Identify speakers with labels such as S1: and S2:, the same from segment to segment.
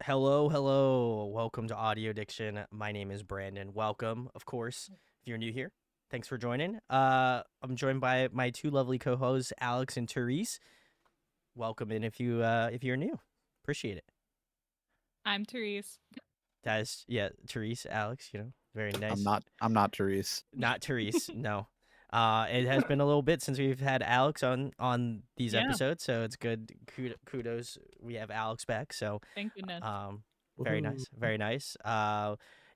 S1: Hello, hello. Welcome to Audio Addiction. My name is Brandon. Welcome, of course, if you're new here. Thanks for joining. I'm joined by my two lovely co-hosts, Alex and Therese. Welcome in if you're new. Appreciate it.
S2: I'm Therese.
S1: Guys, yeah, Therese, Alex, very
S3: I'm
S1: nice.
S3: not I'm not Therese.
S1: Not Therese, no. It has been a little bit since we've had Alex on these
S2: Yeah,
S1: episodes, so it's good. Kudos, we have Alex back. So
S2: thank goodness.
S1: Um, very
S3: Woohoo.
S1: nice, very nice.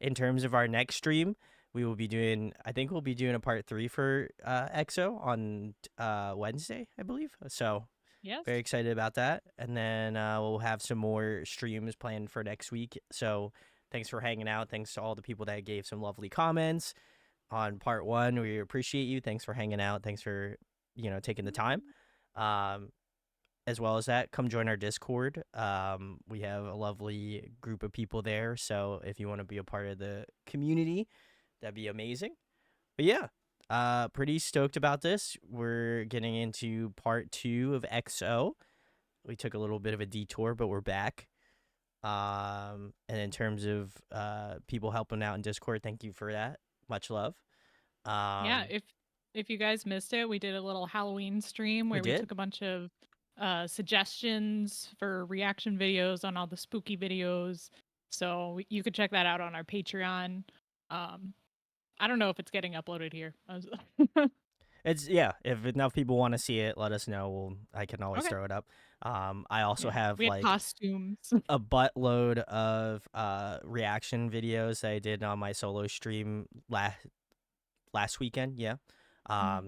S1: In terms of our next stream, we will be doing. I think we'll be doing a part 3 for EXO on Wednesday, I believe. So
S2: Yes.
S1: very excited about that. And then we'll have some more streams planned for next week. So thanks for hanging out. Thanks to all the people that gave some lovely comments on part 1. We appreciate you. Thanks for hanging out. Thanks for taking the time. Um, as well as that, come join our Discord. We have a lovely group of people there. So if you want to be a part of the community, that'd be amazing. But yeah, pretty stoked about this. We're getting into part 2 of XO. We took a little bit of a detour, but we're back. And in terms of people helping out in Discord, thank you for that. Much love.
S2: Yeah,
S1: Um,
S2: if you guys missed it, we did a little Halloween stream
S1: we
S2: where we
S1: did.
S2: took a bunch of suggestions for reaction videos on all the spooky videos. So you could check that out on our Patreon. Um, I don't know if it's getting uploaded here.
S1: It's yeah. If enough people want to see it, let us know. I can always
S2: Okay.
S1: throw it up. I also
S2: Yeah,
S1: have
S2: we had
S1: like
S2: costumes.
S1: a buttload of reaction videos that I did on my solo stream last weekend. Yeah.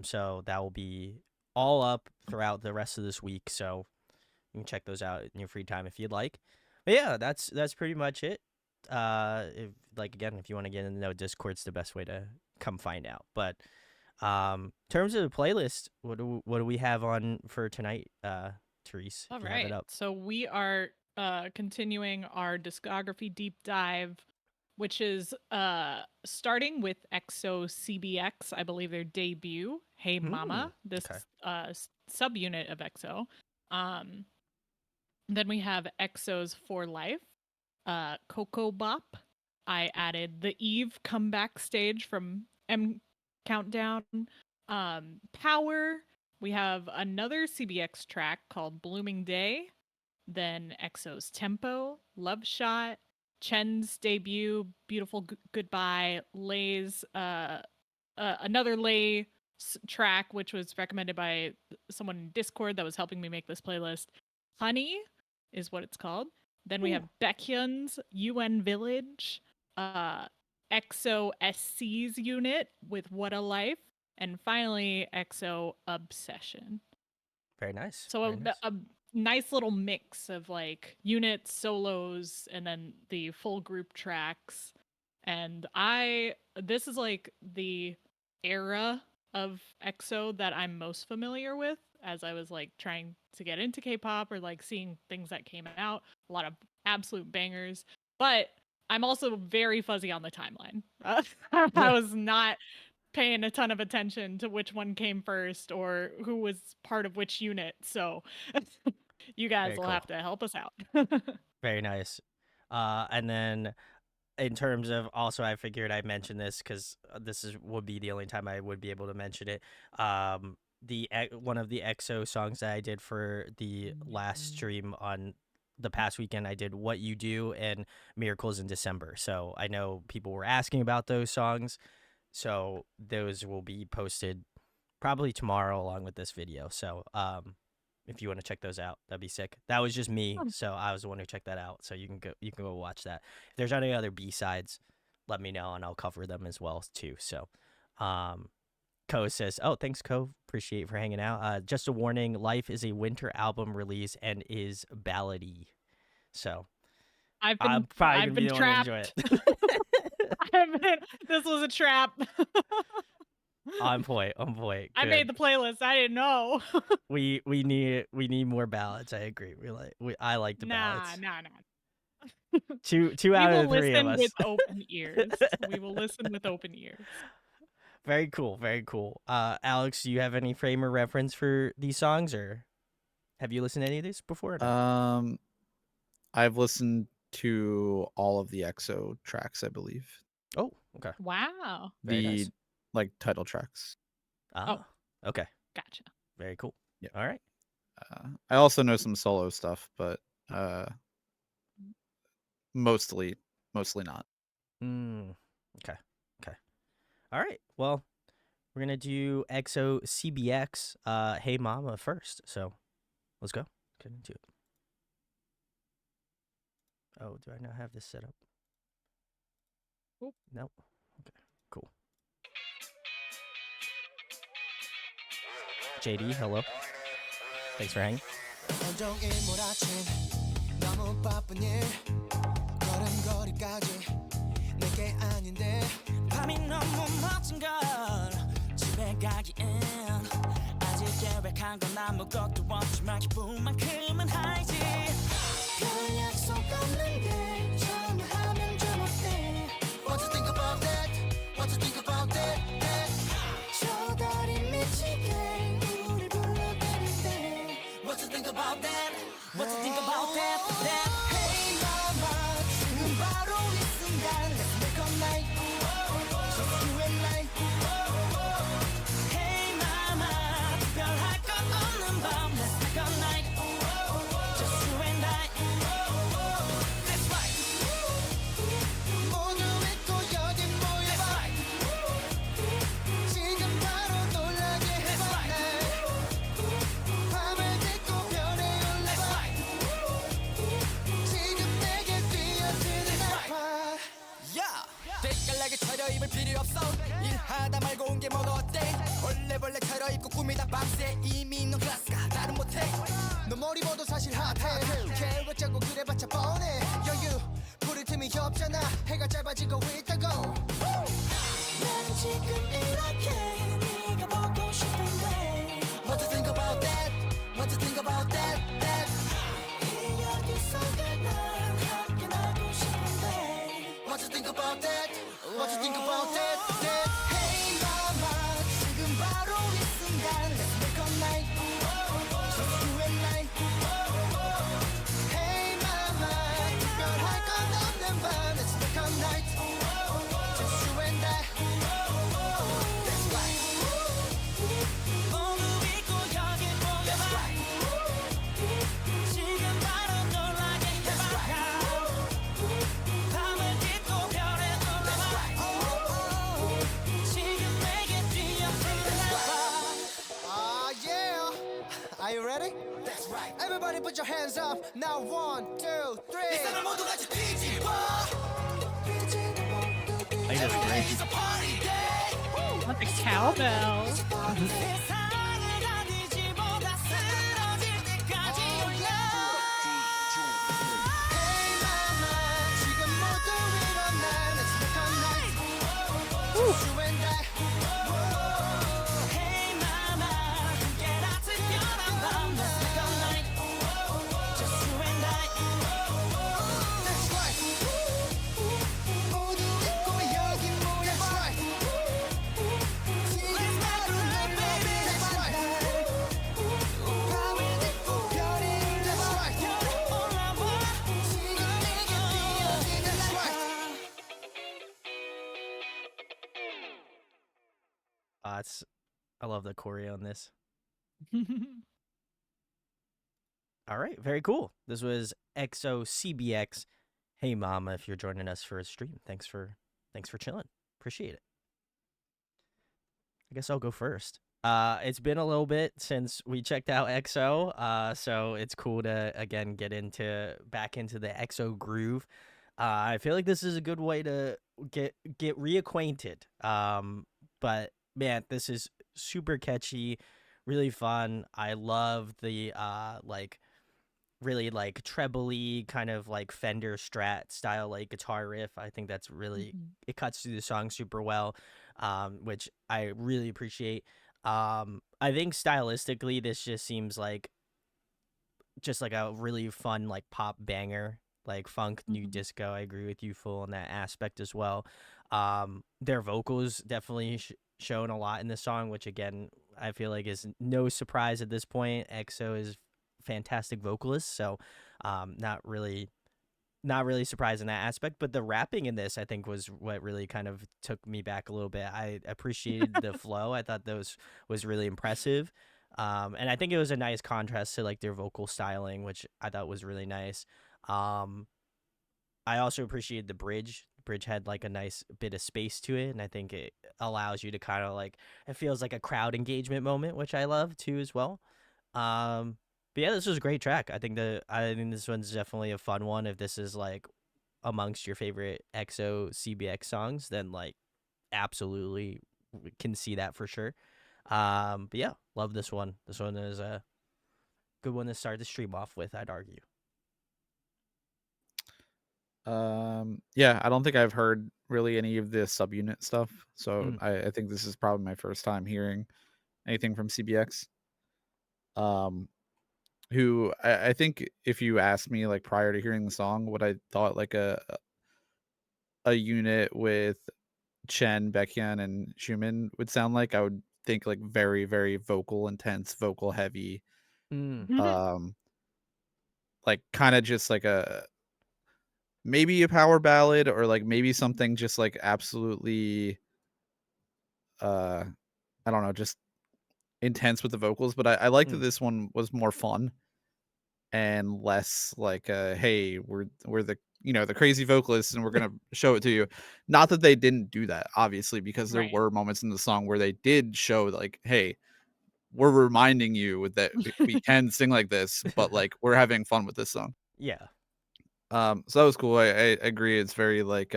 S1: So that will be all up throughout the rest of this week. So you can check those out in your free time if you'd like. But yeah, that's pretty much it. If like again, if you want to get in the know, Discord's the best way to come find out. But in terms of the playlist, what do we have on for tonight, Therese?
S2: All
S1: If you have it
S2: right.
S1: up.
S2: So we are continuing our discography deep dive, which is starting with EXO-CBX, I believe their debut, Hey
S1: Hmm.
S2: Mama, this
S1: Okay.
S2: subunit of EXO. Um, then we have EXO's For Life, Ko Bop. I added the Eve comeback stage from M Countdown. Power. We have another CBX track called Blooming Day. Then EXO's Tempo, Love Shot, Chen's debut, Beautiful Goodbye, Lay's another Lay track, which was recommended by someone in Discord that was helping me make this playlist. Honey is what it's called. Then we have
S1: Ooh.
S2: Baekhyun's UN Village, EXO-SC's unit with What a Life, and finally EXO Obsession.
S1: Very nice.
S2: So
S1: Very nice.
S2: a nice little mix of like units, solos, and then the full group tracks. And this is like the era of EXO that I'm most familiar with as I was like trying to get into K-pop or like seeing things that came out, a lot of absolute bangers. But I'm also very fuzzy on the timeline. I was not paying a ton of attention to which one came first or who was part of which unit. So you guys
S1: Very
S2: will
S1: cool.
S2: have to help us out.
S1: Very nice. And then in terms of also, I figured I'd mention this because would be the only time I would be able to mention it. One of the EXO songs that I did for the last stream on the past weekend, I did "What You Do" and "Miracles in December." So I know people were asking about those songs, so those will be posted probably tomorrow along with this video. So if you want to check those out, that'd be sick. That was just me, so I was the one who checked that out. So you can go watch that. If there's any other B-sides, let me know and I'll cover them as well too. So um Ko says, "Oh, thanks, Ko. Appreciate for hanging out. Just a warning: Life is a winter album release and is ballady. So I'm probably
S2: I've
S1: gonna be
S2: been
S1: the one to enjoy
S2: trapped.
S1: it.
S2: This was a trap.
S1: On point. On point.
S2: I made
S1: Good.
S2: the playlist. I didn't know.
S1: We need more ballads. I agree. I like the
S2: Nah,
S1: ballads.
S2: nah, nah.
S1: Two
S2: We
S1: out of
S2: will
S1: the three of
S2: listen with
S1: us.
S2: open ears. We will listen with open ears.
S1: Very cool. Very cool. Alex, do you have any frame or reference for these songs, or have you listened to any of these before? Or no.
S3: Um I've listened to all of the EXO tracks, I believe.
S1: Oh, okay.
S2: Wow.
S1: Very
S3: The
S1: nice.
S3: like title tracks.
S2: Oh,
S1: Ah, okay.
S2: gotcha.
S1: Very cool.
S3: Yeah.
S1: All right.
S3: I also know some solo stuff, but mostly not.
S1: Okay. Okay. All right. Well, we're gonna do EXO-CBX, Hey Mama first. So let's go. Get into it. Oh, do I not have this set up?
S2: Oop.
S1: Nope. Okay. Cool. JD, hello. Thanks for hanging.
S4: 온종일 몰아친 너무 바쁜 일 걸음걸이까지 내게 아닌데 밤이 너무 멋진 걸 집에 가기엔 아직 계획한 건 아무것도 없지만 기분만큼은 하이지 별 약속 없는 게 처음 하면 좀 어때 What you think about that? What you think about that? 저 달이 미치게 우릴 불러대는데 What you think about that? What you think about that? That Hey mama 지금 바로 이 순간 Let's make a night Just you and I Hey mama 특별할 것 없는 밤 Let's make a night Just you and I That's right 모두 잊고 여기 모여봐 지금 바로 놀라게 해봐 날 밤을 딛고 별에 올라봐 지금 내게 뛰어드는 나봐 빛깔나게 차려입을 필요 없어 일하다 말고 온 게 뭐가 어때 벌레벌레 차려입고 꾸미다 밤새 이미 넌 클래스가 다른 못해 너 머리 봐도 사실 핫해 계획 짜고 그래봤자 뻔해 여유 부를 틈이 없잖아 해가 짧아지고 있다고 난 지금 이렇게 네가 보고 싶은데 What you think about that? What you think about that? 이 여기 속에 난 함께 나고 싶은데 What you think about that? What you think about that? Hey mama 지금 바로 이 순간 Let's make a night Just you and I Hey mama 특별할 건 없는 밤 Let's make a night Just you and I That's right 모두 잊고 여기 모여봐 지금 바로 놀라게 해봐 밤을 딛고 별에 올라봐 지금 내게 뛰어들어봐 yeah Are you ready? That's right Everybody put your hands up Now 1, 2, 3 이 사람 모두 같이 뒤집어
S1: I think that's great.
S4: It's a party day
S2: Not the cowbell.
S4: 세상을 다 뒤집어 다 쓰러질 때까지 Hey mama 지금 모두 일어나 Let's make a night Just you and I Hey mama 함께라 특별한 밤 Let's make a night Just you and I That's right 모두 잊고 여기 모여 That's right 지금 바로 널 baby That's right 밤을 딛고 별이 That's right 올라와 지금 내게 뛰어든 That's right
S1: I love the choreo on this. All right, very cool. This was EXO-CBX. Hey Mama, if you're joining us for a stream, thanks for chilling. Appreciate it. I guess I'll go first. It's been a little bit since we checked out EXO, so it's cool to again get back into the EXO groove. I feel like this is a good way to get reacquainted. But man, this is super catchy, really fun. I love the like really like trebly kind of like Fender Strat style like guitar riff. I think that's really it cuts through the song super well, which I really appreciate. I think stylistically this just seems like just like a really fun like pop banger, like funk new disco. I agree with you full on that aspect as well. Their vocals definitely shown a lot in this song, which again I feel like is no surprise at this point. EXO is fantastic vocalist, so not not really surprised in that aspect, but the rapping in this I think was what really kind of took me back a little bit. I appreciated the flow. I thought those was really impressive. And I think it was a nice contrast to like their vocal styling, which I thought was really nice. Um, I also appreciated the bridge. The bridge had like a nice bit of space to it, and I think it allows you to kind of like it feels like a crowd engagement moment, which I love too as well. Um, but yeah, this was a great track. I think this one's definitely a fun one. If this is like amongst your favorite EXO-CBX songs, then like absolutely can see that for sure. But yeah, love this one. This one is a good one to start the stream off with, I'd argue.
S3: Yeah, I don't think I've heard really any of the subunit stuff, so
S1: Mm.
S3: I think this is probably my first time hearing anything from CBX. Um, who I think if you asked me like prior to hearing the song, what I thought like a unit with Chen, Baekhyun, and Schumann would sound like, I would think like very, very vocal intense, vocal heavy.
S1: Mm.
S3: Um, like kind of just like a maybe a power ballad or like maybe something just like absolutely uh I don't know, just intense with the vocals. But I like that
S1: Mm.
S3: this one was more fun and less like hey, we're the the crazy vocalists and we're gonna show it to you. Not that they didn't do that, obviously, because there
S2: Right.
S3: were moments in the song where they did show like, hey, we're reminding you that we can sing like this, but like we're having fun with this song.
S1: Yeah.
S3: So that was cool. I agree. It's very like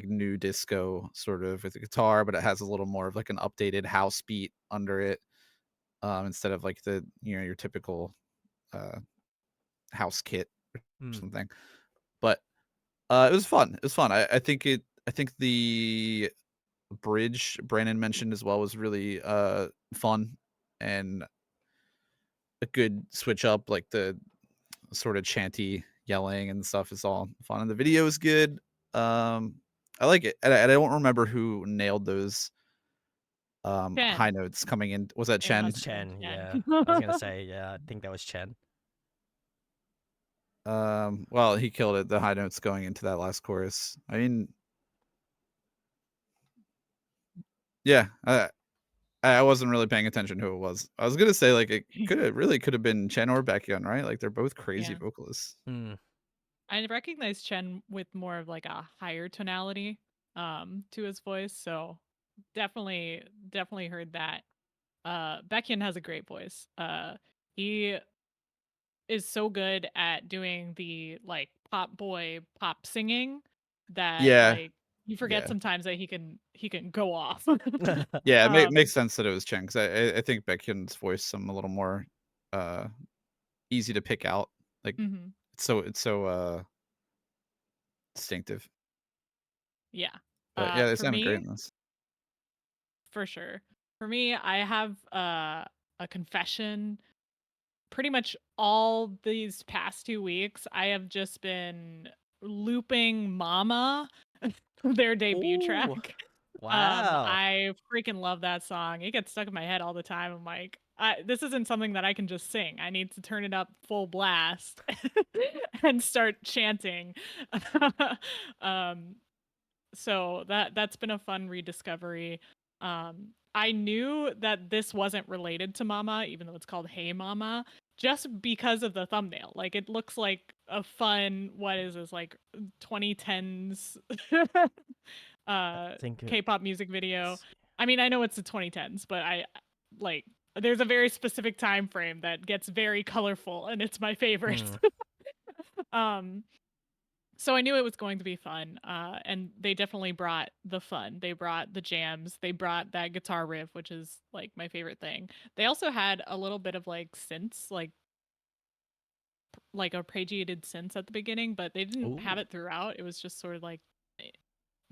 S3: new disco sort of with the guitar, but it has a little more of like an updated house beat under it, instead of like the your typical uh house kit or
S1: Mm.
S3: something. But it was fun. It was fun. I think the bridge Brandon mentioned as well was really fun and a good switch up. Like the sort of chanty yelling and stuff is all fun, and the video is good. Um, I like it, and I don't remember who nailed those high
S2: Chen.
S3: notes coming in. Was that
S2: It
S3: Chen?
S2: must have been
S1: Chen, yeah.
S2: Chen.
S1: I was gonna say, yeah, I think that was Chen.
S3: Well, he killed it. The high notes going into that last chorus. I mean, yeah, I wasn't really paying attention who it was. I was gonna say like it could have been Chen or Baekhyun, right? Like they're both crazy
S2: Yeah.
S3: vocalists.
S1: Mm.
S2: I recognize Chen with more of like a higher tonality to his voice, so definitely heard that. Baekhyun has a great voice. He is so good at doing the like pop boy pop singing that
S3: Yeah,
S2: like you forget
S3: yeah,
S2: sometimes that he can go off.
S3: yeah. It
S2: um
S3: makes sense that it was Chen because I think Baekhyun's voice I'm a little more uh easy to pick out. Like
S2: mhm.
S3: it's so distinctive.
S2: Yeah.
S3: But yeah, they
S2: For
S3: sounded great
S2: me,
S3: in this.
S2: for sure. For me, I have a confession. Pretty much all these past 2 weeks, I have just been looping Mama, their debut
S1: Ooh.
S2: track.
S1: Wow.
S2: I freaking love that song. It gets stuck in my head all the time. I'm like, this isn't something that I can just sing. I need to turn it up full blast and start chanting. um, so that's been a fun rediscovery. I knew that this wasn't related to Mama, even though it's called Hey Mama, just because of the thumbnail. Like it looks like a fun, what is this, like 2010s
S1: I
S2: uh
S1: think
S2: K-pop music video.
S1: it's
S2: I mean, I know it's the 2010s, but I like there's a very specific time frame that gets very colorful and it's my favorite.
S1: mm.
S2: um so I knew it was going to be fun, and they definitely brought the fun. They brought the jams. They brought that guitar riff, which is like my favorite thing. They also had a little bit of like synths, like arpeggiated synths at the beginning, but they didn't have
S1: Ooh.
S2: it throughout. It was just sort of like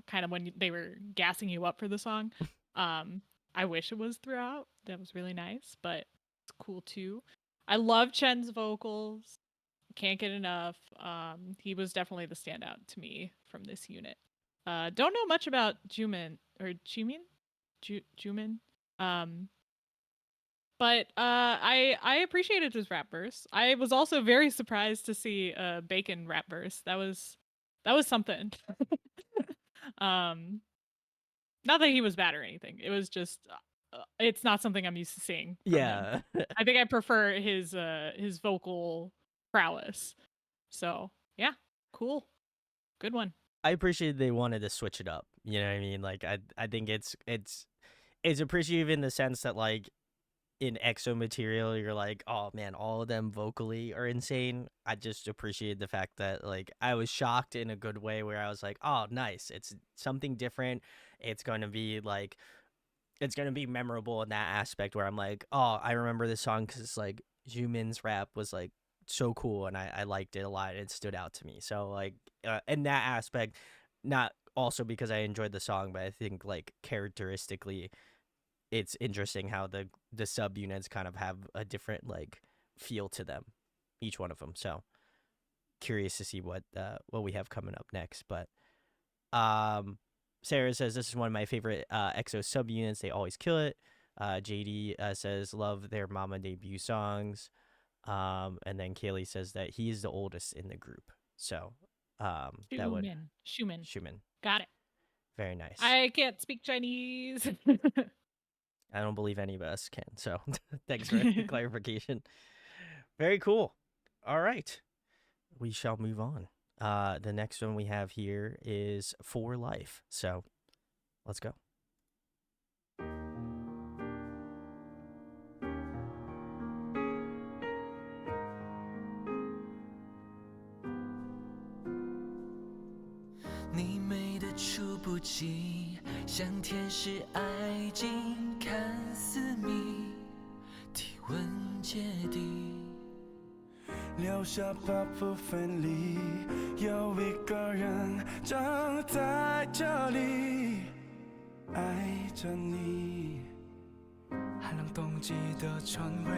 S2: kind of when they were gassing you up for the song. Um, I wish it was throughout. That was really nice, but it's cool too. I love Chen's vocals. Can't get enough. He was definitely the standout to me from this unit. Don't know much about Jumin or Jumin. Jumin. Um, But I appreciated his rap verse. I was also very surprised to see Baekhyun rap verse. That was something. um, not that he was bad or anything. It was just it's not something I'm used to seeing from him.
S1: Yeah.
S2: I think I prefer his vocal prowess. So yeah, cool, good one.
S1: I appreciate they wanted to switch it up. You know what I mean? Like I think it's appreciative in the sense that like in EXO material, you're like, oh man, all of them vocally are insane. I just appreciate the fact that like I was shocked in a good way where I was like, oh nice, it's something different. It's going to be like it's going to be memorable in that aspect where I'm like, oh, I remember this song because like Jumin's rap was like so cool and I liked it a lot. It stood out to me. So like in that aspect, not also because I enjoyed the song, but I think like characteristically, it's interesting how the subunits kind of have a different like feel to them, each one of them. So curious to see what we have coming up next. But Sarah says this is one of my favorite EXO subunits. They always kill it. JD says love their Mama debut songs. And then Kaylee says that he is the oldest in the group. So that would
S2: Schumann.
S1: Schumann.
S2: Got it.
S1: Very nice.
S2: I can't speak Chinese.
S1: I don't believe any of us can. So thanks for the clarification. Very cool. All right. We shall move on. The next one we have here is For Life. So let's go.
S4: 你美的出不及，像天使爱情，看似谜，体温结底。
S5: 留下八部分里，有一个人正在这里爱着你。寒冷冬季的春晖，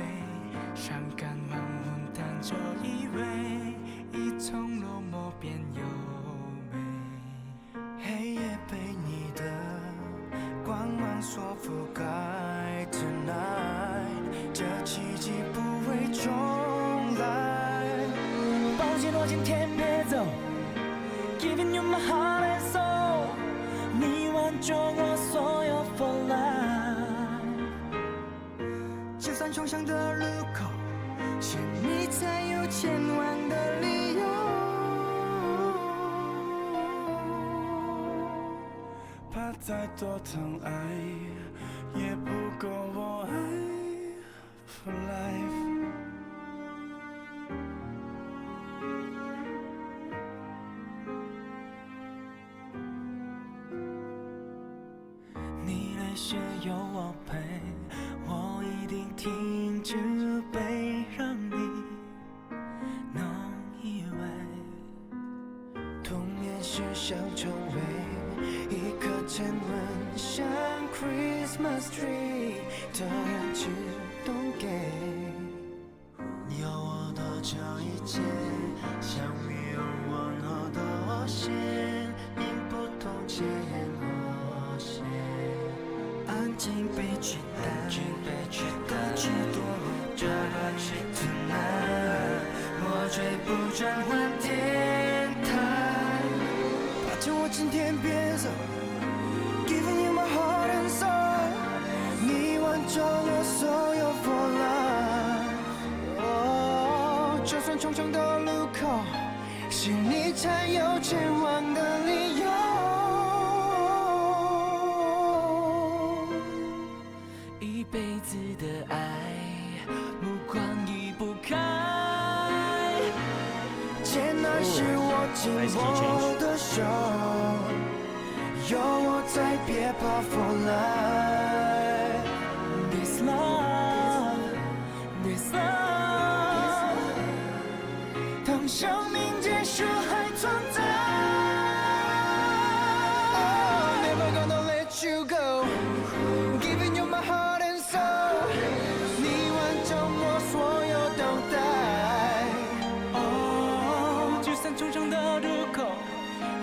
S5: 伤感万物弹着依偎，一从落寞变优美。黑夜被你的光芒所覆盖 ，Tonight， 这奇迹不会重来。抱紧我，今天别走 ，Giving you my heart and soul， 你挽救我所有 for life。就算重伤的路口，是你才有前往的理由。怕再多疼爱，也不够我爱 for life。你泪水有我陪，我一定停止悲，让你能以为童年时想成为一颗沉稳像 Christmas tree 的人只懂给有我的这一切，像没有往后的线，命不同前后线，安静被取代，过去多这去 tonight， 我追不转换天台，抱着我今天别走 ，Giving you my heart and soul， 你挽救我所有 for life， 哦，就算重重的路口，是你才有前往的理由。一辈子的爱，目光移不开。艰难时握紧我的手，有我在，别怕 for life。This love, this love， 当生命结束还存在。Oh, never gonna let you go, giving you my heart and soul， 你挽救我所有等待。哦，就算重重的路口，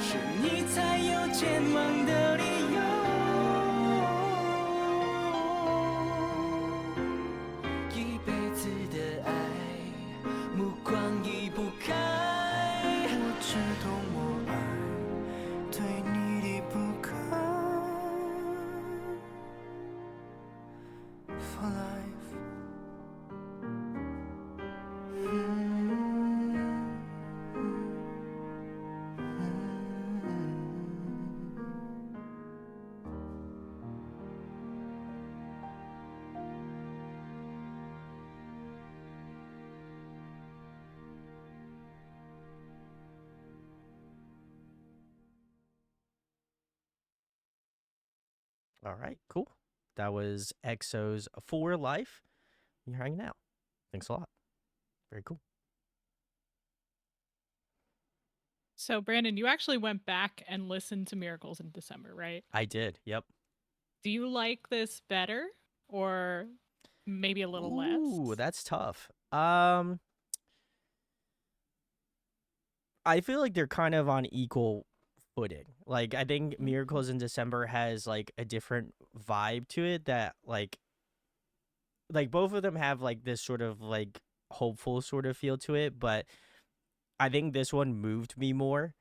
S5: 是你才有前往的理由。是多么爱对你的不可 For life
S1: All right, cool. That was EXO's For Life. You're hanging out. Thanks a lot. Very cool.
S2: So, Brandon, you actually went back and listened to Miracles in December, right?
S1: I did. Yep.
S2: Do you like this better or maybe a little less?
S1: Ooh, that's tough. I feel like they're kind of on equal footing. Like I think Miracles in December has like a different vibe to it that like both of them have like this sort of like hopeful sort of feel to it, but I think this one moved me more,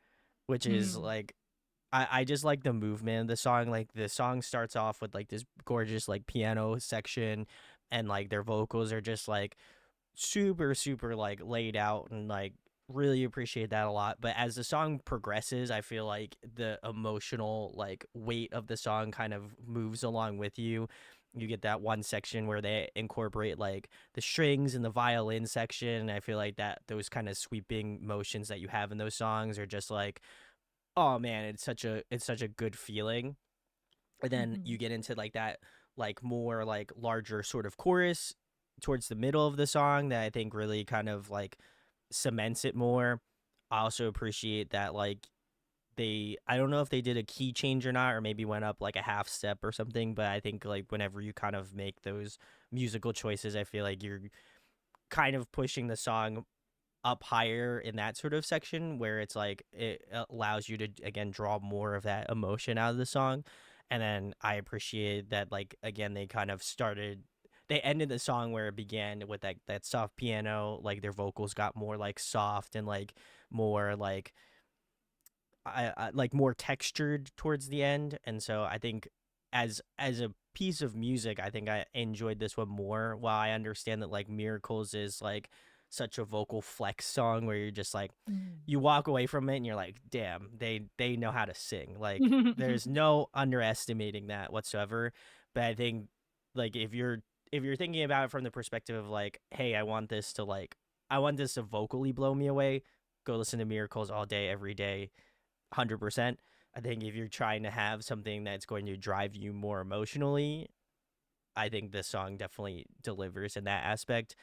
S1: which is like I just like the movement of the song. Like the song starts off with like this gorgeous like piano section and like their vocals are just like super like laid out and like really appreciate that a lot. But as the song progresses, I feel like the emotional like weight of the song kind of moves along with you. You get that one section where they incorporate like the strings and the violin section. I feel like that those kind of sweeping motions that you have in those songs are just like, oh man, it's such a good feeling. And then you get into like that like more like larger sort of chorus towards the middle of the song that I think really kind of like cements it more. I also appreciate that like I don't know if they did a key change or not, or maybe went up like a half step or something, but I think like whenever you kind of make those musical choices, I feel like you're kind of pushing the song up higher in that sort of section where it's like it allows you to again draw more of that emotion out of the song. And then I appreciate that like again they ended the song where it began with that soft piano, like their vocals got more like soft and like more like I like more textured towards the end. And so I think as a piece of music, I think I enjoyed this one more. While I understand that like Miracles is like such a vocal flex song where you're just like you walk away from it and you're like, damn, they know how to sing. Like there's no underestimating that whatsoever. But I think like if you're thinking about it from the perspective of like, hey, I want this to vocally blow me away, go listen to Miracles all day, every day, 100%. I think if you're trying to have something that's going to drive you more emotionally, I think this song definitely delivers in that aspect.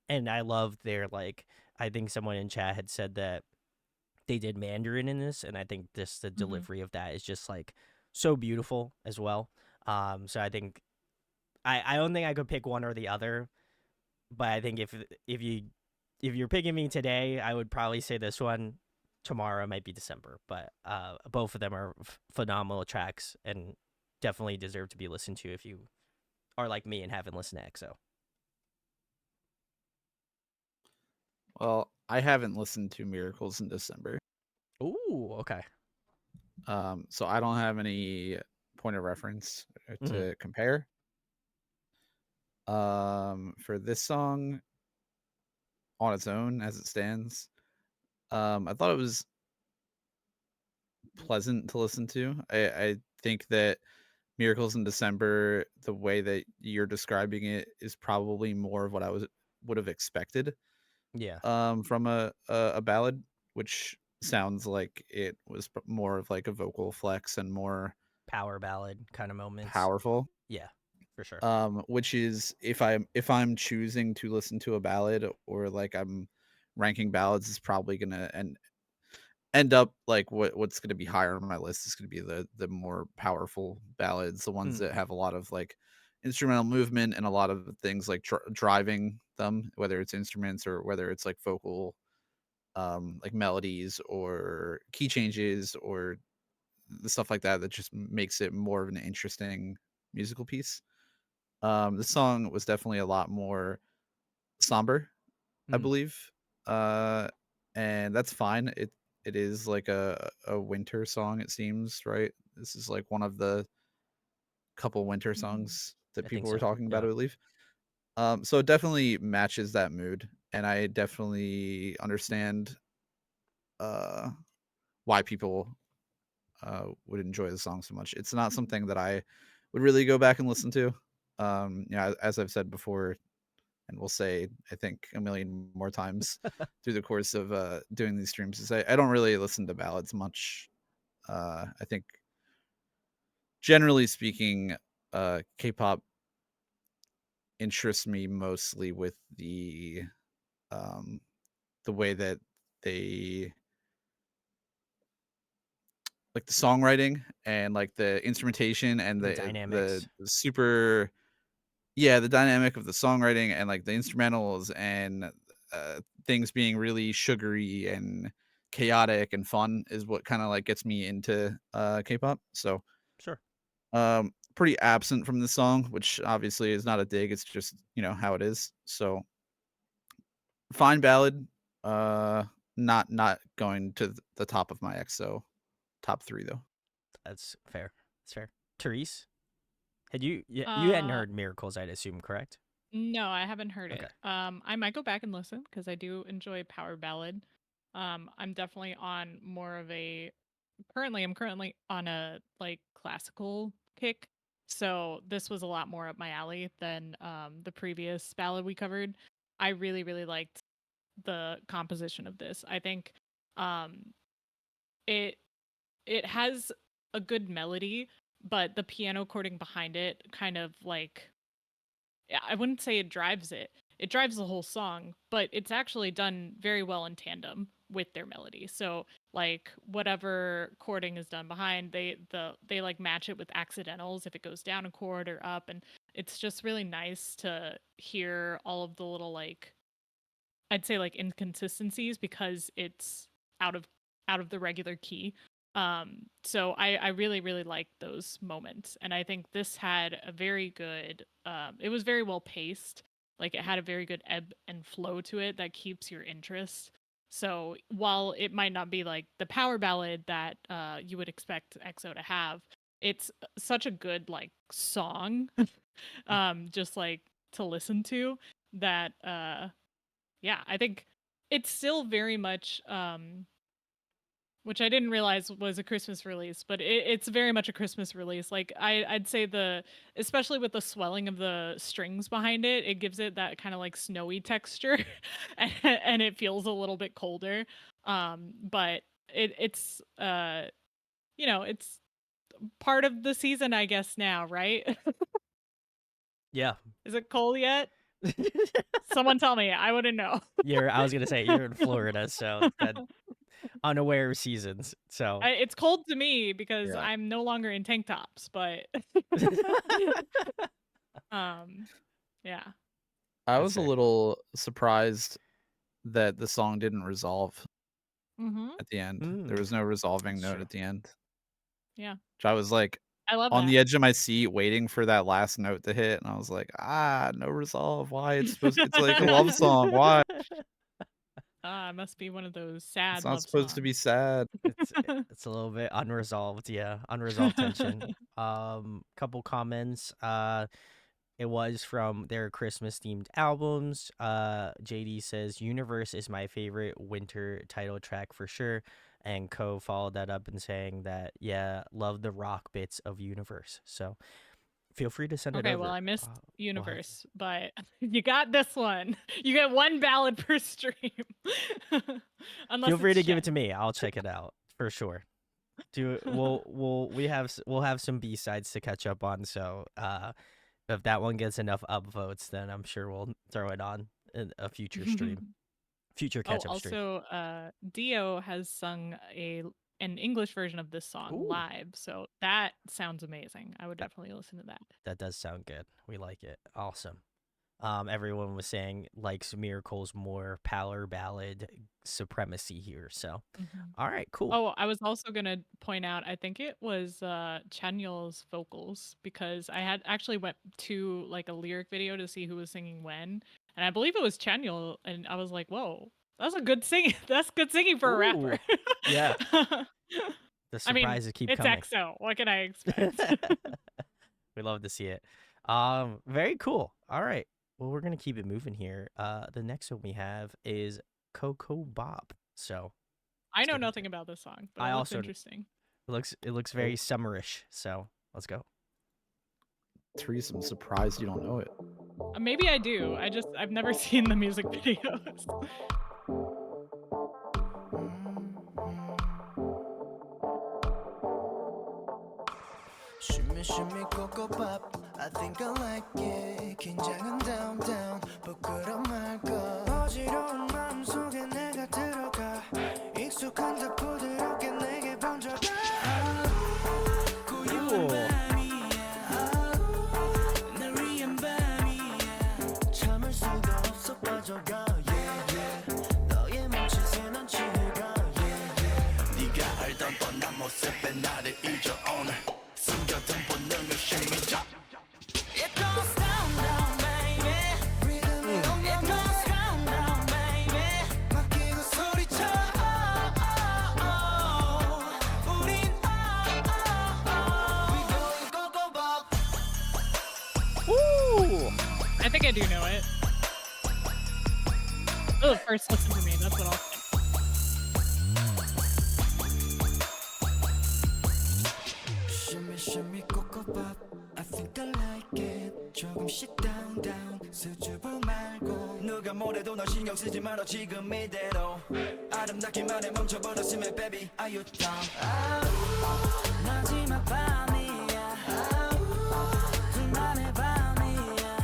S1: And I love I think someone in chat had said that they did Mandarin in this, and I think the delivery of that is just like so beautiful as well. So I think I don't think I could pick one or the other, but I think if you're picking me today, I would probably say this one. Tomorrow might be December, but both of them are phenomenal tracks and definitely deserve to be listened to if you are like me and haven't listened to EXO.
S3: Well, I haven't listened to Miracles in December.
S1: Ooh, okay.
S3: So I don't have any point of reference to compare. For this song on its own as it stands, I thought it was pleasant to listen to. I think that Miracles in December, the way that you're describing it, is probably more of what I would have expected.
S1: Yeah.
S3: From a ballad, which sounds like it was more of like a vocal flex and more
S1: Power ballad kind of moments.
S3: powerful.
S1: Yeah, for sure.
S3: Which is if I'm choosing to listen to a ballad or like I'm ranking ballads, is probably gonna end up like what's gonna be higher on my list is gonna be the more powerful ballads, the ones that have a lot of like instrumental movement and a lot of things like driving them, whether it's instruments or whether it's like vocal like melodies or key changes or the stuff like that just makes it more of an interesting musical piece. The song was definitely a lot more somber, I believe, and that's fine. it is like a winter song, it seems, right? This is like one of the couple winter songs that
S1: I think
S3: people were
S1: so.
S3: talking about,
S1: Yeah.
S3: I believe. So it definitely matches that mood, and I definitely understand uh why people would enjoy the song so much. It's not something that I would really go back and listen to. As I've said before, and will say I think a million more times through the course of doing these streams, is I don't really listen to ballads much. I think generally speaking, K-pop interests me mostly with um, the way that they like the songwriting and like the instrumentation and
S1: The
S3: the
S1: dynamics.
S3: super yeah, the dynamic of the songwriting and like the instrumentals and things being really sugary and chaotic and fun is what kind of like gets me into K-pop. So
S1: Sure.
S3: pretty absent from the song, which obviously is not a dig, it's just, how it is. So fine ballad, uh not going to the top of my EXO top 3 though.
S1: That's fair. That's fair. Therese, you hadn't
S2: Uh,
S1: heard Miracles, I'd assume, correct?
S2: no, I haven't heard
S1: Okay.
S2: it. I might go back and listen because I do enjoy power ballad. I'm definitely on more of a I'm currently on a like classical kick. So this was a lot more up my alley than the previous ballad we covered. I really, really liked the composition of this. I think um it it has a good melody, but the piano chording behind it kind of like I wouldn't say it drives it. It drives the whole song, but it's actually done very well in tandem with their melody. So like whatever chording is done behind, they like match it with accidentals if it goes down a chord or up, and it's just really nice to hear all of the little like I'd say like inconsistencies because it's out of out of the regular key. So I really really like those moments, and I think this had a very good. It was very well paced. Like it had a very good ebb and flow to it that keeps your interest. So while it might not be like the power ballad that you would expect EXO to have, it's such a good like song, just like to listen to that yeah, I think it's still very much which I didn't realize was a Christmas release, but it's very much a Christmas release. Like I'd say especially with the swelling of the strings behind it, it gives it that kind of like snowy texture, and it feels a little bit colder. But it's it's part of the season, I guess now, right?
S1: Yeah.
S2: Is it cold yet? Someone tell me. I wouldn't know.
S1: I was gonna say you're in Florida, so that unaware of seasons. So
S2: It's cold to me because
S3: Yeah.
S2: I'm no longer in tank tops, but um yeah.
S3: I
S1: that's
S3: was a
S1: fair.
S3: little surprised that the song didn't resolve
S2: Mhm.
S3: at the end. There
S1: Mm,
S3: was no resolving
S1: that's
S3: note
S1: true.
S3: at the end.
S2: Yeah.
S3: Which I was like
S2: I love
S3: on
S2: that.
S3: the edge of my seat waiting for that last note to hit, and I was like, no resolve. Why? It's like a love song. Why?
S2: Ah, it must be one of those
S3: It's
S2: sad
S3: not
S2: love
S3: supposed to be
S2: songs.
S3: sad.
S1: It's a little bit unresolved, yeah, unresolved tension. Couple comments. It was from their Christmas themed albums. JD says Universe is my favorite winter title track for sure. And Ko followed that up and saying that, yeah, love the rock bits of Universe. So feel free to send it
S2: Okay, well,
S1: over.
S2: I missed
S1: We'll have
S2: Universe, but you got this one. You get one ballad per stream.
S1: feel
S2: Unless
S1: free
S2: it's
S1: to give it to
S2: Chen.
S1: me. I'll check it out for sure. We'll have some B sides to catch up on. So if that one gets enough upvotes, then I'm sure we'll throw it on in a future stream, future
S2: Oh,
S1: catch up stream.
S2: also, Dio has sung an English version of this song
S1: Ooh,
S2: live, so that sounds amazing. I would
S1: that
S2: definitely listen to that.
S1: that does sound good. We like it. Awesome. Everyone was saying likes Miracles more power ballad supremacy here. So,
S2: Mhm.
S1: all right, cool.
S2: Oh, I was also gonna point out, I think it was Chanyeol's vocals because I had actually went to like a lyric video to see who was singing when, and I believe it was Chanyeol, and I was like, whoa, That's a good singing. That's good singing for a rapper.
S1: Ooh, yeah. The
S2: I mean,
S1: surprises keep
S2: it's
S1: coming.
S2: EXO. What can I expect?
S1: We love to see it. Very cool. All right. Well, we're gonna keep it moving here. The next one we have is Ko Bop. So
S2: I
S1: let's
S2: know
S1: get into
S2: nothing
S1: it.
S2: about this song, but
S1: I
S2: it looks
S1: also
S2: interesting.
S1: it looks very summerish. So let's go.
S3: Trees, I'm surprised you don't know it.
S2: Maybe I do. I've never seen the music videos.
S5: Shimmy shimmy Ko Bop I think I like it 긴장은 down down 부끄럼 말고 어지러운 마음속에 내가 들어가 익숙한 듯 부드럽게 내게 번져가 고요한 밤이야 날 위한 밤이야 참을 수가 없어 빠져가 yeah yeah 너의 멈칫에 난 취해가 yeah yeah 네가 알던 뻔한 모습에 나를 잊어 오늘 숨겨둔 본능을 심리적 It goes down down baby Rhythm이 It goes down down baby 맡기고 소리쳐 우린 We going Ko Bop
S1: Woo!
S2: I think I do know it. Oh, first listen for me. That's what I'll say.
S5: Shimmy shimmy Ko Bop I think I like it 조금씩 down down 수줍어 말고 누가 뭐래도 너 신경 쓰지 말아 지금 이대로 아름답기만 해 멈춰버렸으면 baby are you down 마지막 밤이야 둘만의 밤이야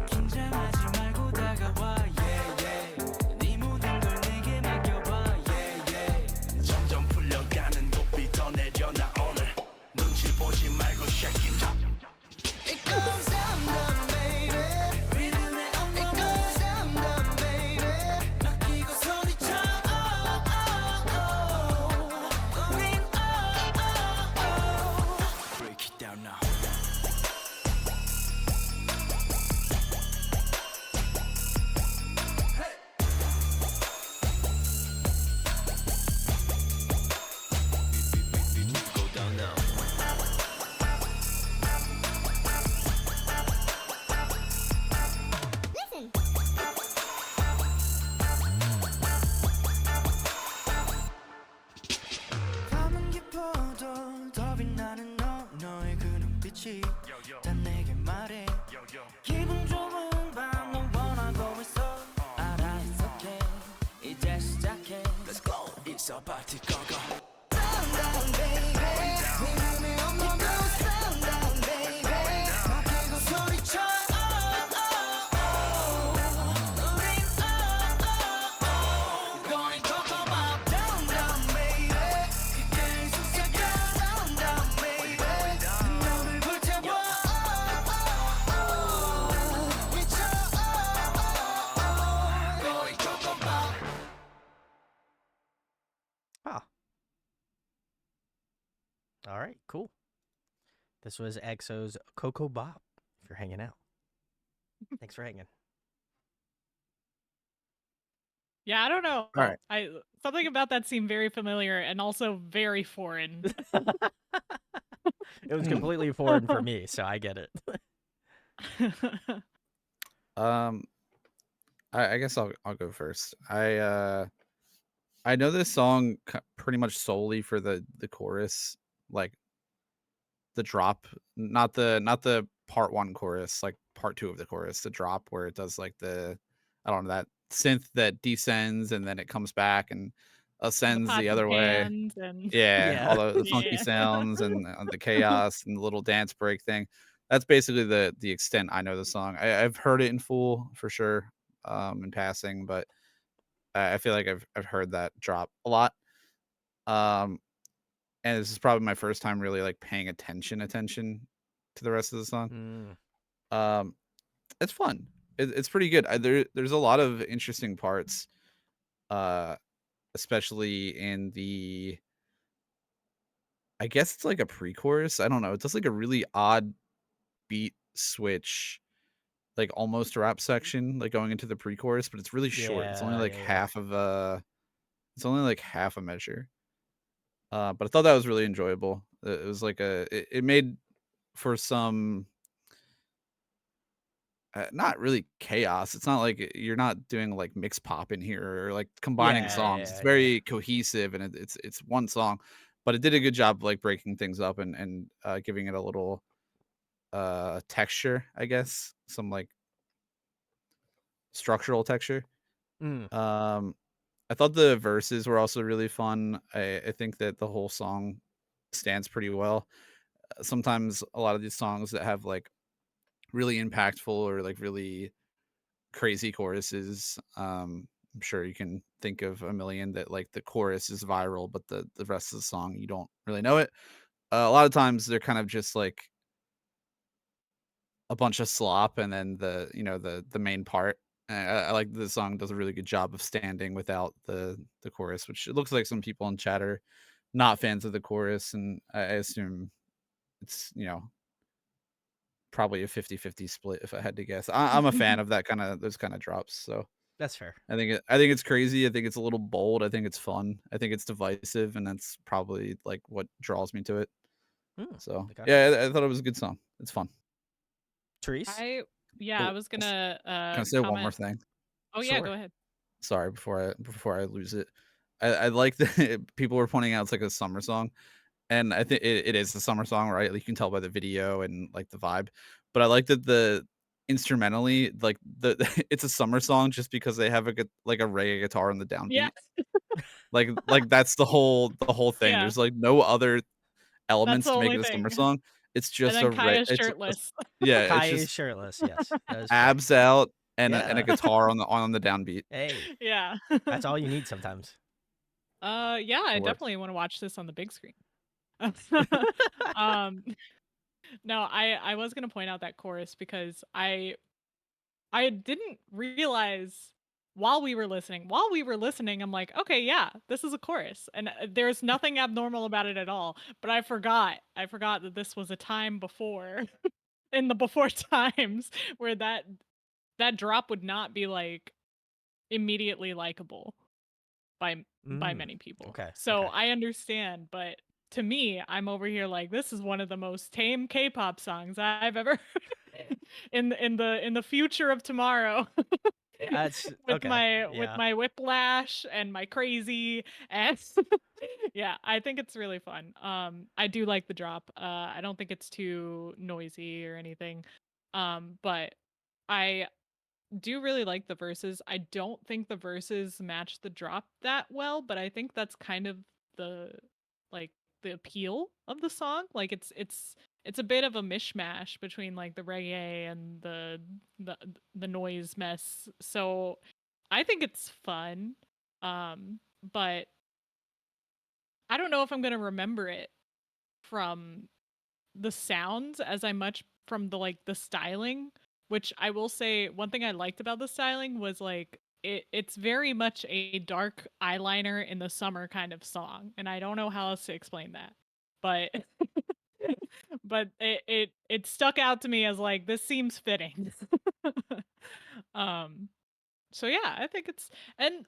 S5: 긴장하지 말고 다가와 yeah yeah 네 모든 걸 내게 맡겨봐 yeah yeah 점점 풀려가는 높이 더 내려놔 오늘 눈치 보지 말고 shake it up It goes down down baby Rhythm에 It goes down down baby 맡기고 소리쳐 우린 Break it down now Go down now 밤은 깊어도 더 빛나는 너의 그 눈빛이 다 내게 말해 기분 좋은 밤 넌 원하고 있어 알아 it's okay 이제 시작해 Let's go It's about to go go Down down baby 네 몸에 온몸 Down down baby 맡기고 소리쳐 우린 Going Ko Bop Down down baby 계속 시작해 Down down baby 너를 붙잡아 미쳐 Going Ko Bop
S1: Ah. All right, cool. This was EXO's Ko Bop. If you're hanging out, thanks for hanging.
S2: Yeah, I don't know.
S3: All right.
S2: Something about that seemed very familiar and also very foreign.
S1: It was completely foreign for me, so I get it.
S3: I guess I'll go first. I know this song pretty much solely for the chorus, like the drop, not the part one chorus, like part two of the chorus, the drop where it does like the I don't know that synth that descends and then it comes back and ascends
S2: Pots
S3: the
S2: and
S3: other way.
S2: pans and
S3: Yeah,
S1: Yeah.
S3: all the funky
S2: Yeah.
S3: sounds and the chaos and the little dance break thing. That's basically the extent I know the song. I've heard it in full for sure, in passing, but I feel like I've heard that drop a lot. And this is probably my first time really like paying attention to the rest of the song.
S1: Mm.
S3: It's fun. It's pretty good. There's a lot of interesting parts, especially in the. I guess it's like a pre-chorus. I don't know. It does like a really odd beat switch like almost rap section, like going into the pre-chorus, but it's really short. It's only
S1: Yeah,
S3: like
S1: yeah, yeah.
S3: it's only like half a measure. But I thought that was really enjoyable. It was like it made for some not really chaos. It's not like you're not doing like mix pop in here or like combining
S1: Yeah,
S3: songs. It's
S1: yeah, yeah.
S3: very cohesive and it's one song, but it did a good job like breaking things up and giving it a little texture, I guess, some like structural texture.
S1: Mm.
S3: Um, I thought the verses were also really fun. I think that the whole song stands pretty well. Sometimes a lot of these songs that have like really impactful or like really crazy choruses. I'm sure you can think of a million that like the chorus is viral, but the rest of the song you don't really know it. A lot of times they're kind of just like a bunch of slop, and then the main part. I like the song does a really good job of standing without the chorus, which it looks like some people in chat are not fans of the chorus, and I assume it's probably a 50-50 split if I had to guess. I'm a fan of those kind of drops, so
S1: That's fair.
S3: I think it's crazy. I think it's a little bold. I think it's fun. I think it's divisive, and that's probably like what draws me to it.
S1: Mm.
S3: So
S1: Okay.
S3: yeah, I thought it was a good song. It's fun.
S1: Therese?
S2: I
S3: Oh,
S2: was gonna
S3: can I say one more
S2: comment.
S3: thing?
S2: Oh yeah,
S1: Sure.
S2: go ahead.
S3: Sorry, before I lose it. I like that people were pointing out it's like a summer song, and I think it is a summer song, right? Like, you can tell by the video and like the vibe. But I like that the instrumentally, like the it's a summer song just because they have like a reggae guitar on the
S2: Yeah,
S3: downbeat. Like that's the whole thing.
S2: yeah,
S3: There's like no other
S2: that's
S3: elements
S2: the
S3: to make
S2: only
S3: it a summer
S2: thing.
S3: song. It's
S2: And
S3: just
S2: then Kaya's
S3: it's
S2: shirtless.
S3: yeah, it's
S1: Kai is
S3: just
S1: shirtless. Yes, that is correct.
S3: abs out and a
S1: Yeah.
S3: guitar on the downbeat.
S1: Hey,
S2: Yeah.
S1: that's all you need sometimes.
S2: Yeah, I
S3: It works.
S2: definitely want to watch this on the big screen. um, no, I was gonna point out that chorus because I didn't realize while we were listening. While we were listening, I'm like, okay, yeah, this is a chorus, and there's nothing abnormal about it at all. But I forgot. I forgot that this was a time before, in the before times, where that drop would not be like immediately likable by
S1: Mm.
S2: many people.
S1: Okay.
S2: So
S1: Okay.
S2: I understand, but to me, I'm over here like this is one of the most tame K-pop songs I've ever heard in the future of tomorrow.
S1: That's
S2: with
S1: okay.
S2: with
S1: Yeah.
S2: my whiplash and my crazy and yeah, I think it's really fun. I do like the drop. I don't think it's too noisy or anything. But I do really like the verses. I don't think the verses match the drop that well, but I think that's kind of the like the appeal of the song. Like it's a bit of a mishmash between like the reggae and the the noise mess. So I think it's fun. But I don't know if I'm going to remember it from the sounds as I much from the like the styling, which I will say one thing I liked about the styling was like it's very much a dark eyeliner in the summer kind of song, and I don't know how else to explain that. But but it stuck out to me as like this seems fitting. um so yeah, I think it's and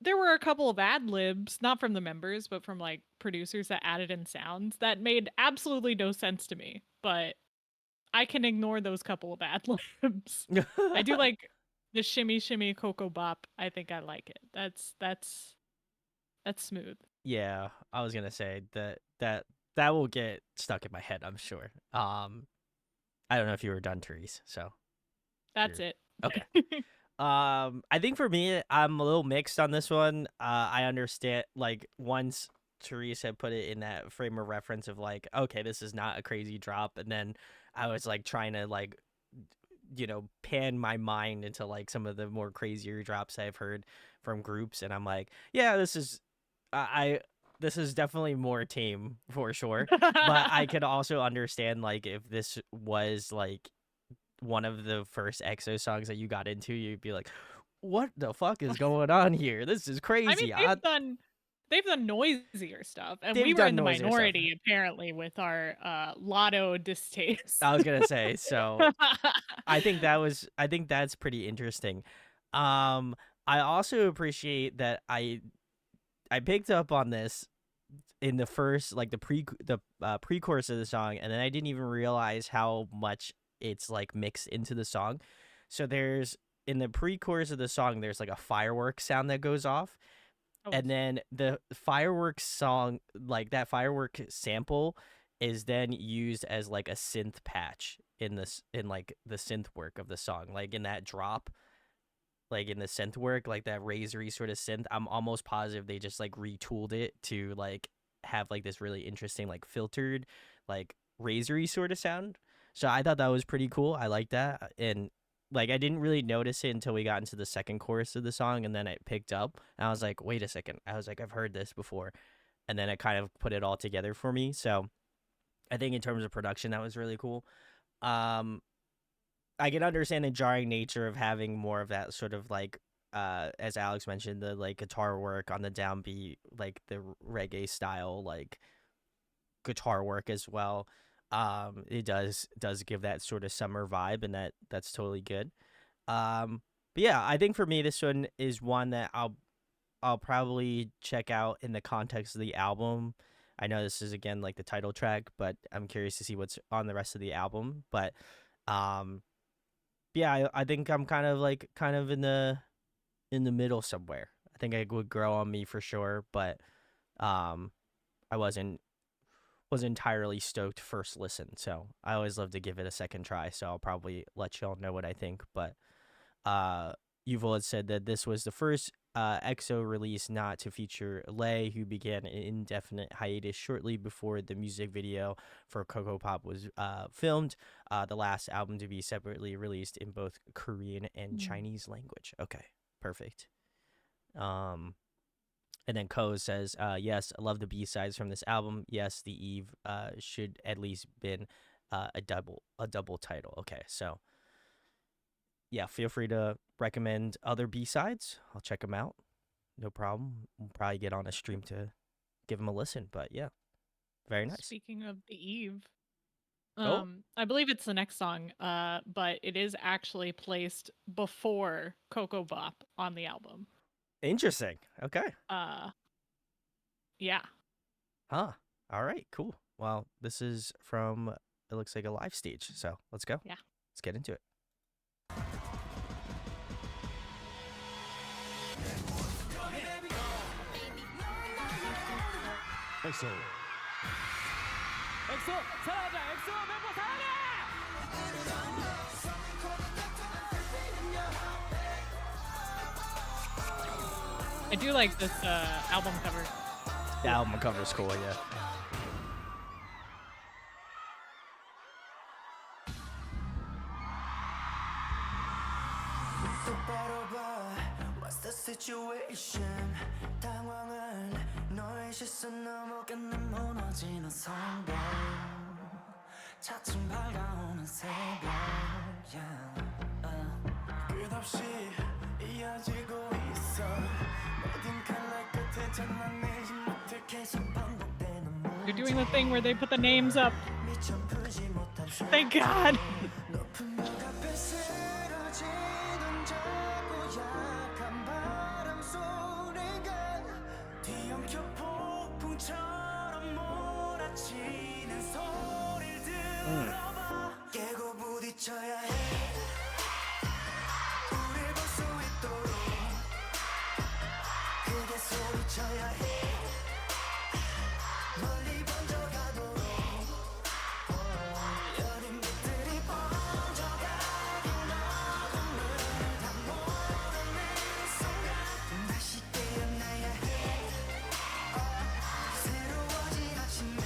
S2: there were a couple of ad libs, not from the members, but from like producers that added in sounds that made absolutely no sense to me. But I can ignore those couple of ad libs. I do like the shimmy shimmy Ko Bop. I think I like it. That's smooth.
S1: Yeah, I was gonna say that will get stuck in my head, I'm sure. I don't know if you were done, Therese. So
S2: That's
S1: you're
S2: it.
S1: okay. I think for me, I'm a little mixed on this one. I understand, like, once Therese had put it in that frame of reference of like, okay, this is not a crazy drop, and then I was like trying to like, pan my mind into like some of the more crazier drops I've heard from groups, and I'm like, yeah, I this is definitely more tame for sure, but I could also understand like if this was like one of the first EXO songs that you got into, you'd be like, what the fuck is going on here? This is
S2: I mean,
S1: crazy.
S2: they've done they've done noisier stuff, and
S1: They've
S2: we were
S1: done
S2: in the
S1: noisier stuff.
S2: minority apparently with our Lotto distaste.
S1: I was gonna say, so I think that's pretty interesting. I also appreciate that I picked up on this in the first, like, the pre-chorus of the song, and then I didn't even realize how much it's like mixed into the song. So there's, in the pre-chorus of the song, there's like a fireworks sound that goes off,
S2: Oh,
S1: and then the fireworks song, like that firework sample, is then used as like a synth patch in this, in like the synth work of the song, like in that drop, like in the synth work, like that razory sort of synth. I'm almost positive they just like retooled it to like have like this really interesting, like filtered, like razory sort of sound. So I thought that was pretty cool. I like that. And like I didn't really notice it until we got into the second chorus of the song, and then it picked up and I was like, wait a second. I was like, I've heard this before. And then it kind of put it all together for me. So I think in terms of production, that was really cool. Um, I can understand the jarring nature of having more of that sort of like, as Alex mentioned, the like guitar work on the downbeat, like the reggae style, like guitar work as well. It does give that sort of summer vibe, and that's totally good. But yeah, I think for me, this one is one that I'll probably check out in the context of the album. I know this is again like the title track, but I'm curious to see what's on the rest of the album. But um, yeah, I think I'm kind of in the middle somewhere. I think it would grow on me for sure, but I was entirely stoked first listen. So I always love to give it a second try. So I'll probably let y'all know what I think. But Yuval had said that this was the first EXO release not to feature Lay, who began an indefinite hiatus shortly before the music video for Ko Bop was filmed. The last album to be separately released in both Korean and Chinese language. Okay, perfect. And then Ko says, yes, I love the B-sides from this album. Yes, the Eve should at least been a double title. Okay, so yeah, feel free to recommend other B-sides. I'll check them out. No problem. We'll probably get on a stream to give them a listen. But yeah, very nice.
S2: Speaking of the Eve,
S1: Oh.
S2: I believe it's the next song, but it is actually placed before Ko Bop on the album.
S1: Interesting. Okay.
S2: Yeah.
S1: Huh. All right, cool. Well, this is from, it looks like a live stage. So let's go.
S2: Yeah.
S1: Let's get into it.
S6: 엑소 엑소 사랑하자 엑소 멤버 사랑해
S2: I do like this album cover.
S1: The album cover's cool, yeah.
S5: What's the situation? 당황한 너의 시선 넘어간 내 무너지는 성벽 차츰 밝아오는 새벽 끝없이 이어지고 있어 모든 칼날 끝에 장난내지 못해 계속 반복되는
S2: You're doing the thing where they put the names up.
S5: 미쳐 푸지 못한
S2: Thank God.
S5: 높은 벽 앞에 쓰러지는 작고 약한 바람 소리가 뒤엉켜 폭풍처럼 몰아치는 소리를 들어봐 깨고 부딪혀야 해 우릴 볼 수 있도록 크게 소리쳐야 해 멀리 번져가도록 여린 빛들이 번져가고 너음을 다 모르는 순간 다시 깨어나야 해 새로워진 아침에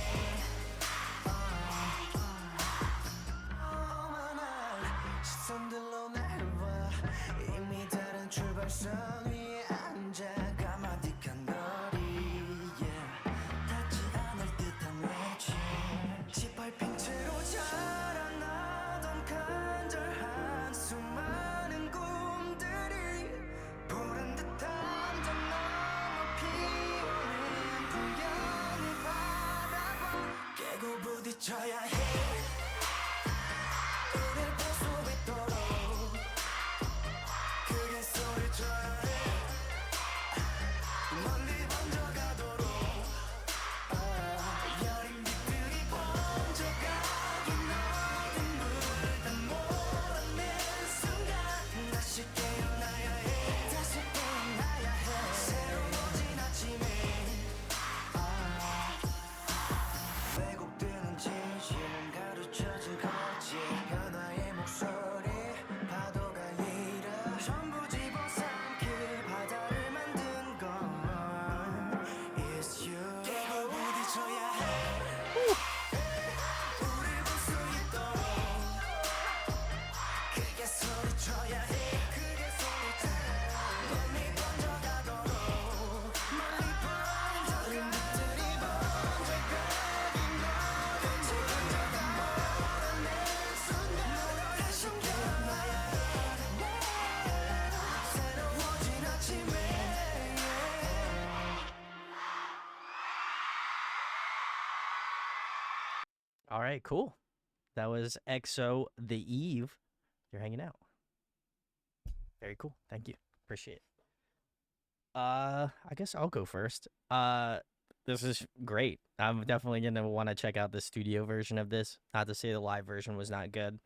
S1: All right, cool. That was EXO The Eve. You're hanging out. Very cool. Thank you. Appreciate it. I guess I'll go first. This is great. I'm definitely gonna want to check out the studio version of this. Not to say the live version was not good.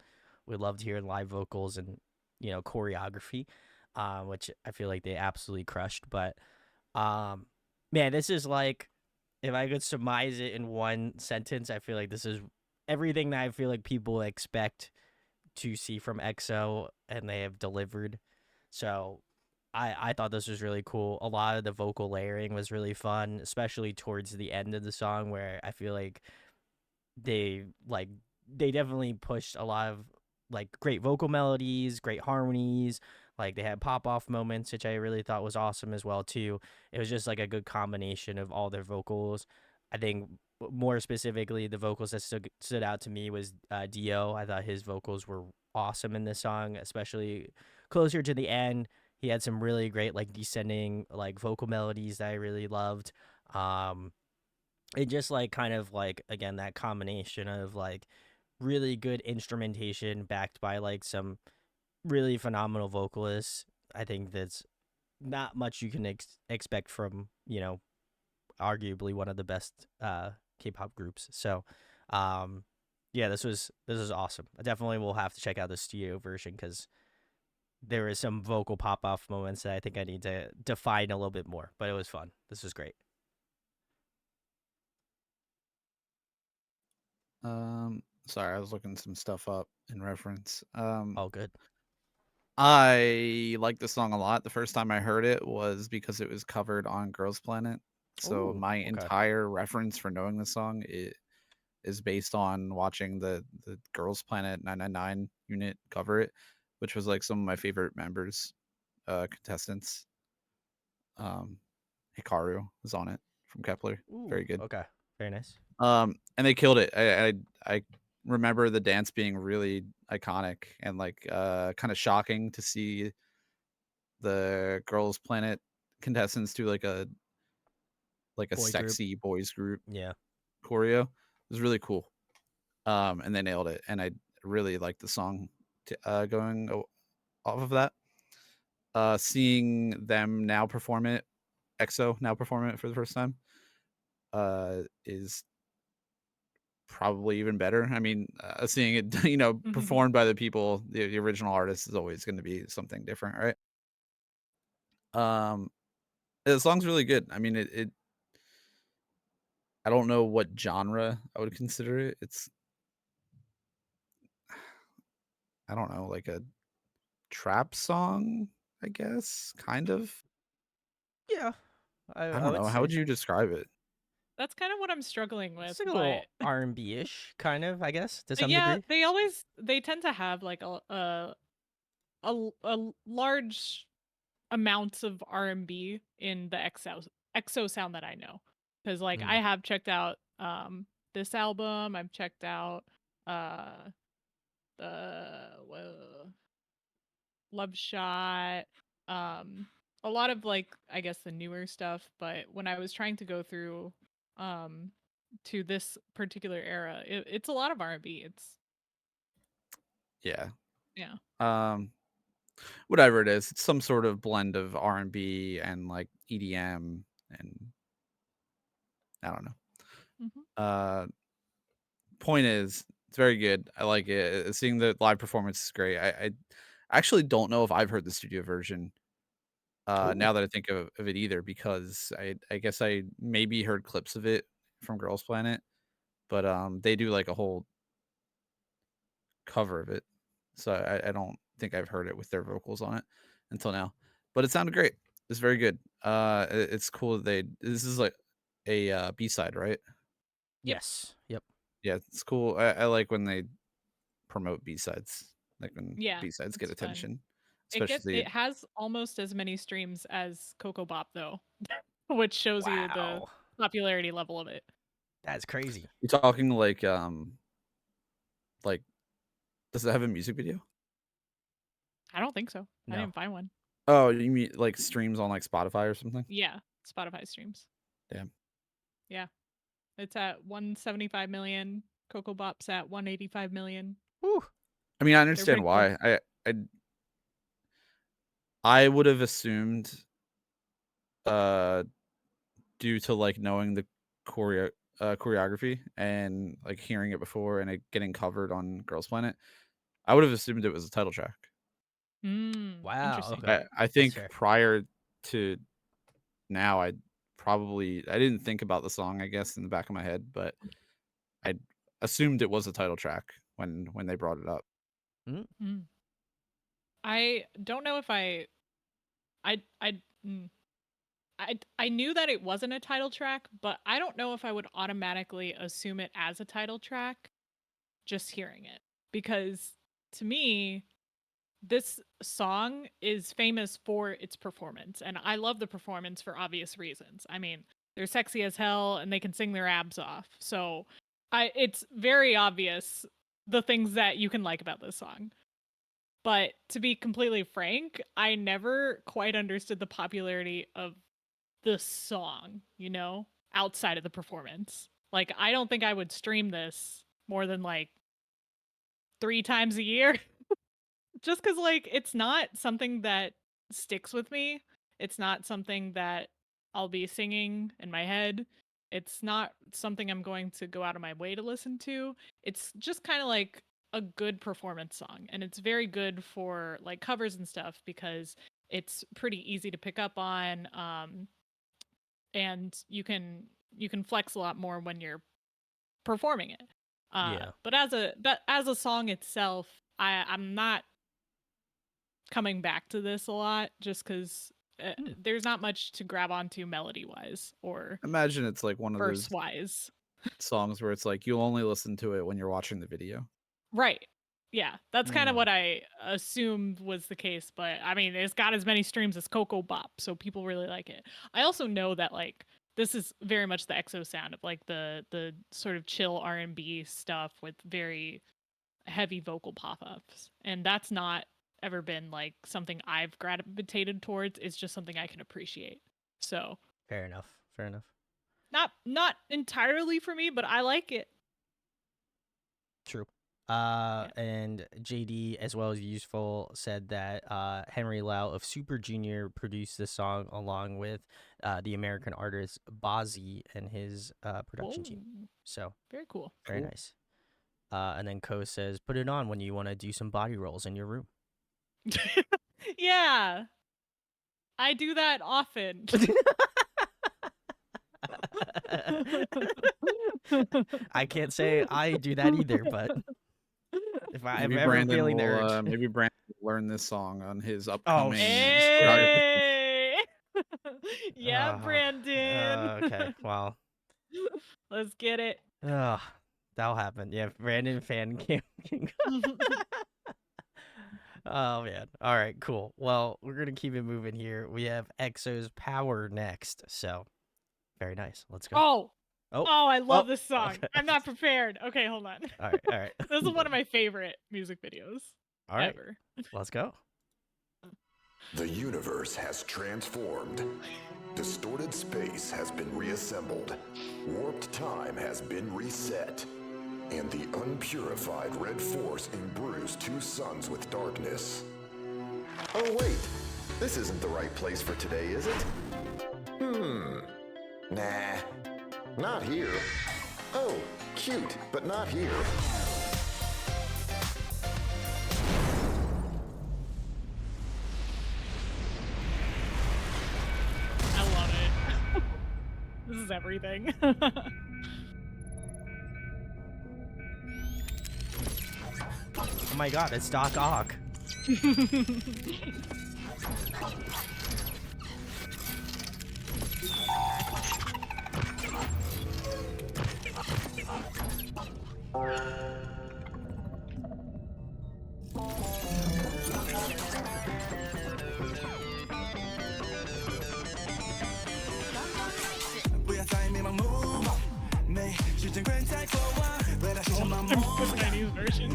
S1: We loved hearing live vocals and choreography, which I feel like they absolutely crushed. But man, this is like, if I could surmise it in one sentence, I feel like this is everything that I feel like people expect to see from EXO, and they have delivered. So I thought this was really cool. A lot of the vocal layering was really fun, especially towards the end of the song, where I feel like they like they definitely pushed a lot of like great vocal melodies, great harmonies. Like they had pop off moments, which I really thought was awesome as well too. It was just like a good combination of all their vocals. I think more specifically, the vocals that stood out to me was Dio. I thought his vocals were awesome in this song, especially closer to the end. He had some really great like descending like vocal melodies that I really loved. Um, it just like kind of like again that combination of like really good instrumentation backed by like some really phenomenal vocalists. I think that's not much you can expect from arguably one of the best K-pop groups. So yeah, this was awesome. I definitely will have to check out the studio version because there is some vocal pop off moments that I think I need to define a little bit more. But it was fun. This was great.
S3: Sorry, I was looking some stuff up in reference.
S1: All good.
S3: I like the song a lot. The first time I heard it was because it was covered on Girls Planet. So
S1: Ooh,
S3: my
S1: okay.
S3: entire reference for knowing the song is based on watching the Girls Planet 999 unit cover it, which was like some of my favorite members, contestants. Um, Hikaru was on it from Kepler.
S1: Ooh,
S3: Very good.
S1: okay. Very nice.
S3: And they killed it. I remember the dance being really iconic and like kind of shocking to see the Girls Planet contestants do like a
S1: Boy group.
S3: sexy boys group
S1: Yeah.
S3: choreo. It was really cool. And they nailed it. And I really liked the song going off of that. Seeing them now perform it, EXO now perform it for the first time, is probably even better. I mean, seeing it, performed by the people, the original artist is always going to be something different, right? The song's really good. I mean, it I don't know what genre I would consider it. It's I don't know, like a trap song, I guess, kind of.
S1: Yeah.
S3: I
S1: I
S3: don't
S1: would
S3: know. How
S1: say
S3: would you describe it?
S2: That's kind of what I'm struggling with,
S1: it's like a
S2: but
S1: little R&B ish, kind of, I guess, to some
S2: yeah,
S1: degree.
S2: they tend to have like a large amounts of R&B in the EXO sound that I know. Cuz like I
S1: Mm.
S2: have checked out this album, I've checked out the Love Shot, a lot of like I guess the newer stuff, but when I was trying to go through um to this particular era, it's a lot of R&B. It's
S3: Yeah.
S2: yeah.
S3: Um, Whatever it is, it's some sort of blend of R&B and like EDM, and I don't know.
S2: Mhm.
S3: Point is, it's very good. I like it. Seeing the live performance is great. I actually don't know if I've heard the studio version.
S1: Oh,
S3: Now that I think of it either, because I guess I maybe heard clips of it from Girls Planet, but they do like a whole cover of it, so I don't think I've heard it with their vocals on it until now. But it sounded great. It's very good. It's cool that this is like a B-side, right?
S2: Yep.
S1: yes. Yep.
S3: Yeah, it's cool. I like when they promote B-sides, like when
S2: Yeah,
S3: B-sides get
S2: it's fun.
S3: attention, especially.
S2: It has almost as many streams as Ko Bop though, which shows you the
S1: Wow.
S2: popularity level of it.
S1: That's crazy.
S3: You talking like does it have a music video?
S2: I don't think so. I
S1: No.
S2: didn't find one.
S3: Oh, you mean like streams on like Spotify or something?
S2: Yeah, Spotify streams.
S3: Damn.
S2: Yeah. It's at 175 million Ko Bop's at 185 million.
S1: Whew.
S3: I mean, I
S2: pretty
S3: understand
S2: cool.
S3: why. I would have assumed, due to like knowing the choreography and like hearing it before and it getting covered on Girls Planet, I would have assumed it was a title track.
S1: Wow,
S2: Interesting.
S1: okay.
S3: I think
S1: fair.
S3: prior to now, I didn't think about the song, I guess, in the back of my head, but I assumed it was a title track when they brought it up.
S2: I don't know if I knew that it wasn't a title track, but I don't know if I would automatically assume it as a title track just hearing it. Because to me, this song is famous for its performance, and I love the performance for obvious reasons. I mean, they're sexy as hell and they can sing their abs off. So it's very obvious the things that you can like about this song. But to be completely frank, I never quite understood the popularity of the song, outside of the performance. Like, I don't think I would stream this more than like 3 times a year. Just because, like, it's not something that sticks with me. It's not something that I'll be singing in my head. It's not something I'm going to go out of my way to listen to. It's just kind of like a good performance song. And it's very good for like covers and stuff because it's pretty easy to pick up on. And you can flex a lot more when you're performing it.
S1: Yeah.
S2: But as a song itself, I'm not coming back to this a lot just because there's not much to grab onto melody wise or
S3: Imagine it's like one of those
S2: verse wise.
S3: songs where it's like you'll only listen to it when you're watching the video.
S2: Right. Yeah, that's kind of what I assumed was the case, but I mean, it's got as many streams as Ko Bop, so people really like it. I also know that like this is very much the EXO sound of like the sort of chill R&B stuff with very heavy vocal pop-ups, and that's not ever been like something I've gravitated towards. It's just something I can appreciate. So
S1: Fair enough.
S2: not entirely for me, but I like it.
S1: True. And JD, as well as Useful, said that Henry Lau of Super Junior produced this song along with the American artist Bozzy and his production team.
S2: Whoa.
S1: So
S2: Very cool.
S1: very nice. And then Ko says, put it on when you want to do some body rolls in your room.
S2: Yeah, I do that often.
S1: I can't say I do that either, but if I'm
S3: Maybe
S1: ever
S3: Brandon
S1: feeling the
S3: will,
S1: urge.
S3: maybe Brandon will learn this song on his upcoming.
S2: Hey! Yeah, Brandon.
S1: Okay, well,
S2: Let's get it.
S1: that'll happen. Yeah, Brandon fan cam. Oh man. All right, cool. Well, we're gonna keep it moving here. We have EXO's Power next. So very nice. Let's go.
S2: Oh, I love this song.
S1: Okay.
S2: I'm not prepared. Okay, hold on.
S1: All right.
S2: This is one of my favorite music videos
S1: All right.
S2: ever.
S1: Let's go.
S7: The universe has transformed. Distorted space has been reassembled. Warped time has been reset. And the unpurified red force imbrues two suns with darkness. Oh wait, this isn't the right place for today, is it? Nah, not here. Oh, cute, but not here.
S2: I love it. This is everything.
S1: Oh my god, it's Doc Ock.
S2: I'm the Chinese version.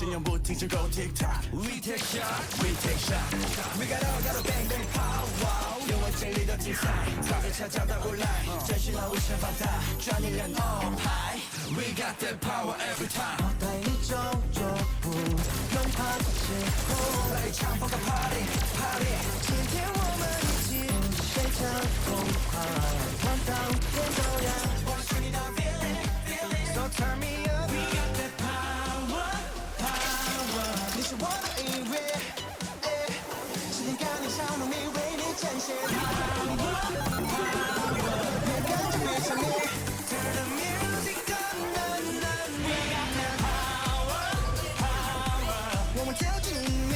S4: 진영부팅 즐거운 틱탁 We take shot, we take shot We got all got a bang bang power 영원 젤리더 디자인 답을 찾아다 온라인 전신과 우천 반다 좌니련 all high We got that power every time 带你走走步弄怕不之后来唱放个 party party 今天我们一起谁唱疯狂玩到天都亮我是你的 feeling feeling So turn me up We got that power power 你是我的音乐时间感应小农民为你展现 power power 越感觉越强烈 Turn the music up na na We got that power power 我们跳进音乐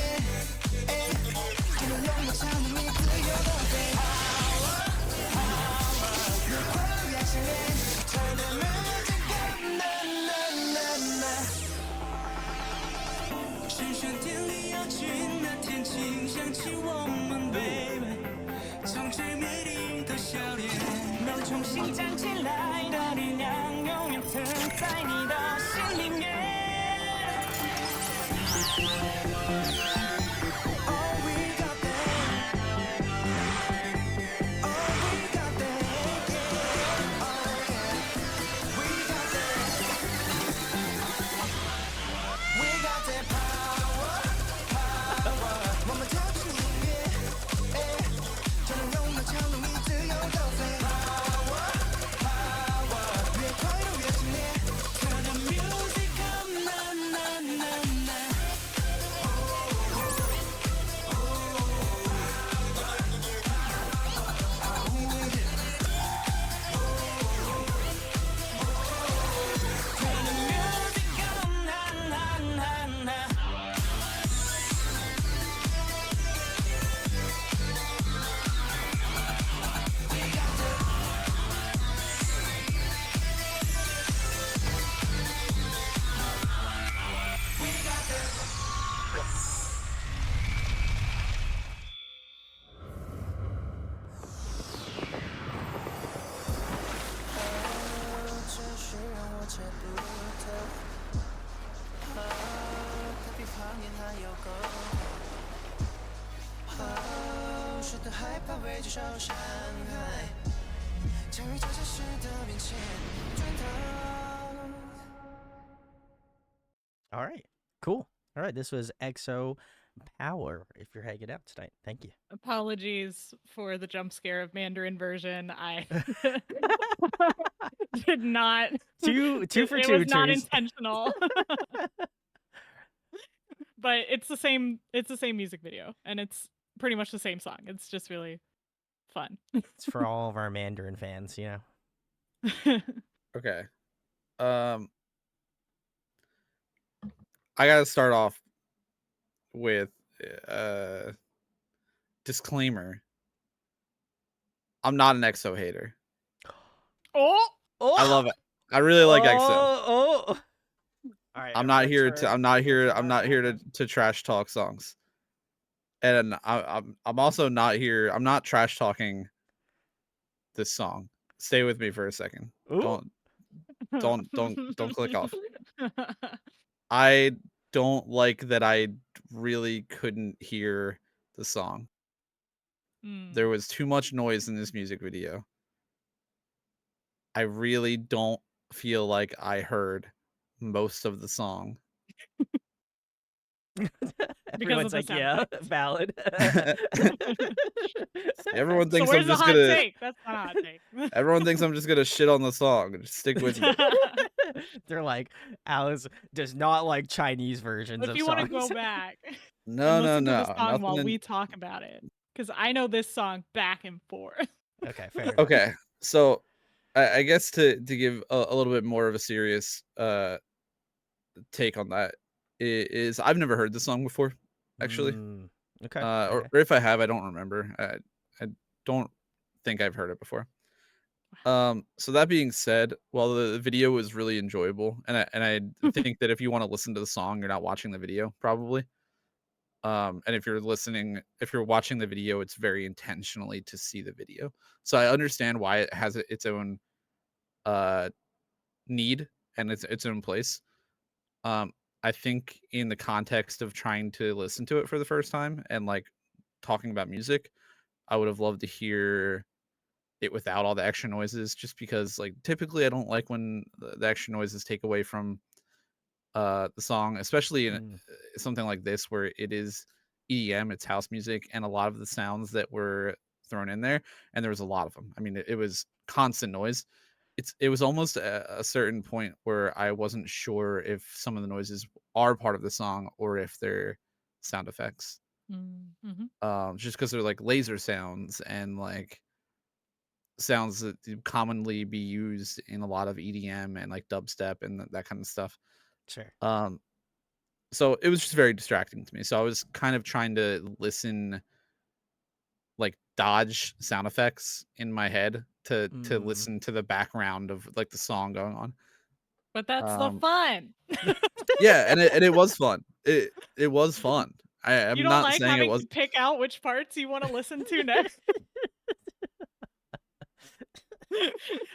S4: 就能拥有小农民自由的飞 power power 越快乐越强烈 Turn the music up na na na na 神圣典礼要去那天请想起我们 baby 从最美丽的笑脸能重新站起来的力量永远存在你的心里面 Oh we got that Oh we got that yeah Oh yeah We got that We got that power power 我们跳进音乐就能拥有超能力自由的飞 power power 越快乐越强烈 Turn the music up na na na na Turn the music up na na na na
S1: All right, cool. All right, this was EXO Power. If you're hanging out tonight, thank you.
S2: Apologies for the jump scare of Mandarin version. I did not.
S1: Two for
S2: It
S1: two.
S2: was not
S1: Therese.
S2: intentional. But it's the same. It's the same music video, and it's pretty much the same song. It's just really fun.
S1: It's for all of our Mandarin fans, you know.
S3: Okay. I gotta start off with disclaimer. I'm not an EXO hater.
S2: Oh,
S3: I love it. I really like EXO.
S1: Oh. All right.
S3: I'm not here
S1: what's
S3: to.
S1: our-
S3: I'm not here.
S1: what's
S3: I'm
S1: our
S3: not here
S1: topic?
S3: to trash talk songs. And I'm also not here. I'm not trash talking this song. Stay with me for a second.
S1: Ooh.
S3: Don't click off. I don't like that I really couldn't hear the song. There was too much noise in this music video. I really don't feel like I heard most of the song.
S1: Everyone's
S2: the
S1: like,
S2: sound
S1: yeah,
S2: effects.
S1: valid.
S3: Everyone
S2: So
S3: thinks
S2: where's
S3: I'm
S2: the
S3: just
S2: hot
S3: gonna.
S2: take? That's not a hot take.
S3: Everyone thinks I'm just gonna shit on the song. Just stick with me.
S1: They're like, Alice does not like Chinese versions
S2: But
S1: of
S2: if you
S1: songs.
S2: want to go back
S3: No,
S2: and
S3: no,
S2: listen to the
S3: no.
S2: song while
S3: Nothing.
S2: we talk about it, because I know this song back and forth.
S1: Okay, fair enough.
S3: Okay, so I guess to give a little bit more of a serious take on that is I've never heard this song before, actually.
S1: Okay.
S3: Or if I have, I don't remember. I don't think I've heard it before. So that being said, while the video was really enjoyable, and I think that if you want to listen to the song, you're not watching the video, probably. And if you're watching the video, it's very intentionally to see the video. So I understand why it has its own need and its own place. I think in the context of trying to listen to it for the first time and like talking about music, I would have loved to hear it without all the extra noises, just because like typically I don't like when the extra noises take away from the song, especially in something like this where it is EDM, it's house music, and a lot of the sounds that were thrown in there, and there was a lot of them. I mean, it was constant noise. It was almost a certain point where I wasn't sure if some of the noises are part of the song or if they're sound effects.
S2: Mm-hmm.
S3: Just because they're like laser sounds and like sounds that commonly be used in a lot of EDM and like dubstep and that kind of stuff.
S1: Sure.
S3: So it was just very distracting to me. So I was kind of trying to listen, like dodge sound effects in my head to listen to the background of like the song going on.
S2: But that's the
S3: Um,
S2: fun.
S3: yeah, and it was fun. It was fun.
S2: You
S3: I'm
S2: don't
S3: not
S2: like
S3: saying it
S2: having
S3: was
S2: to pick out which parts you want to listen to next?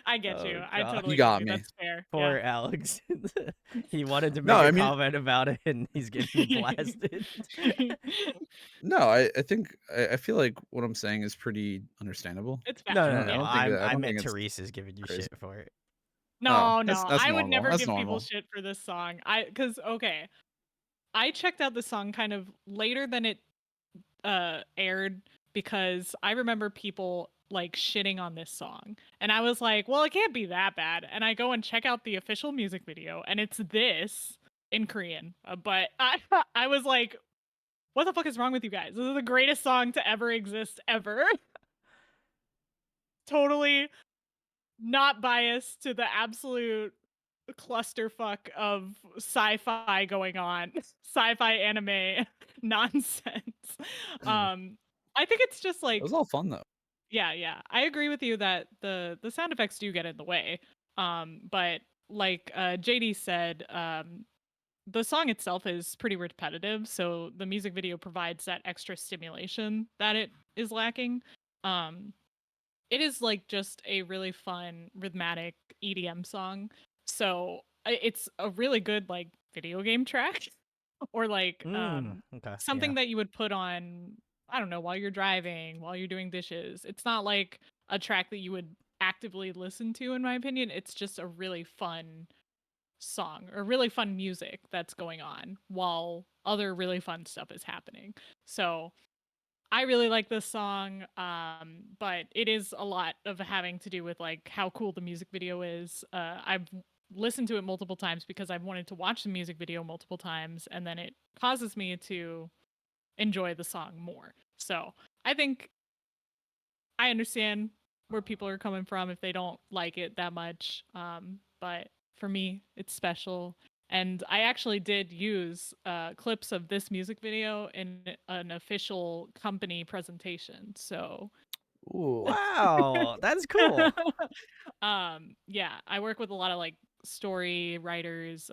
S2: I get you.
S1: Oh,
S2: I
S1: God.
S2: totally
S3: You
S2: get
S3: got
S2: you.
S3: me.
S2: That's fair.
S1: Poor
S2: Yeah.
S1: Alex. He wanted to
S3: No,
S1: make
S3: I
S1: a
S3: mean,
S1: comment about it, and he's getting blasted.
S3: no, I think I feel like what I'm saying is pretty understandable.
S2: It's
S1: No,
S2: valid.
S1: no,
S3: I
S1: no.
S2: Yeah.
S3: don't think
S1: I
S3: I don't
S1: meant
S3: think it's
S1: Teresa's giving you
S3: crazy.
S1: shit for it.
S3: Oh,
S2: No, no.
S3: that's
S2: I would
S3: normal.
S2: never
S3: That's
S2: give people
S3: normal.
S2: shit for this song. Cuz okay, I checked out the song kind of later than it aired because I remember people like shitting on this song. And I was like, well, it can't be that bad. And I go and check out the official music video and it's this in Korean. But I I was like, what the fuck is wrong with you guys? This is the greatest song to ever exist ever. Totally not biased to the absolute clusterfuck of sci-fi going on, sci-fi anime nonsense. I think it's just
S3: It was
S2: like,
S3: all fun though.
S2: yeah. I agree with you that the sound effects do get in the way. But like JD said, the song itself is pretty repetitive, so the music video provides that extra stimulation that it is lacking. Um, it is like just a really fun rhythmic EDM song. So it's a really good like video game track or like
S1: Okay.
S2: something
S1: Yeah.
S2: that you would put on, I don't know, while you're driving, while you're doing dishes. It's not like a track that you would actively listen to in my opinion. It's just a really fun song or really fun music that's going on while other really fun stuff is happening. So I really like this song, but it is a lot of having to do with like how cool the music video is. I've listened to it multiple times because I've wanted to watch the music video multiple times, and then it causes me to enjoy the song more. So I think I understand where people are coming from if they don't like it that much. But for me, it's special. And I actually did use clips of this music video in an official company presentation. So,
S3: Ooh.
S1: Wow, that's cool.
S2: yeah, I work with a lot of like story writers,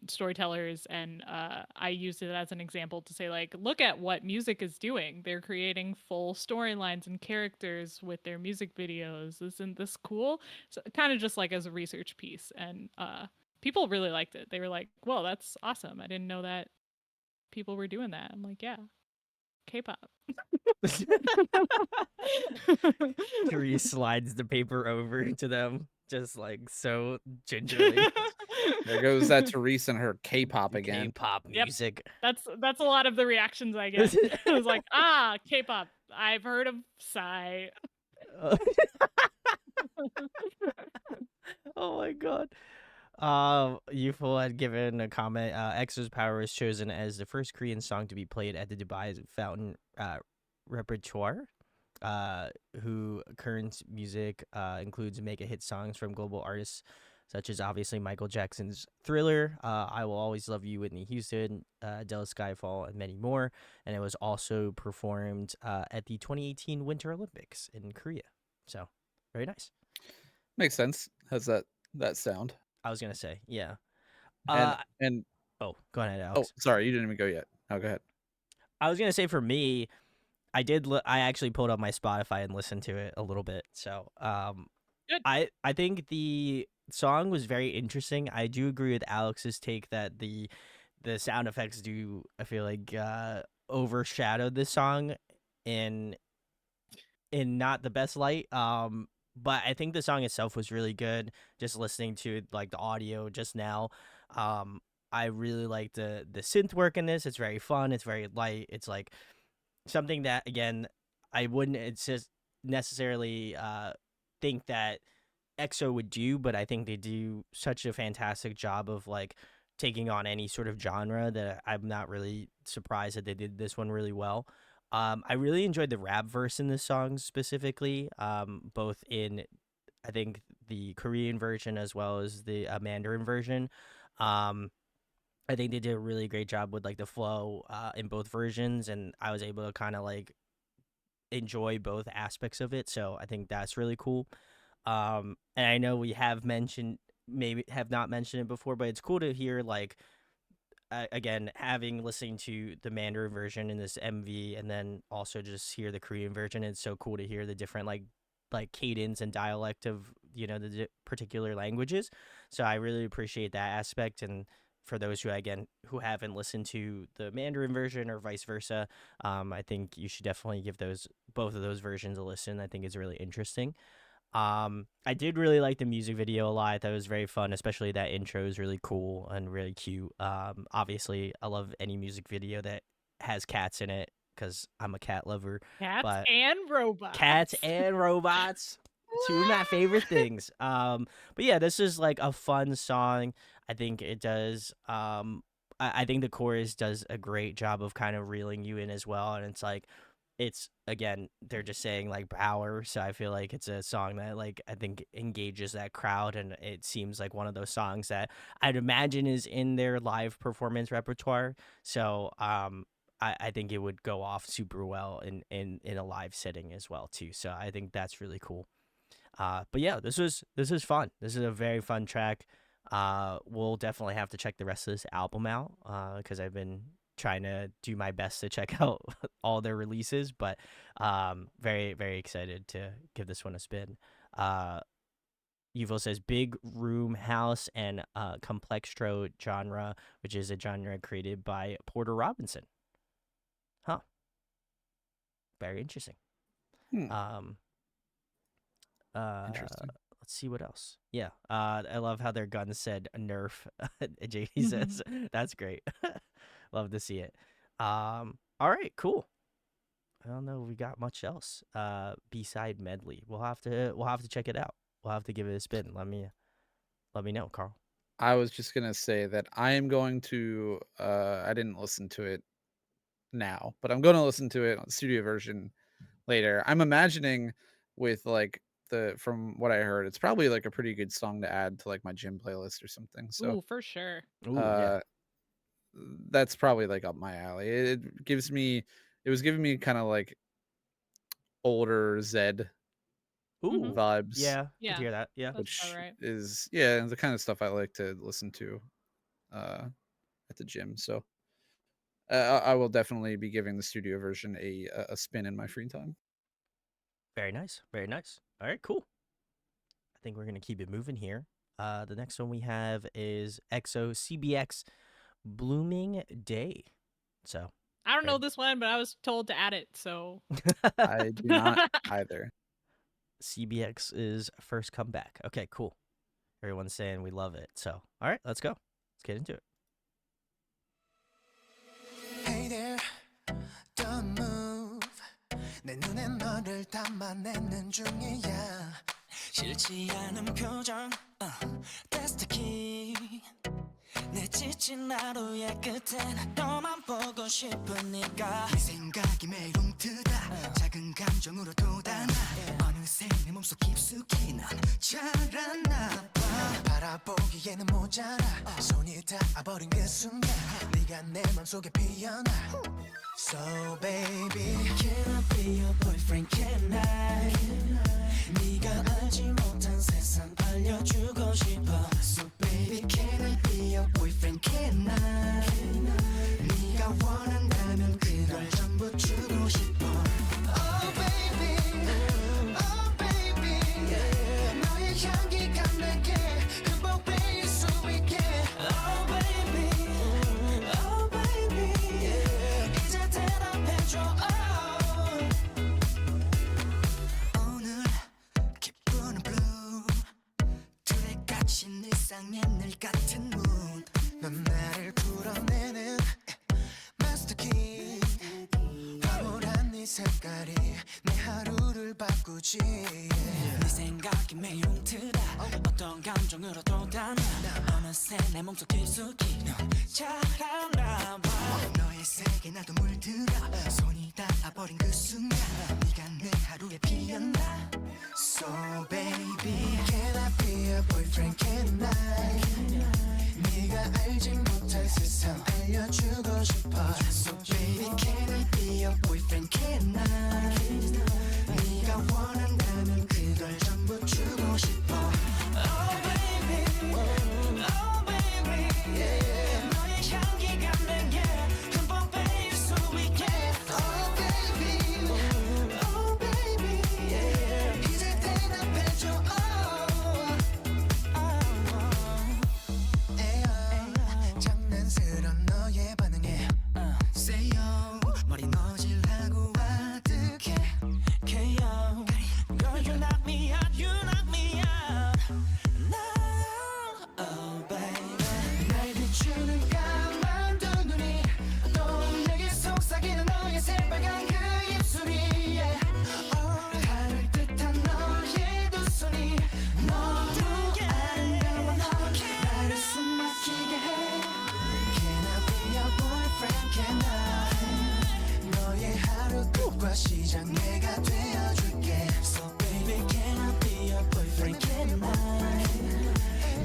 S2: storytellers, and I used it as an example to say like, look at what music is doing. They're creating full storylines and characters with their music videos. Isn't this cool? So kind of just like as a research piece, and people really liked it. They were like, "Whoa, that's awesome! I didn't know that people were doing that." I'm like, "Yeah, K-pop."
S1: Therese slides the paper over to them, just like so gingerly.
S3: There goes that Therese and her K-pop again.
S1: K-pop
S2: Yep.
S1: music.
S2: That's a lot of the reactions I get. I was like, K-pop. I've heard of Psy.
S1: Oh my god. Youthful had given a comment. EXO's Power is chosen as the first Korean song to be played at the Dubai Fountain Repertoire. Who current music includes mega hit songs from global artists such as obviously Michael Jackson's Thriller, I Will Always Love You, Whitney Houston, Adele's Skyfall, and many more. And it was also performed at the 2018 Winter Olympics in Korea. So very nice.
S3: Makes sense. Has that sound.
S1: I was gonna say, yeah.
S3: And
S1: Oh, go ahead,
S3: oh,
S1: Alex.
S3: sorry, you didn't even go yet. Oh, go ahead.
S1: I was gonna say for me, I did. I actually pulled up my Spotify and listened to it a little bit. So,
S2: Good.
S1: I think the song was very interesting. I do agree with Alex's take that the the sound effects do, I feel like, overshadowed this song in not the best light. But I think the song itself was really good. Just listening to like the audio just now, I really like the synth work in this. It's very fun. It's very light. It's like something that, again, I wouldn't it's just necessarily think that EXO would do, but I think they do such a fantastic job of like taking on any sort of genre that I'm not really surprised that they did this one really well. I really enjoyed the rap verse in this song specifically, both in, I think, the Korean version as well as the Mandarin version. Um, I think they did a really great job with like the flow in both versions, and I was able to kind of like enjoy both aspects of it. So I think that's really cool. And I know we have mentioned, maybe have not mentioned it before, but it's cool to hear like again, having listening to the Mandarin version in this MV, and then also just hear the Korean version. It's so cool to hear the different like cadence and dialect of the particular languages. So I really appreciate that aspect. And for those who, again, who haven't listened to the Mandarin version or vice versa, I think you should definitely give both of those versions a listen. I think it's really interesting. I did really like the music video a lot. I thought it was very fun, especially that intro is really cool and really cute. Obviously, I love any music video that has cats in it because I'm a cat lover.
S2: Cats
S1: But
S2: and robots.
S1: Cats and robots, two of my favorite things. But yeah, this is like a fun song. I think it does. I think the chorus does a great job of kind of reeling you in as well, and it's like, it's, again, they're just saying like power, so I feel like it's a song that, like, I think engages that crowd, and it seems like one of those songs that I'd imagine is in their live performance repertoire. So I think it would go off super well in a live setting as well too. So I think that's really cool. But yeah, this is fun. This is a very fun track. We'll definitely have to check the rest of this album out because I've been trying to do my best to check out all their releases, but very, very excited to give this one a spin. Yuval says big room house and complextro genre, which is a genre created by Porter Robinson. Huh. Very interesting.
S3: Interesting.
S1: Let's see what else. Yeah. I love how their gun said nerf. JD says that's great. Love to see it. All right, cool. I don't know if we got much else. B-side medley. We'll have to check it out. We'll have to give it a spin. Let me know, Carl.
S3: I was just gonna say that I am going to. I didn't listen to it now, but I'm going to listen to it on the studio version later. I'm imagining with like from what I heard, it's probably like a pretty good song to add to like my gym playlist or something. So
S2: Ooh, for sure.
S1: Ooh, yeah.
S3: That's probably like up my alley. It was giving me kind of like older Zed
S1: Ooh,
S3: vibes.
S1: Yeah,
S2: Yeah.
S1: could hear that. Yeah.
S2: That's
S3: Which
S2: all right.
S3: is the kind of stuff I like to listen to at the gym. So I will definitely be giving the studio version a spin in my free time.
S1: Very nice. Very nice. All right, cool. I think we're going to keep it moving here. The next one we have is EXO-CBX Blooming Day. So
S2: I don't know this one, but I was told to add it, so
S3: I do not either.
S1: CBX is first comeback. Okay, cool. Everyone's saying we love it. So, all right, let's go. Let's get into it.
S4: Hey there, don't move. 내 눈에 너를 담아내는 중이야. 싫지 않은 표정, that's the key. 내 지친 하루의 끝엔 너만 보고 싶으니까 네 생각이 매일 움트다 작은 감정으로 돋아나 어느새 내 몸속 깊숙이 넌 자라나 봐 바라보기에는 모자라 손이 닿아버린 그 순간 네가 내 맘속에 피어나 So baby Can I be your boyfriend can I 네가 알지 못한 세상 알려주고 싶어 So baby can I be your boyfriend can I 네가 원한다면 그걸 전부 주고 싶어 Oh baby Oh baby 너의 향기가 내게 흠뻑 빼일 수 있게 Oh baby Oh 굳이 네 생각이 매일 웅트다 어떤 감정으로도 단 어느새 내 몸속 깊숙이 넌 잘알아 봐 너의 세계 나도 물들어 손이 닿아버린 그 순간 네가 내 하루에 피었나 So baby can I be your boyfriend can I 네가 알지 못할 세상 알려주고 싶어 So baby can I be your boyfriend can I 네가 원한다면 그걸 전부 주고 싶어 Oh baby Oh baby yeah. 너의 향기가 내게 흠뻑 베일 수 있게 Oh baby Oh baby yeah. 이제 대답해줘 장난스런 너의 반응에 Say yo 머리 너질하고 아득해 KO Girl you knock me out you knock me out now Oh baby 날 비추는 까만 두 눈이 또 내게 속삭이는 너의 새빨간 그 입술이 yeah. 가를 듯한 너의 두 손이 너무 아름다워 나를 숨 막히게 해 Can I be your boyfriend can I 너의 하루 끝과 시작 내가 되어줄게 So baby can I be your boyfriend can I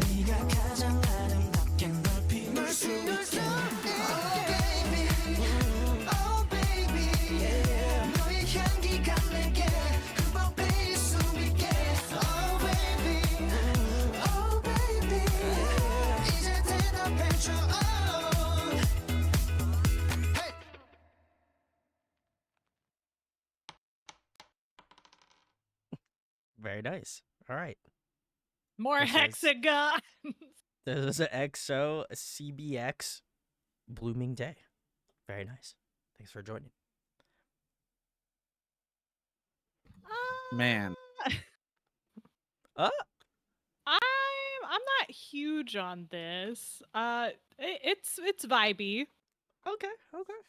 S4: 네가 가장 아름답게 널 피울 수 있게 Oh baby Oh baby yeah. 너의 향기가 내게 흠뻑 베일 수 있게 Oh baby Oh baby yeah. 이제 대답해줘 Hey.
S1: Very nice. All right.
S2: More
S1: This is-
S2: hexagon.
S1: This is an EXO-CBX Blooming Day. Very nice. Thanks for joining.
S3: Man,
S2: I'm not huge on this. It's vibey.
S1: Okay.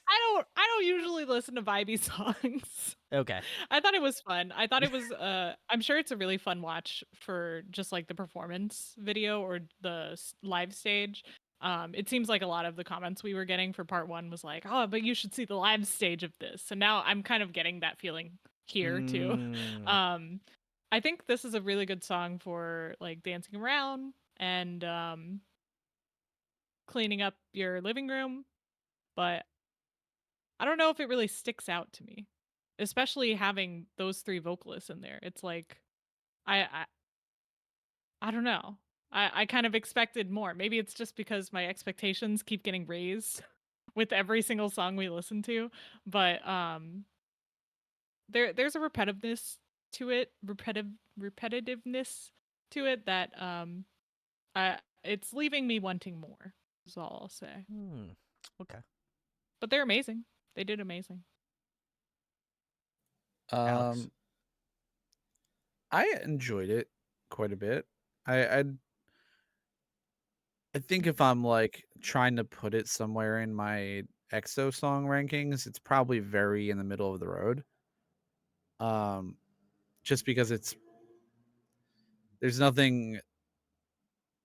S2: I don't usually listen to vibey songs.
S1: Okay.
S2: I thought it was fun. I thought it was I'm sure it's a really fun watch for just like the performance video or the live stage. It seems like a lot of the comments we were getting for part 1 was like, "Oh, but you should see the live stage of this." So now I'm kind of getting that feeling here too.
S1: Mm,
S2: I think this is a really good song for like dancing around and cleaning up your living room, but I don't know if it really sticks out to me, especially having those 3 vocalists in there. It's like I I don't know. I kind of expected more. Maybe it's just because my expectations keep getting raised with every single song we listen to, but there's a repetitiveness to it that it's leaving me wanting more. Is all I'll say.
S1: okay.
S2: But they're amazing. They did amazing.
S1: Alex.
S3: I enjoyed it quite a bit. I think if I'm like trying to put it somewhere in my EXO song rankings, it's probably very in the middle of the road. Just because there's nothing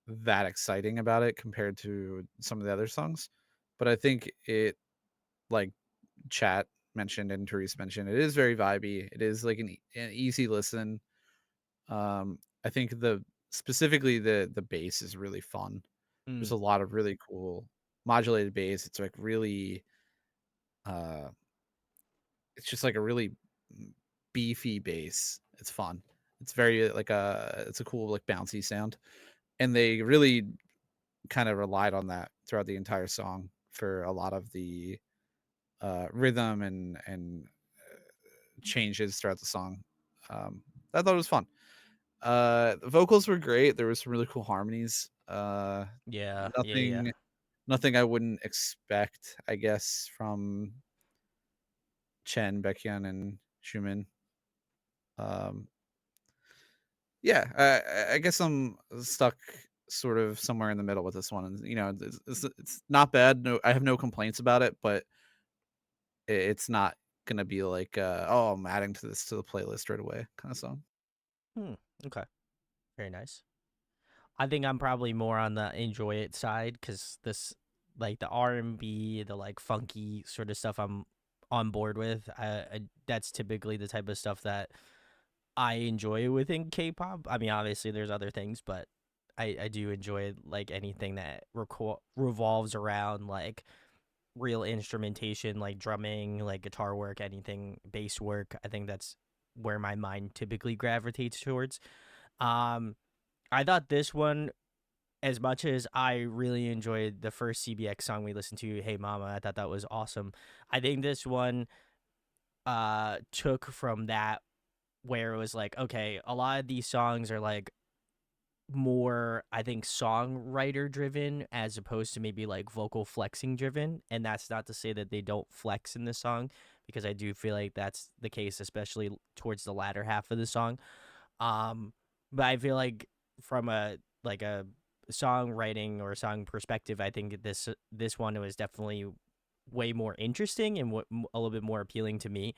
S3: that exciting about it compared to some of the other songs, but I think it, like Chat mentioned and Therese mentioned, it is very vibey. It is like an easy listen. I think specifically the bass is really fun. There's a lot of really cool modulated bass. It's like really it's just like a really beefy bass. It's fun. It's very like it's a cool like bouncy sound. And they really kind of relied on that throughout the entire song for a lot of the rhythm and changes throughout the song. I thought it was fun. The vocals were great. There was some really cool harmonies.
S1: Yeah.
S3: Nothing I wouldn't expect, I guess, from Chen, Baekhyun, and Schumann. Yeah, I guess I'm stuck sort of somewhere in the middle with this one, and it's not bad. No, I have no complaints about it, but it's not gonna be like, oh, I'm adding to the playlist right away kind of song.
S1: Okay. Very nice. I think I'm probably more on the enjoy it side because this, like the R&B, the like funky sort of stuff, I'm on board with. That's typically the type of stuff that I enjoy within K-pop. I mean, obviously there's other things, but I do enjoy like anything that revolves around like real instrumentation, like drumming, like guitar work, anything bass work. I think that's where my mind typically gravitates towards. I thought this one, as much as I really enjoyed the first CBX song we listened to, Hey Mama, I thought that was awesome. I think this one took from that where it was like, okay, a lot of these songs are like more, I think, songwriter driven as opposed to maybe like vocal flexing driven. And that's not to say that they don't flex in the song, because I do feel like that's the case, especially towards the latter half of the song. But I feel like from a songwriting or song perspective, I think this one was definitely way more interesting and a little bit more appealing to me.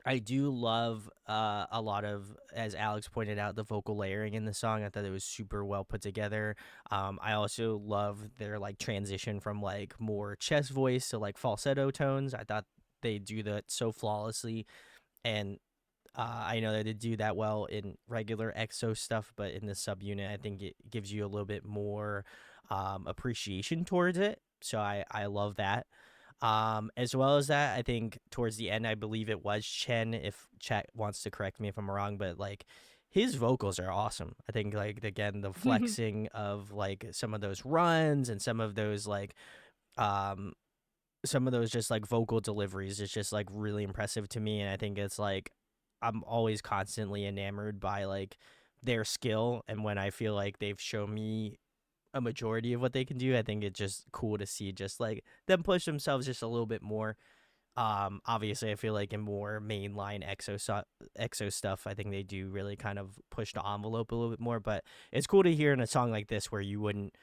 S1: I do love a lot of, as Alex pointed out, the vocal layering in the song. I thought it was super well put together. I also love their like transition from like more chest voice to like falsetto tones. I thought they do that so flawlessly, and I know that they do that well in regular EXO stuff, but in the subunit, I think it gives you a little bit more appreciation towards it. So I love that. As well as that, I think towards the end, I believe it was Chen, if Chat wants to correct me if I'm wrong, but like his vocals are awesome. I think like, again, the flexing of like some of those runs and some of those like some of those just like vocal deliveries is just like really impressive to me. And I think it's like I'm always constantly enamored by like their skill, and when I feel like they've shown me a majority of what they can do, I think it's just cool to see just like them push themselves just a little bit more. Obviously, I feel like in more mainline EXO stuff, I think they do really kind of push the envelope a little bit more. But it's cool to hear in a song like this where you wouldn't,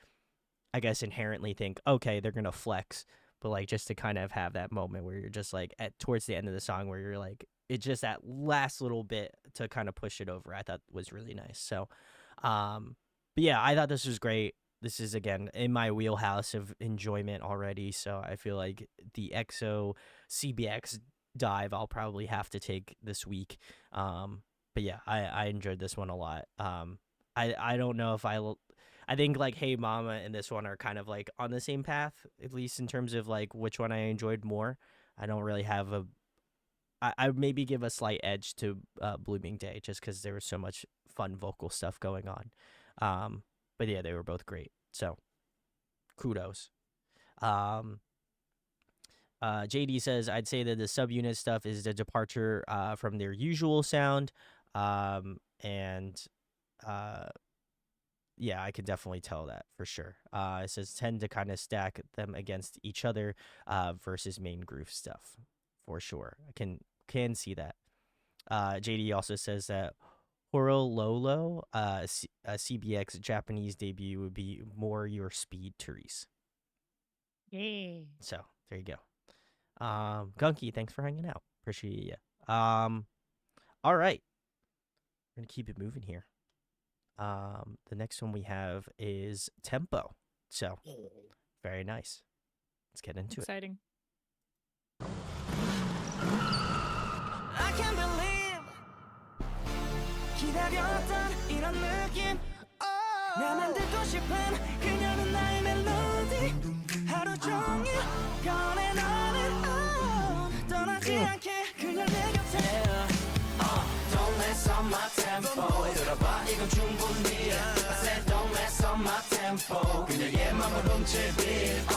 S1: I guess, inherently think, okay, they're gonna flex, but like just to kind of have that moment where you're just like towards the end of the song where you're like, it's just that last little bit to kind of push it over. I thought was really nice. So, but yeah, I thought this was great. This is, again, in my wheelhouse of enjoyment already, so I feel like the EXO-CBX dive I'll probably have to take this week. But yeah, I enjoyed this one a lot. I don't know if I think like Hey Mama and this one are kind of like on the same path, at least in terms of like which one I enjoyed more. I don't really have I maybe give a slight edge to Blooming Day just because there was so much fun vocal stuff going on. But yeah, they were both great. So kudos. JD says, I'd say that the subunit stuff is the departure from their usual sound. And yeah, I can definitely tell that for sure. It says tend to kind of stack them against each other versus main groove stuff for sure. I can see that. JD also says that Horololo, CBX Japanese debut would be more your speed, Therese.
S2: Yay.
S1: So there you go. Gunky, thanks for hanging out. Appreciate you. All right. We're gonna keep it moving here. The next one we have is Tempo. So very nice. Let's get into
S2: Exciting.
S4: I can't believe 기다렸던 이런 느낌 나만 듣고 싶은 그녀는 나의 멜로디 하루 종일 꺼내 너는 떠나지 않게 그녀 내 곁에 Don't mess up my tempo 들어봐 이건 충분히 I said don't mess up my tempo 그녀의 맘을 훔칠 beat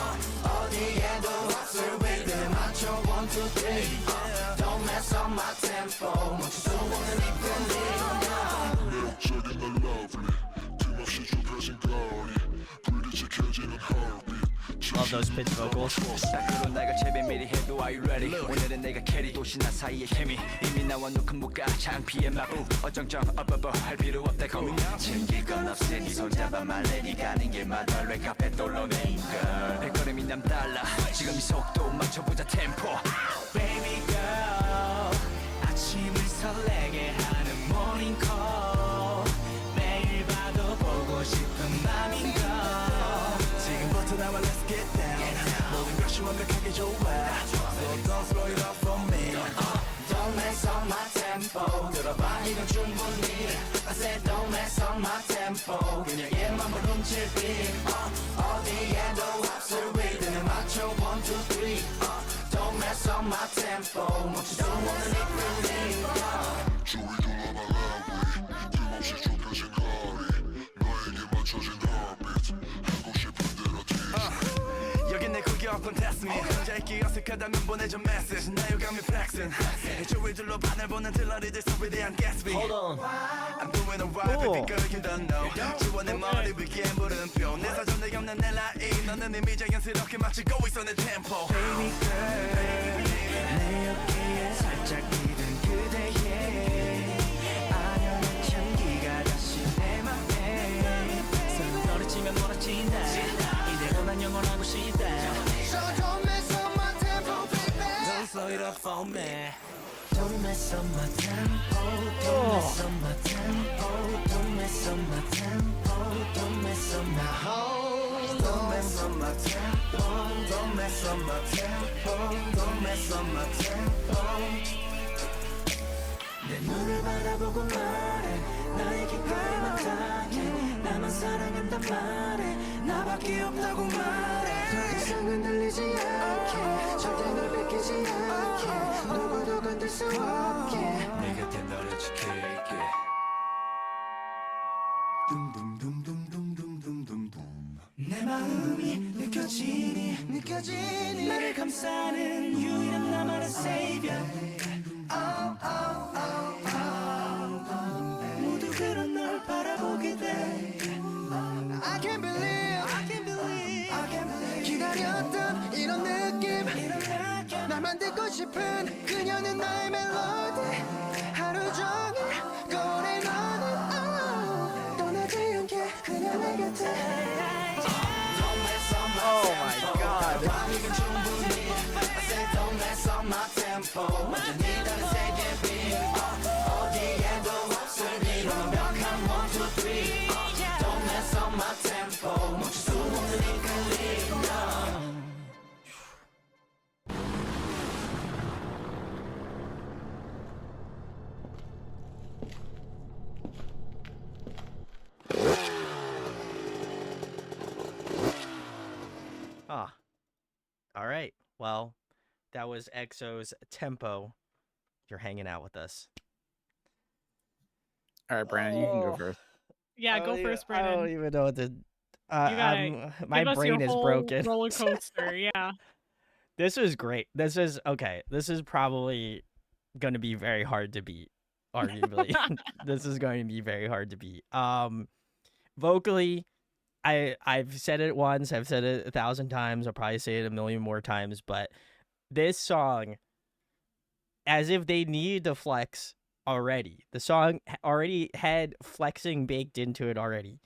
S4: 어디에도 없을 rhythm 맞춰 1, 2, 3 Don't mess up my tempo 멈출 수 없는 이 feeling
S1: Love those pitch vocals.
S8: 오늘은 내가 캐리 도시나 사이의 케미 이미 나와 놓은 무가 창피의 마부 어정쩡 할 필요 없다 고민 챙길 건 없으니 네 손잡아 말래 네 가는 길마다 랩카페 돌러내 걸음이 남달라 지금 이 속도 맞춰보자 템포 게 좋아 So don't slow it up for me Don't mess up my tempo 들어봐 이건 충분히 I said don't mess up my tempo 그냥 얘만 훔칠 beat 어디에도 없을 리듬에 맞춰 1, 2, 3 Don't mess up my tempo 멈추지 않는 이 feeling
S9: 주위 둘러봐가고 틈없이 좁혀진 거리 너에게 맞춰진 heartbeat 하고 싶은 대로 tease
S8: 여긴 내 구역 콘테스트 미 혼자 있기 어색하다면 보내줘 메시지 나 유감이 flexing 주위 둘러 바늘 보는 들러리들 소리에 대한 Gatsby Hold on I'm doing alright baby girl you don't know 지원의 머리 위에 물음표 내 사전에 없는 내 라인 너는 이미 자연스럽게 맞추고 있어 내 템포 Baby girl 내 어깨에 살짝 기댄 그대의 아련한 향기가 다시 내 맘에 서로를 치면 멀어진다 이대로만 영원하고 싶다
S4: So don't mess up my tempo baby
S8: Don't slow it up for me Don't mess up my tempo Don't mess up my tempo Don't mess up my tempo Don't mess up my whole Don't mess up my tempo Don't mess up my tempo Don't mess up my tempo 내 눈을 바라보고 말해 나에게 그리만 닿게 나만 사랑한단 말해 나밖에 없다고 말해 더 이상 흔들리지 않게 절대 널 뺏기지 않게 누구도 건들 수 없게 내 곁에 너를 지킬게 내 마음이 느껴지니 나를 감싸는 유일한 나만의 savior 모두 그런 널 바라보게 돼
S4: I can't believe 기다렸던 이런 느낌 나만 듣고 싶은 그녀는 나의 멜로디 하루 종일 꺼내 너는 떠나지 않게 그냥 내 곁에
S1: Oh my god.
S8: 이건 충분히 I said don't mess up my tempo 완전히 다른 세계 beat 어디에도 없을 네 완벽한 1, 2, 3 Don't mess up my tempo 멈출 수 없는 이 끌림
S1: Ah. All right. Well, that was EXO's Tempo. You're hanging out with us.
S3: All right, Brandon, you can go
S1: Oh.
S3: first.
S2: Yeah, go first,
S1: I don't
S2: Brennan.
S1: even know what to.
S2: You gotta
S1: My
S2: Give us
S1: brain
S2: your
S1: is
S2: whole
S1: broken.
S2: roller coaster, yeah.
S1: This was great. This is okay. This is probably going to be very hard to beat. Arguably, this is going to be very hard to beat. Vocally, I've said it once. I've said it 1,000 times. I'll probably say it a million more times. But this song, as if they needed to flex already. The song already had flexing baked into it already.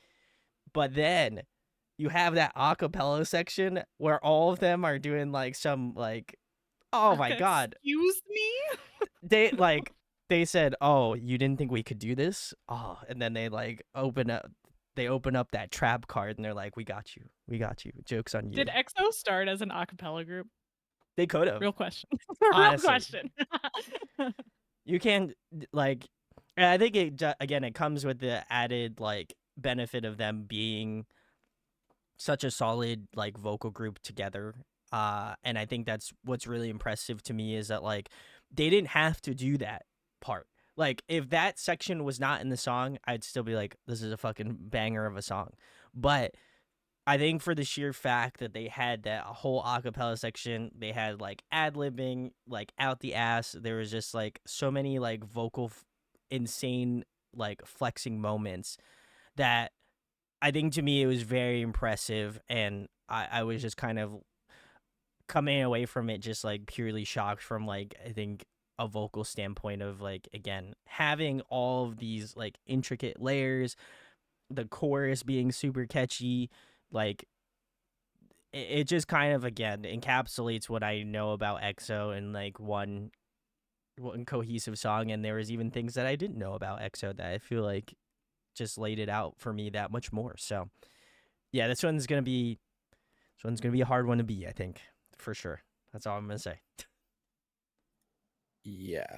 S1: But then you have that acapella section where all of them are doing like some like, oh my god,
S2: Excuse me?
S1: they said, oh, you didn't think we could do this? Oh, and then they like open up that trap card and they're like, we got you, joke's on you.
S2: Did EXO start as an a cappella group?
S1: They could have.
S2: Real question. Real
S1: Honestly.
S2: question.
S1: You can't like, and I think again it comes with the added like benefit of them being such a solid like vocal group together. And I think that's what's really impressive to me is that like they didn't have to do that part. Like if that section was not in the song, I'd still be like, this is a fucking banger of a song. But I think for the sheer fact that they had that whole acapella section, they had like ad-libbing, like out the ass. There was just like so many like vocal insane like flexing moments that I think to me it was very impressive. And I was just kind of coming away from it just like purely shocked from like, I think a vocal standpoint of like, again, having all of these like intricate layers, the chorus being super catchy, like it just kind of again encapsulates what I know about EXO in like one cohesive song. And there was even things that I didn't know about EXO that I feel like just laid it out for me that much more. So yeah, this one's gonna be a hard one to beat, I think, for sure. That's all I'm gonna say.
S3: Yeah.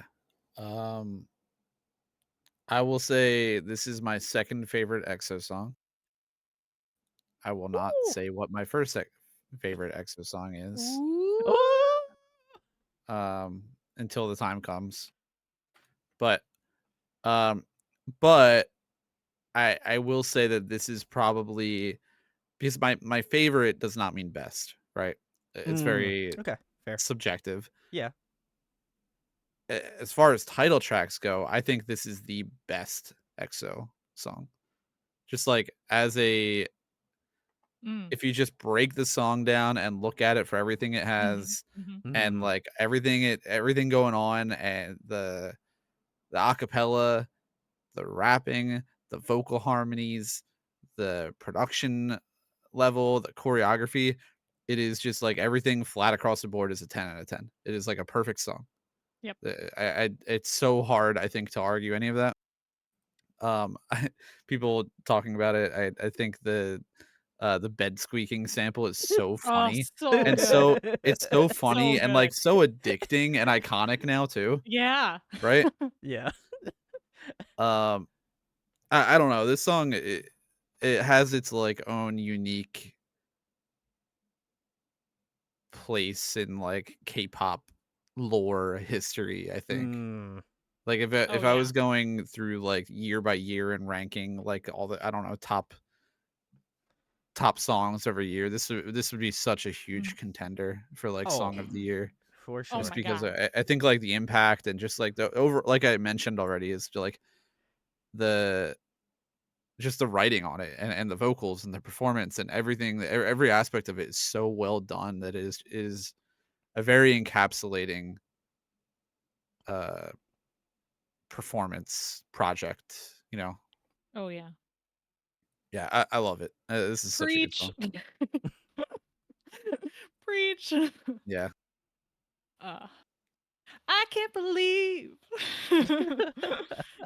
S3: I will say this is my second favorite EXO song. I will not
S1: Ooh.
S3: say what my first favorite EXO song is
S1: Ooh.
S3: until the time comes. But um but I will say that this is probably because my favorite does not mean best, right? It's very
S1: Okay, fair.
S3: subjective.
S1: Yeah.
S3: As far as title tracks go, I think this is the best EXO song. Just like as a
S2: Mm.
S3: if you just break the song down and look at it for everything it has and
S1: Mm.
S3: like everything going on and the acapella, the rapping, the vocal harmonies, the production level, the choreography, it is just like everything flat across the board is a 10 out of 10. It is like a perfect song.
S2: Yep.
S3: It's so hard, I think, to argue any of that. People talking about it, I think the bed squeaking sample is so
S2: Oh,
S3: funny
S2: so
S3: and
S2: good.
S3: it's so
S2: So
S3: funny and like
S2: good.
S3: so addicting and iconic now too,
S2: Yeah.
S3: right?
S1: Yeah.
S3: Um, I don't know. This song it has its like own unique place in like K-pop lore history, I think.
S1: Mm.
S3: Like
S2: Oh,
S3: if I
S2: yeah.
S3: was going through like year by year and ranking like all the I don't know top songs every year, this would be such a huge contender for like
S1: Oh,
S3: song of the year.
S1: for
S2: Oh
S3: Just
S1: sure.
S2: my
S3: because
S2: god.
S3: I think like the impact and just like the over like I mentioned already is like the just the writing on it and the vocals and the performance and everything every aspect of it is so well done that it is a very encapsulating uh performance project, you know.
S2: Oh yeah.
S3: Yeah, I love it. This is such a good
S2: Preach.
S3: song.
S2: Preach.
S3: Yeah.
S2: Uh, I can't believe.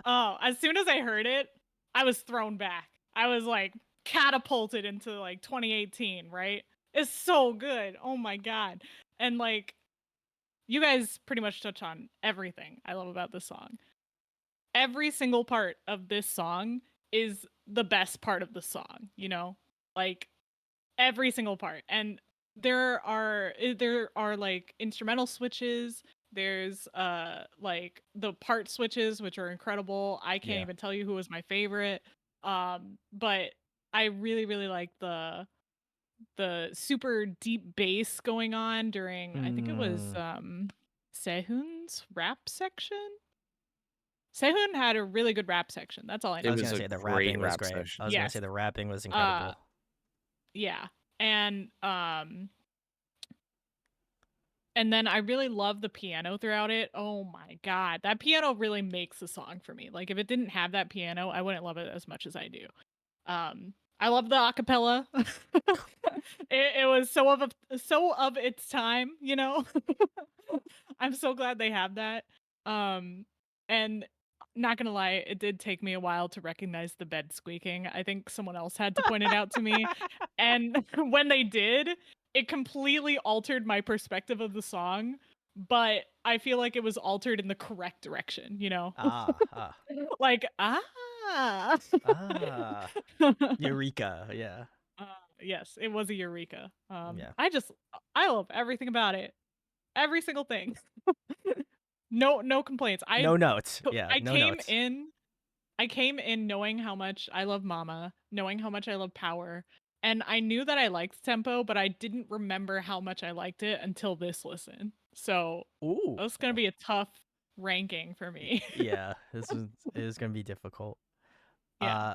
S2: Oh, as soon as I heard it, I was thrown back. I was like catapulted into like 2018, right? It's so good. Oh my god. And like you guys pretty much touch on everything I love about this song. Every single part of this song is the best part of the song, you know? Like every single part. And there are like instrumental switches, there's like the part switches which are incredible. I can't
S1: Yeah.
S2: even tell you who was my favorite. But I really really like the super deep bass going on during I think it was
S1: Mm.
S2: Sehun's rap section. Sehun had a really good rap section. That's all I
S1: I
S3: It
S2: know.
S1: was
S3: was
S1: gonna
S3: a
S1: say the
S3: great
S1: rapping was
S3: rap
S1: great. I
S3: session.
S1: was gonna say
S2: Yes.
S1: the rapping was
S2: Uh
S1: incredible.
S2: yeah. And then I really love the piano throughout it. Oh my god, that piano really makes the song for me. Like if it didn't have that piano, I wouldn't love it as much as I do. I love the acapella. It was so of its time, you know. I'm so glad they have that. And not gonna lie, it did take me a while to recognize the bed squeaking. I think someone else had to point it out to me. And when they did, it completely altered my perspective of the song, but I feel like it was altered in the correct direction, you know?
S1: Ah.
S2: Like,
S1: Ah. Eureka. Yeah.
S2: Uh, yes, it was a eureka.
S1: Yeah.
S2: I love everything about it. Every single thing. No complaints.
S1: No notes. Yeah.
S2: I
S1: No
S2: came
S1: notes.
S2: in I came in knowing how much I love Mama, knowing how much I love Power, and I knew that I liked Tempo, but I didn't remember how much I liked it until this listen. So
S1: Ooh.
S2: that's gonna be a tough ranking for me.
S1: Yeah. This is gonna be difficult.
S2: Yeah.
S1: Uh,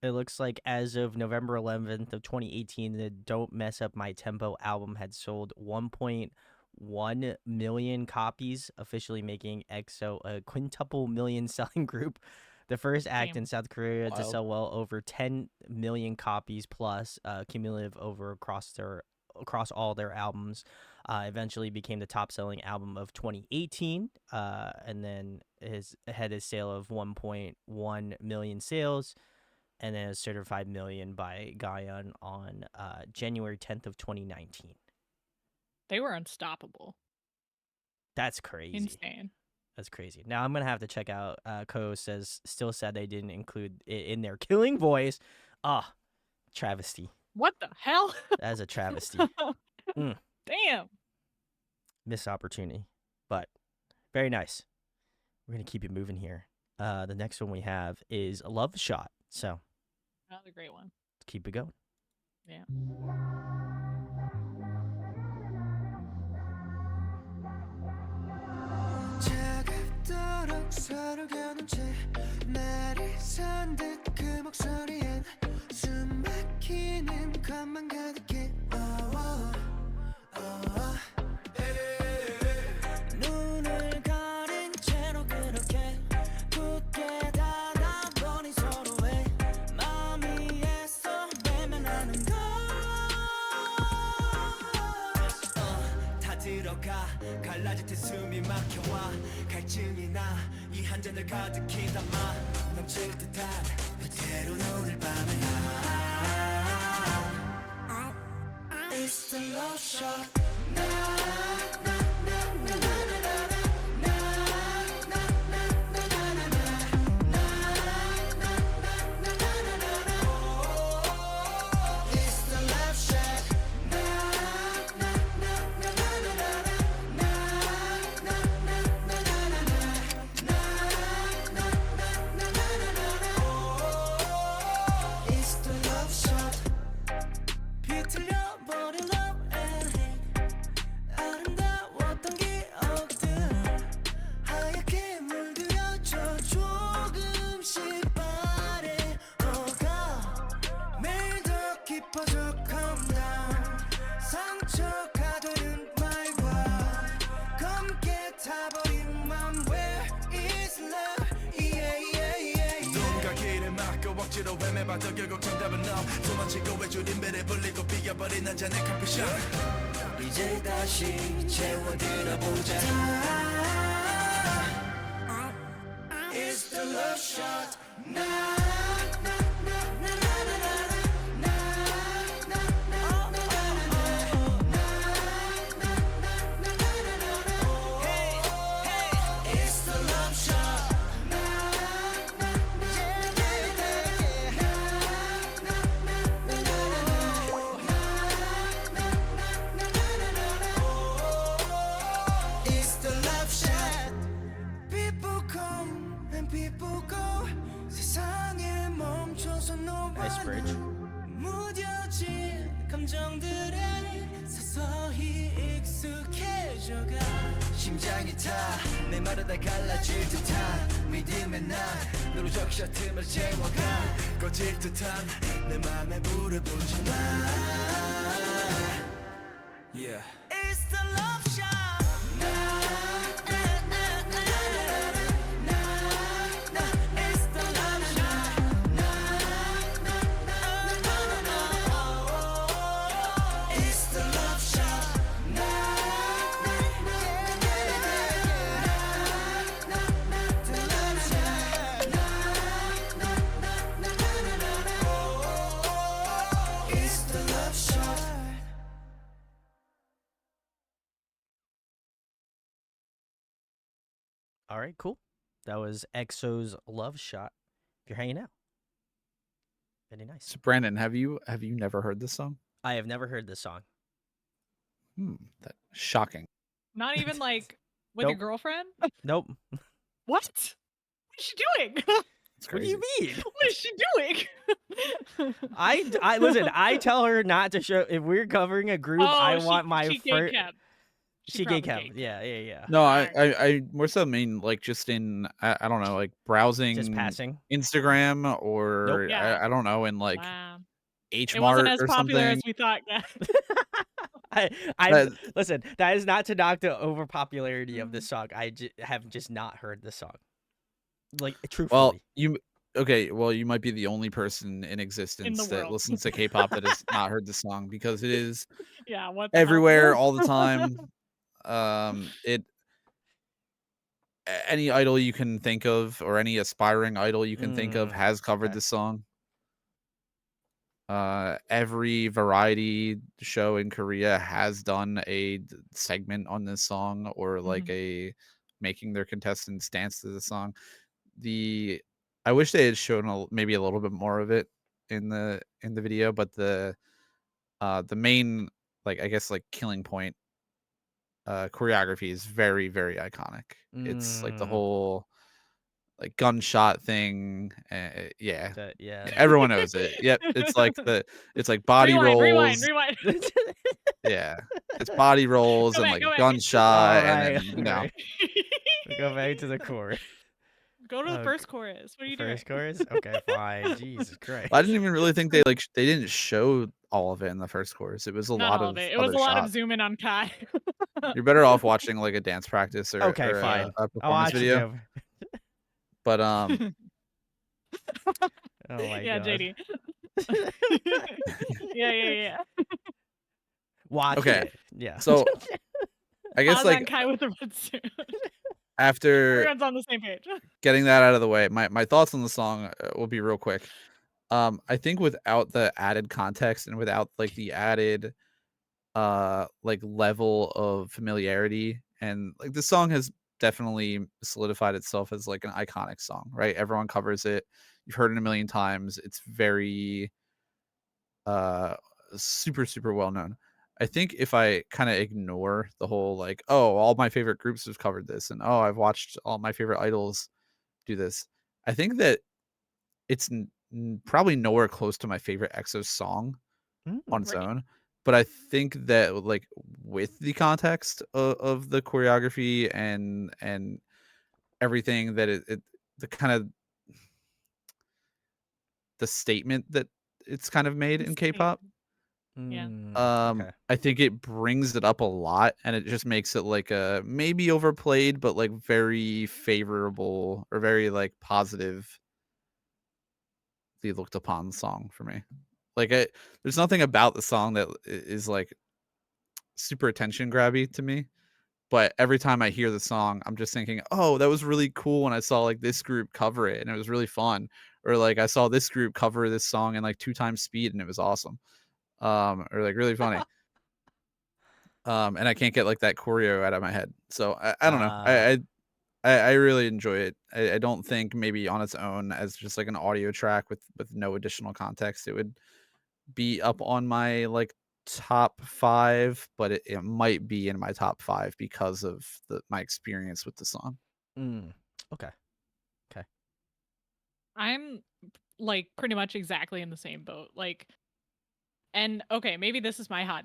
S1: it looks like as of November 11th of 2018, the Don't Mess Up My Tempo album had sold 1.1 million copies, officially making EXO a quintuple million selling group. The first act
S2: Damn.
S1: in South Korea to
S3: Wild.
S1: sell well over 10 million copies plus cumulative over across all their albums. Eventually became the top selling album of 2018, and then had a sale of 1.1 million sales, and then a certified million by Gaon on January 10th of 2019.
S2: They were unstoppable.
S1: That's crazy.
S2: Insane.
S1: That's crazy. Now I'm gonna have to check out. Ko says still sad they didn't include it in their killing voice. Ah, travesty.
S2: What the hell?
S1: That is a travesty.
S2: Damn.
S1: Missed opportunity, but very nice. We're gonna keep it moving here. The next one we have is a Love Shot. So
S2: Another great one.
S1: let's keep it going.
S2: Yeah.
S5: 차갑도록 서로 겨눈 채 날이 선 듯 그 목소리엔 숨 막히는 것만 가득해 눈을 가린 채로 그렇게 굳게 닫아버린 서로의 마음이 애써 외면하는 것 다 들어가 갈라질 때 숨이 막혀와 갈증이 나 이 한 잔을 가득히 담아 넘칠 듯한 그대로 오늘 밤을 It's the love shot It's the love shot It's the love shot 비틀려버린 love and hate 아름다웠던 기억들 하얗게 물들여져 조금씩 바래오가 매일 더 깊어져 calm down 상처가 되는 말과 검게 타버린 맘 Where is love yeah yeah yeah
S8: 누군가 길을 막고 억지로 헤매봐도 결국 정답은 너 도망치고 외줄인 배를 불리고 비겨버린 한 잔의 커피숍
S5: 이제 다시 채워들어보자 It's the love shot It's the love shot It's the love shot People come and people go 세상에 멈춰서
S1: Nice bridge.
S5: 무뎌진 감정들에 서서히 익숙해져가 심장이 타 내 말을 다 갈라질 듯한 믿음의 난 너로 적셔 틈을 채워가
S8: 꺼질 듯한 내 맘에 불을 붙여놔
S5: Yeah It's the love shot It's the love shot It's the love shot It's the love shot
S1: All right, cool. That was EXO's Love Shot. If you're hanging out, very nice.
S3: So Brandon, have you never heard this song?
S1: I have never heard this song.
S3: That shocking.
S2: Not even like with your
S1: Nope.
S2: girlfriend?
S1: Nope.
S2: What? What is she doing?
S3: It's
S1: What do
S3: crazy.
S1: you mean?
S2: What is she doing?
S1: I listen. I tell her not to show. If we're covering a group, I want my
S2: she
S1: first.
S2: gatekept.
S1: She
S2: probably
S1: gatekept.
S2: gatekept.
S1: Yeah.
S3: No, I more so mean like just in I don't know, like browsing
S1: Just passing.
S3: Instagram or
S1: Nope.
S2: Yeah.
S3: I don't know, in like
S2: Wow.
S3: H
S2: It wasn't
S3: Mart
S2: as
S3: or
S2: popular
S3: something.
S2: as we thought.
S1: I listen. That is not to knock the over popularity of this song. I have just not heard this song. Like truthfully.
S3: Well, you might be the only person in existence that
S2: world.
S3: listens to K-pop that has not heard this song because it is
S2: Yeah. What the hell?
S3: everywhere all the time. Any idol you can think of or any aspiring idol you can think of has covered
S1: Okay.
S3: this song. Every variety show in Korea has done a segment on this song, or like a making their contestants dance to the song. I wish they had shown maybe a little bit more of it in the video, but the main, like, I guess, like, killing point choreography is very, very iconic. It's like the whole, like, gunshot thing. Yeah.
S1: Yeah.
S3: Everyone knows it. Yep. It's like body
S2: Rewind.
S3: rolls. Yeah. It's body rolls
S2: Go
S3: and
S2: back,
S3: like
S2: go back.
S3: gunshot,
S1: All
S3: and
S1: right.
S3: then
S1: All right. We go back to the chorus.
S2: Go to the first chorus. What are you doing?
S1: First chorus? Okay, fine. Jesus Christ.
S3: I didn't even really think they didn't show all of it in the first chorus. It was a
S2: Not
S3: lot
S2: all
S3: of
S2: of it. It was
S3: other
S2: a lot of
S3: shots.
S2: zoom in on Kai.
S3: You're better off watching like a dance practice or,
S1: Okay,
S3: or
S1: fine.
S3: a
S1: I'll
S3: performance
S1: watch
S3: video.
S1: them.
S3: But
S1: Oh my
S2: yeah,
S1: god.
S2: JD. yeah.
S1: Watch
S3: okay.
S1: it. Yeah.
S3: So I guess
S2: Pause
S3: like
S2: on Kai with the red suit.
S3: after
S2: Everyone's on the same page.
S3: getting that out of the way, my thoughts on the song will be real quick. I think without the added context and without like the added like level of familiarity, and like the song has definitely solidified itself as like an iconic song, right? Everyone covers it. You've heard it a million times. It's very uh super, super well known. I think if I kind of ignore the whole like, oh, all my favorite groups have covered this, and oh, I've watched all my favorite idols do this, I think that it's probably nowhere close to my favorite EXO song on its
S2: Right.
S3: own. But I think that like with the context of the choreography and everything, that it the kind of the statement that it's kind of made in K-pop,
S2: Yeah.
S1: Okay.
S3: I think it brings it up a lot, and it just makes it like a maybe overplayed, but like very favorable or very like positively looked upon song for me. Like there's nothing about the song that is like super attention grabby to me, but every time I hear the song, I'm just thinking, oh, that was really cool when I saw like this group cover it and it was really fun, or like I saw this group cover this song in like 2 times speed and it was awesome, or like really funny. And I can't get like that choreo out of my head. So I don't know. I really enjoy it. I don't think maybe on its own as just like an audio track with no additional context, it would be up on my like top 5, but it might be in my top 5 because of my experience with the song.
S1: Okay.
S2: I'm like pretty much exactly in the same boat. Like, and okay, maybe this is my hot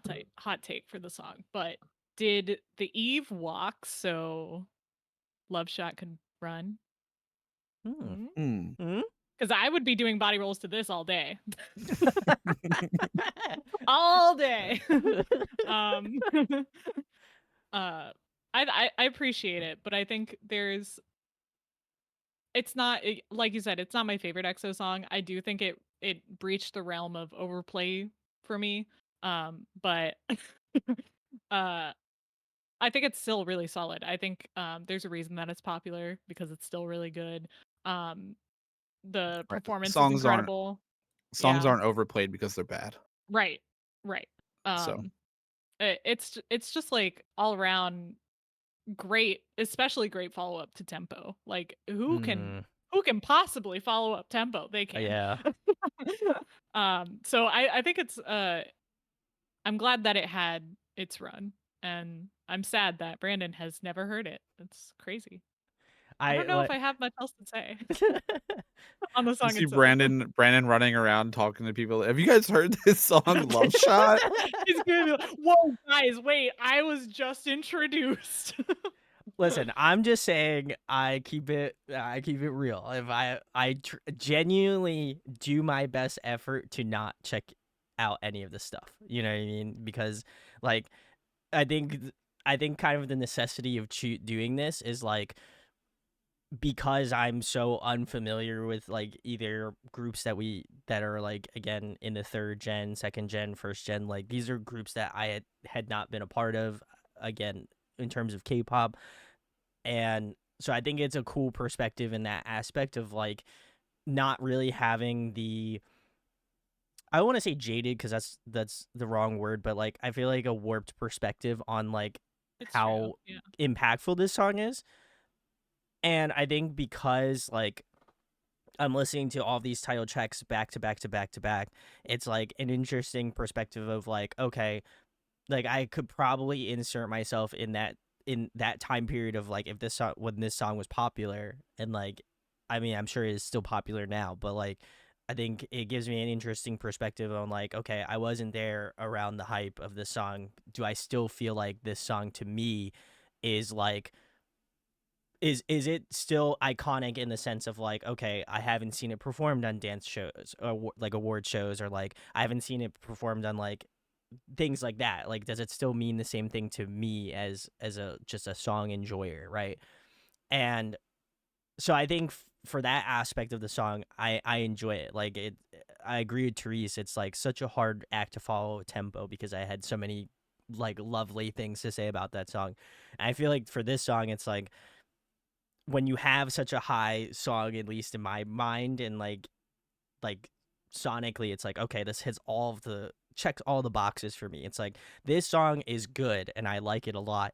S2: take for the song, but did the Eve walk so Love Shot could run? Because I would be doing body rolls to this all day. all day. I appreciate it, but I think it's not, like you said, it's not my favorite EXO song. I do think it breached the realm of overplay for me. But I think it's still really solid. I think there's a reason that it's popular because it's still really good. The
S3: Right.
S2: performance is
S3: Songs
S2: incredible.
S3: aren't overplayed because they're bad.
S2: Right.
S3: So
S2: It's just like all around great, especially great follow up to Tempo. Like who can possibly follow up Tempo? They can.
S1: Yeah.
S2: So I think it's I'm glad that it had its run, and I'm sad that Brandon has never heard it. That's crazy. I don't know if I have much else to say on the song
S3: you see
S2: itself.
S3: Brandon running around talking to people. Have you guys heard this song Love Shot?
S2: He's gonna be like, whoa guys, wait, I was just introduced.
S1: Listen, I'm just saying I keep it real. If I genuinely do my best effort to not check out any of the stuff. You know what I mean? Because like I think kind of the necessity of doing this is like because I'm so unfamiliar with like either groups that are like again in the 3rd gen, 2nd gen, 1st gen, like these are groups that I had not been a part of again in terms of K-pop. And so I think it's a cool perspective in that aspect of like not really having the I want to say jaded because that's the wrong word, but like I feel like a warped perspective on like
S2: It's true.
S1: how
S2: Yeah.
S1: impactful this song is. And I think because like I'm listening to all these title tracks back to back to back to back, it's like an interesting perspective of like, okay, like I could probably insert myself in that time period of like if this song when this song was popular and like I mean I'm sure it is still popular now, but like I think it gives me an interesting perspective on like, okay, I wasn't there around the hype of this song. Do I still feel like this song to me is like is it still iconic in the sense of like, okay, I haven't seen it performed on dance shows or like award shows, or like I haven't seen it performed on like things like that. Like does it still mean the same thing to me as a just a song enjoyer, right? And so I think for that aspect of the song, I enjoy it. Like it, I agree with Therese. It's like such a hard act to follow tempo because I had so many like lovely things to say about that song. And I feel like for this song, it's like when you have such a high song, at least in my mind, and like sonically, it's like okay, this hits all of the checks all the boxes for me. It's like this song is good and I like it a lot.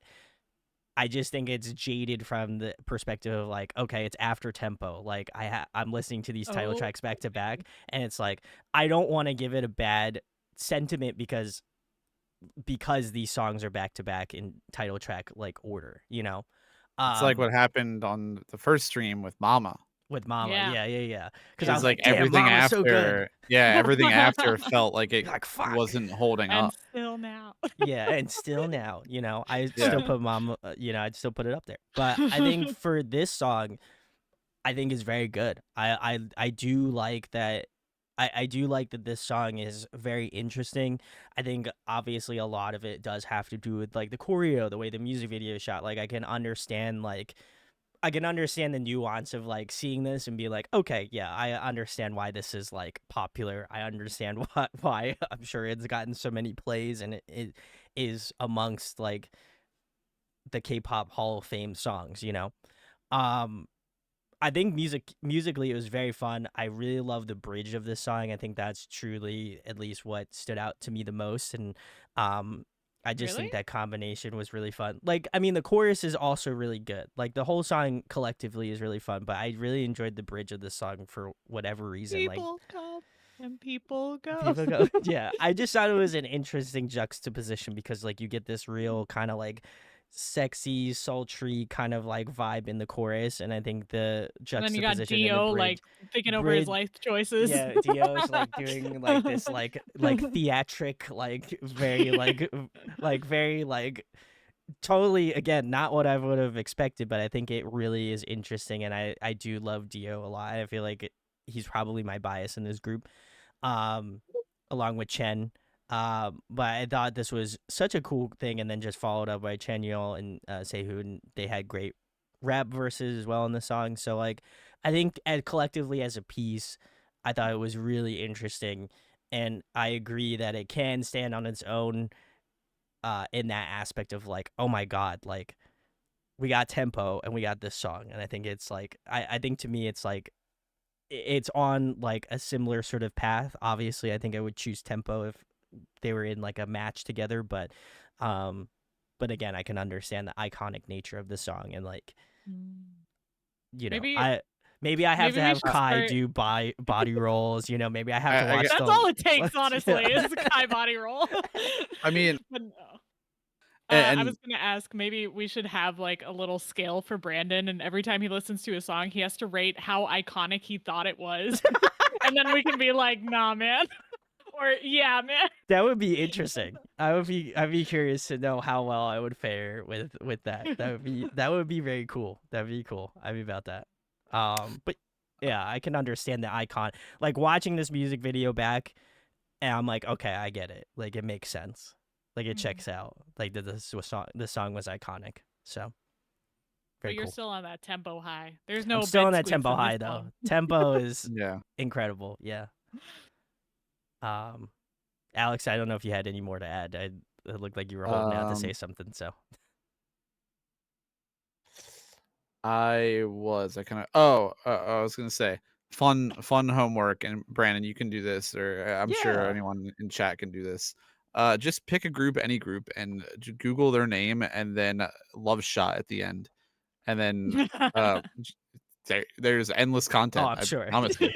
S1: I just think it's jaded from the perspective of like, okay, it's after tempo. Like I'm listening to these title
S2: Oh,
S1: tracks back to
S2: okay.
S1: back, and it's like I don't want to give it a bad sentiment because these songs are back to back in title track like order, you know.
S3: It's like
S1: Um,
S3: what happened on the first stream with Mama.
S1: with Mama,
S2: Yeah.
S1: yeah. Because I
S3: Is
S1: was
S3: like
S1: like, damn,
S3: everything
S1: Mama's so good.
S3: after, yeah, everything after felt like it
S1: You're like fuck.
S3: wasn't holding
S2: And
S3: up.
S2: still now.
S1: Yeah, and still now, you know, I
S3: Yeah.
S1: still put Mama, you know, I'd still put it up there. But I think for this song, I think is very good. I do like that. I do like that this song is very interesting. I think obviously a lot of it does have to do with like the choreo, the way the music video is shot. Like I can understand the nuance of like seeing this and be like, okay, yeah, I understand why this is like popular. I understand why I'm sure it's gotten so many plays and it is amongst like the K-pop Hall of Fame songs, you know. Um I think musically it was very fun. I really love the bridge of this song. I think that's truly at least what stood out to me the most, and um I just
S2: Really?
S1: think that combination was really fun. Like I mean the chorus is also really good. Like the whole song collectively is really fun, but I really enjoyed the bridge of this song for whatever reason. Like
S2: People come and people go.
S1: people go yeah, I just thought it was an interesting juxtaposition because like you get this real kind of like sexy sultry kind of like vibe in the chorus, and I think the
S2: And then you got
S1: juxtaposition in the
S2: Dio like thinking over his
S1: bridge
S2: life choices.
S1: yeah, Dio's like doing like this like theatric like very like very like totally again not what I would have expected, but I think it really is interesting, and I do love Dio a lot. I feel like he's probably my bias in this group, um, along with Chen. But I thought this was such a cool thing, and then just followed up by Chen Yul and Sehun. They had great rap verses as well in the song. So like, I think collectively as a piece, I thought it was really interesting, and I agree that it can stand on its own. In that aspect of like, oh my god, like we got tempo and we got this song, and I think it's like, I think to me it's like it's on like a similar sort of path. Obviously, I think I would choose tempo if they were in like a match together, um, but again, I can understand the iconic nature of the song and like you know,
S2: Maybe
S1: maybe I have
S2: maybe
S1: to
S2: we
S1: have
S2: should
S1: Kai
S2: start.
S1: do body rolls. You know, maybe I have to
S3: I
S1: watch
S2: That's
S1: the.
S2: all it takes, honestly,
S1: Yeah.
S2: is the Kai body roll.
S3: I mean,
S2: But no. I
S3: and
S2: was gonna ask, maybe we should have like a little scale for Brandon, and every time he listens to a song, he has to rate how iconic he thought it was, and then we can be like, "Nah, man," or "Yeah, man."
S1: That would be interesting. I'd be curious to know how well I would fare with that. That would be very cool. That'd be cool. I'd be about that. But yeah, I can understand the icon. Like watching this music video back, and I'm like, okay, I get it. Like it makes sense. Like it checks out. Like this song was iconic. So
S2: But
S1: very
S2: you're
S1: cool.
S2: still on that tempo high. There's no
S1: I'm still on
S2: bed
S1: that tempo
S2: squeaks in
S1: high
S2: this
S1: though.
S2: song.
S1: Tempo is
S3: yeah.
S1: incredible. Yeah. Um, Alex, I don't know if you had any more to add. It looked like you were holding out to say something. So
S3: I was. I kind of. Oh, I was gonna say fun homework, and Brandon, you can do this, or I'm sure
S1: Yeah.
S3: anyone in chat can do this. Just pick a group, any group, and Google their name, and then Love Shot at the end, and then there's endless
S1: Oh,
S3: content.
S1: I'm
S3: I
S1: sure.
S3: promise you.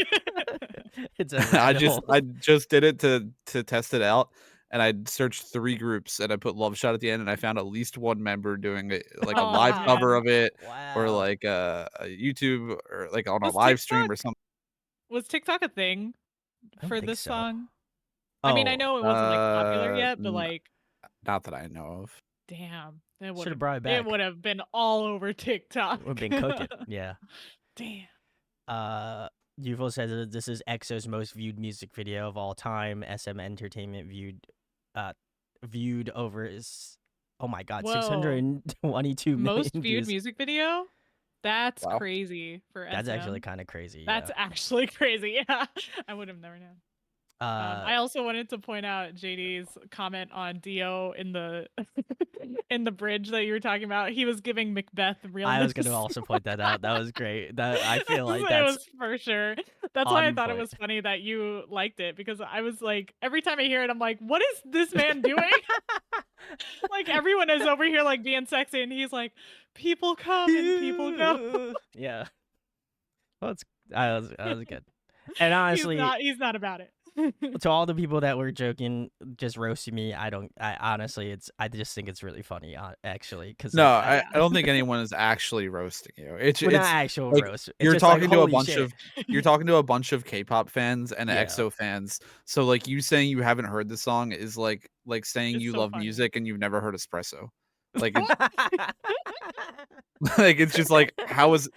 S1: It's a rabbit hole.
S3: I just did it to test it out, and I searched 3 groups, and I put Love Shot at the end, and I found at least one member doing it, like a
S2: Oh,
S3: live cover
S2: man.
S3: of it, or
S1: Wow.
S3: like a YouTube, or like on a
S2: Was
S3: live stream or
S2: TikTok
S3: something.
S2: was TikTok a thing
S1: I don't
S2: for
S1: think
S2: this
S1: so.
S2: song? I mean, I
S1: Oh,
S2: know it wasn't like popular yet, but
S3: N-
S2: like,
S3: not that I know of.
S2: damn, it
S1: should
S2: would
S1: have
S2: have
S1: brought it back.
S2: would have been all over TikTok.
S1: Would have been cooking. Yeah.
S2: Damn.
S1: UFO says that this is EXO's most viewed music video of all time. SM Entertainment viewed over oh my god,
S2: Whoa.
S1: 622 million
S2: Most viewed
S1: views.
S2: music video? That's
S3: Wow.
S2: crazy for SM.
S1: That's actually kind of crazy.
S2: That's actually crazy. Yeah, I would have never known. I also wanted to point out JD's comment on Dio in the in the bridge that you were talking about. He was giving Macbeth realness.
S1: I was gonna also point that out. That was great. That I feel like
S2: it
S1: that's
S2: was for sure. That's why I
S1: on
S2: thought it
S1: point.
S2: was funny that you liked it, because I was like, every time I hear it, I'm like, what is this man doing? Like, everyone is over here like being sexy, and he's like, people come and people go.
S1: Yeah. Well, that was good. And honestly,
S2: he's not about it.
S1: to all the people that were joking, just roasting me, I honestly, I just think it's really funny, actually, because
S3: No,
S1: like,
S3: I don't think anyone is actually roasting you. It's
S1: well,
S3: it's
S1: not actual
S3: like
S1: roast. It's
S3: you're
S1: just like,
S3: talking to a
S1: holy
S3: bunch
S1: shit.
S3: of K-pop fans and
S1: Yeah.
S3: EXO fans. So like, you saying you haven't heard the song is like saying
S2: It's
S3: you
S2: so
S3: love
S2: funny.
S3: music and you've never heard Espresso. Like like, it's just like, how is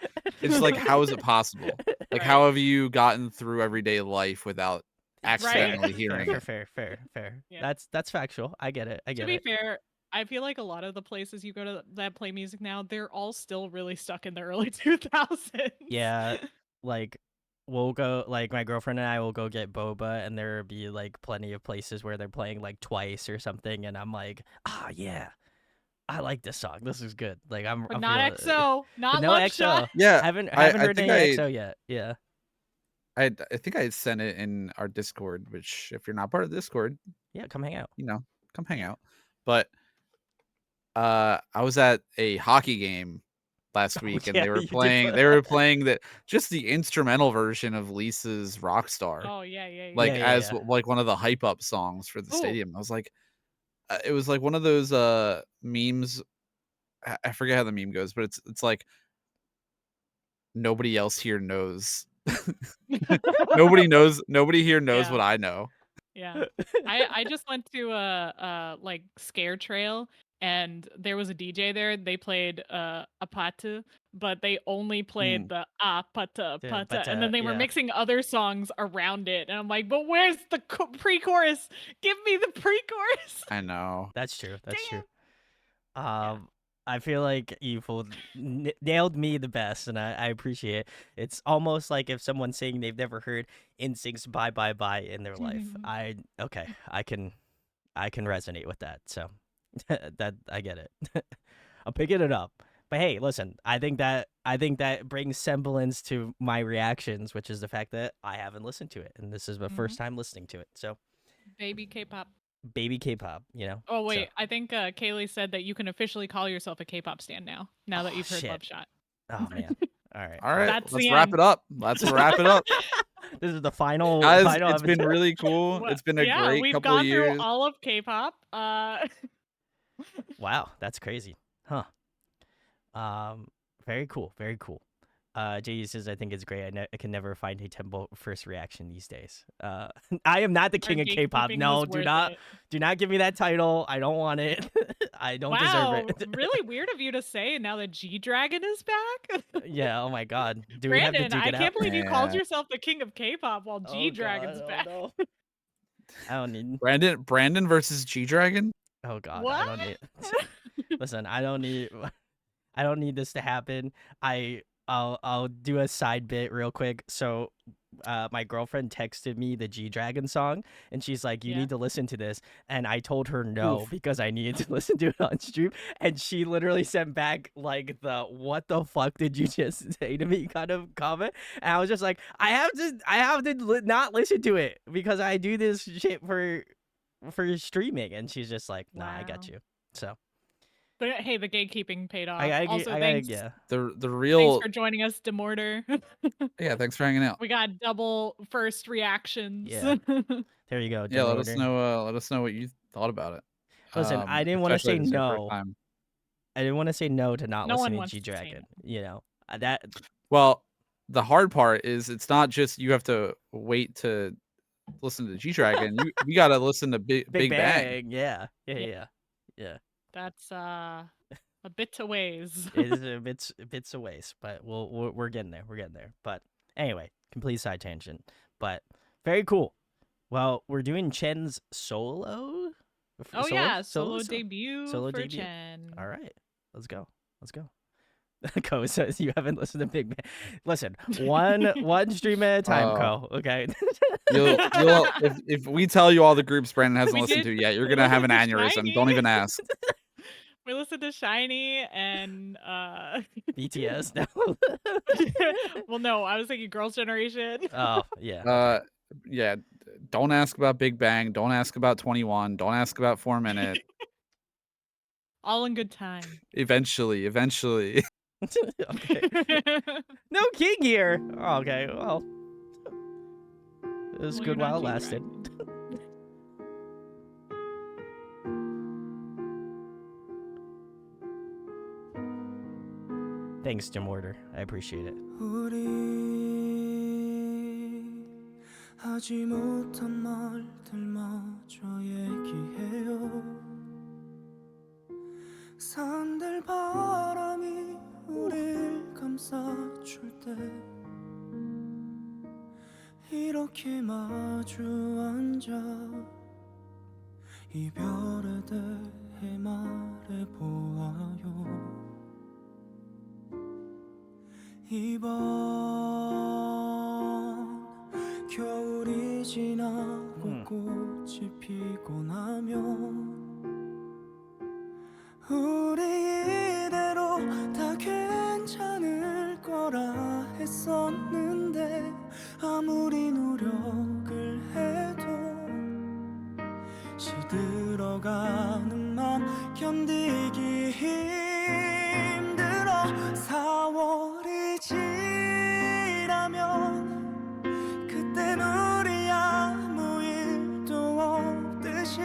S3: it possible? Like,
S2: Right.
S3: how have you gotten through everyday life without accidentally hearing it?
S1: Fair.
S2: Yeah.
S1: That's factual. I get it.
S2: To be fair, I feel like a lot of the places you go to that play music now, they're all still really stuck in the early 2000s.
S1: Yeah, like we'll go, like my girlfriend and I will go get boba, and there'll be like plenty of places where they're playing like Twice or something, and I'm like, yeah, I like this song. This is good. Like I'm
S2: not
S1: feeling
S2: EXO, not
S1: no
S2: Love
S1: EXO.
S2: Shot.
S3: Yeah,
S1: haven't
S3: I
S1: heard
S3: think
S1: any EXO yet. Yeah.
S3: I think I sent it in our Discord, which if you're not part of the Discord,
S1: Yeah, come hang out.
S3: Come hang out. But I was at a hockey game last week, and
S1: yeah,
S3: they were
S1: you did
S3: playing just the instrumental version of Lisa's Rockstar.
S2: Oh yeah.
S3: Like,
S1: Yeah.
S3: as like one of the hype up songs for the
S2: Ooh.
S3: stadium. I was like, it was like one of those memes. I forget how the meme goes, but it's like, nobody else here knows. Nobody here knows
S2: Yeah.
S3: what I know.
S2: Yeah. I just went to a like scare trail, and there was a DJ there. They played Apatu, but they only played the Pata Pata, and then they were
S1: yeah.
S2: mixing other songs around it. And I'm like, but where's the pre-chorus? Give me the pre-chorus.
S3: I know.
S1: That's true. That's
S2: Damn.
S1: true. I feel like you've nailed me the best, and I appreciate it. It's almost like if someone's saying they've never heard InSync's Bye Bye Bye in their life. I can resonate with that. So that I get it. I'm picking it up. But hey, listen, I think that brings semblance to my reactions, which is the fact that I haven't listened to it, and this is my first time listening to it. So
S2: Baby K-pop.
S1: baby K-pop, you know.
S2: Oh wait,
S1: So.
S2: I think Kaylee said that you can officially call yourself a K-pop stan now that you've heard
S1: shit.
S2: Love Shot.
S1: Oh man. All right.
S2: That's
S3: let's
S2: the
S3: wrap
S2: end.
S3: it up. Let's wrap it up.
S1: This is the final.
S3: Guys,
S1: final
S3: it's been
S1: episode.
S3: really cool. It's been a great
S2: we've
S3: couple
S2: gone
S3: years.
S2: through all of K-pop.
S1: Wow, that's crazy, huh? Very cool, very cool. JD says, I think it's great. I can never find a tempo first reaction these days. I am not the king of K-pop.
S2: gatekeeping
S1: No,
S2: was
S1: do
S2: worth
S1: not,
S2: it.
S1: do not give me that title. I don't want it. I don't
S2: Wow,
S1: deserve it.
S2: really weird of you to say now that G-Dragon is back.
S1: Yeah. Oh my God. Do we have to
S2: Brandon,
S1: duke
S2: I
S1: it
S2: can't
S1: out?
S2: believe you called
S3: Yeah.
S2: yourself the king of K-pop while
S1: Oh,
S2: G-Dragon's
S1: God,
S2: back.
S1: Oh, no. I don't need.
S3: Brandon versus G-Dragon.
S1: Oh God.
S2: What?
S1: I don't need. Listen, I don't need this to happen. I'll do a side bit real quick. So my girlfriend texted me the G-Dragon song, and she's like, "You
S2: Yeah.
S1: need to listen to this," and I told her no
S3: Oof.
S1: because I needed to listen to it on stream, and she literally sent back like the "What the fuck did you just say to me?" kind of comment, and I was just like, I have to not listen to it because I do this shit for streaming, and she's just like, "Nah, I got
S2: Wow.
S1: you." So
S2: But hey, the gatekeeping paid off.
S1: I
S2: Also,
S1: gotta,
S2: thanks
S1: yeah.
S3: The
S2: thanks
S3: real
S2: for joining us, Demorter.
S3: yeah. Thanks for hanging out.
S2: We got double first reactions.
S1: Yeah. There you go,
S3: Yeah,
S1: Demorder.
S3: let us know what you thought about it.
S1: Listen, I didn't want to
S3: Especially
S1: say
S3: if it's your first
S1: no.
S3: time.
S1: I didn't want to say no to not
S2: No one
S1: listening to
S2: wants to say
S1: G-Dragon. You know, that
S3: Well, the hard part is it's not just you have to wait to listen to G-Dragon. We gotta listen to
S1: Big
S3: Big Bang.
S1: Bang. Yeah. Yeah.
S2: Yeah.
S1: Yeah. Yeah.
S2: That's a bit to ways.
S1: It is a bits a ways, but we're getting there. We're getting there. But anyway, complete side tangent. But very cool. Well, we're doing Chen's solo.
S2: Oh yeah, solo debut
S1: Solo
S2: for
S1: debut.
S2: Chen.
S1: All right, let's go. Let's go. Ko says you haven't listened to Big Bang. Listen, one stream at a time, Ko. Okay.
S3: You'll if we tell you all the groups Brandon hasn't
S2: We
S3: listened
S2: did-
S3: to yet, you're
S2: we
S3: gonna have an
S2: listened to
S3: aneurysm.
S2: Shiny.
S3: Don't even ask.
S2: We listened to Shiny and
S1: BTS. No.
S2: well, no, I was thinking Girls' Generation.
S1: Oh yeah.
S3: Yeah. Don't ask about Big Bang. Don't ask about 21. Don't ask about 4 Minute.
S2: All in good time.
S3: Eventually.
S1: Okay. No king here. Oh, okay. Well, it was
S2: Well,
S1: good
S2: you're
S1: while
S2: not
S1: it lasted. Thanks, Jim Order. I appreciate it.
S5: 우리 하지 못한 말들마저 얘기해요. 산들 바람이 우릴 감싸줄 때 이렇게 마주 앉아 이별에 대해 말해보아요. 이번 겨울이 지나고 꽃이 피고 나면 우리 이대로 다 괜찮을 거라 했었는데 아무리 노력을 해도 시들어가는 맘 견디기 힘들어 4월이 지나면 그땐 우리 아무 일도 없듯이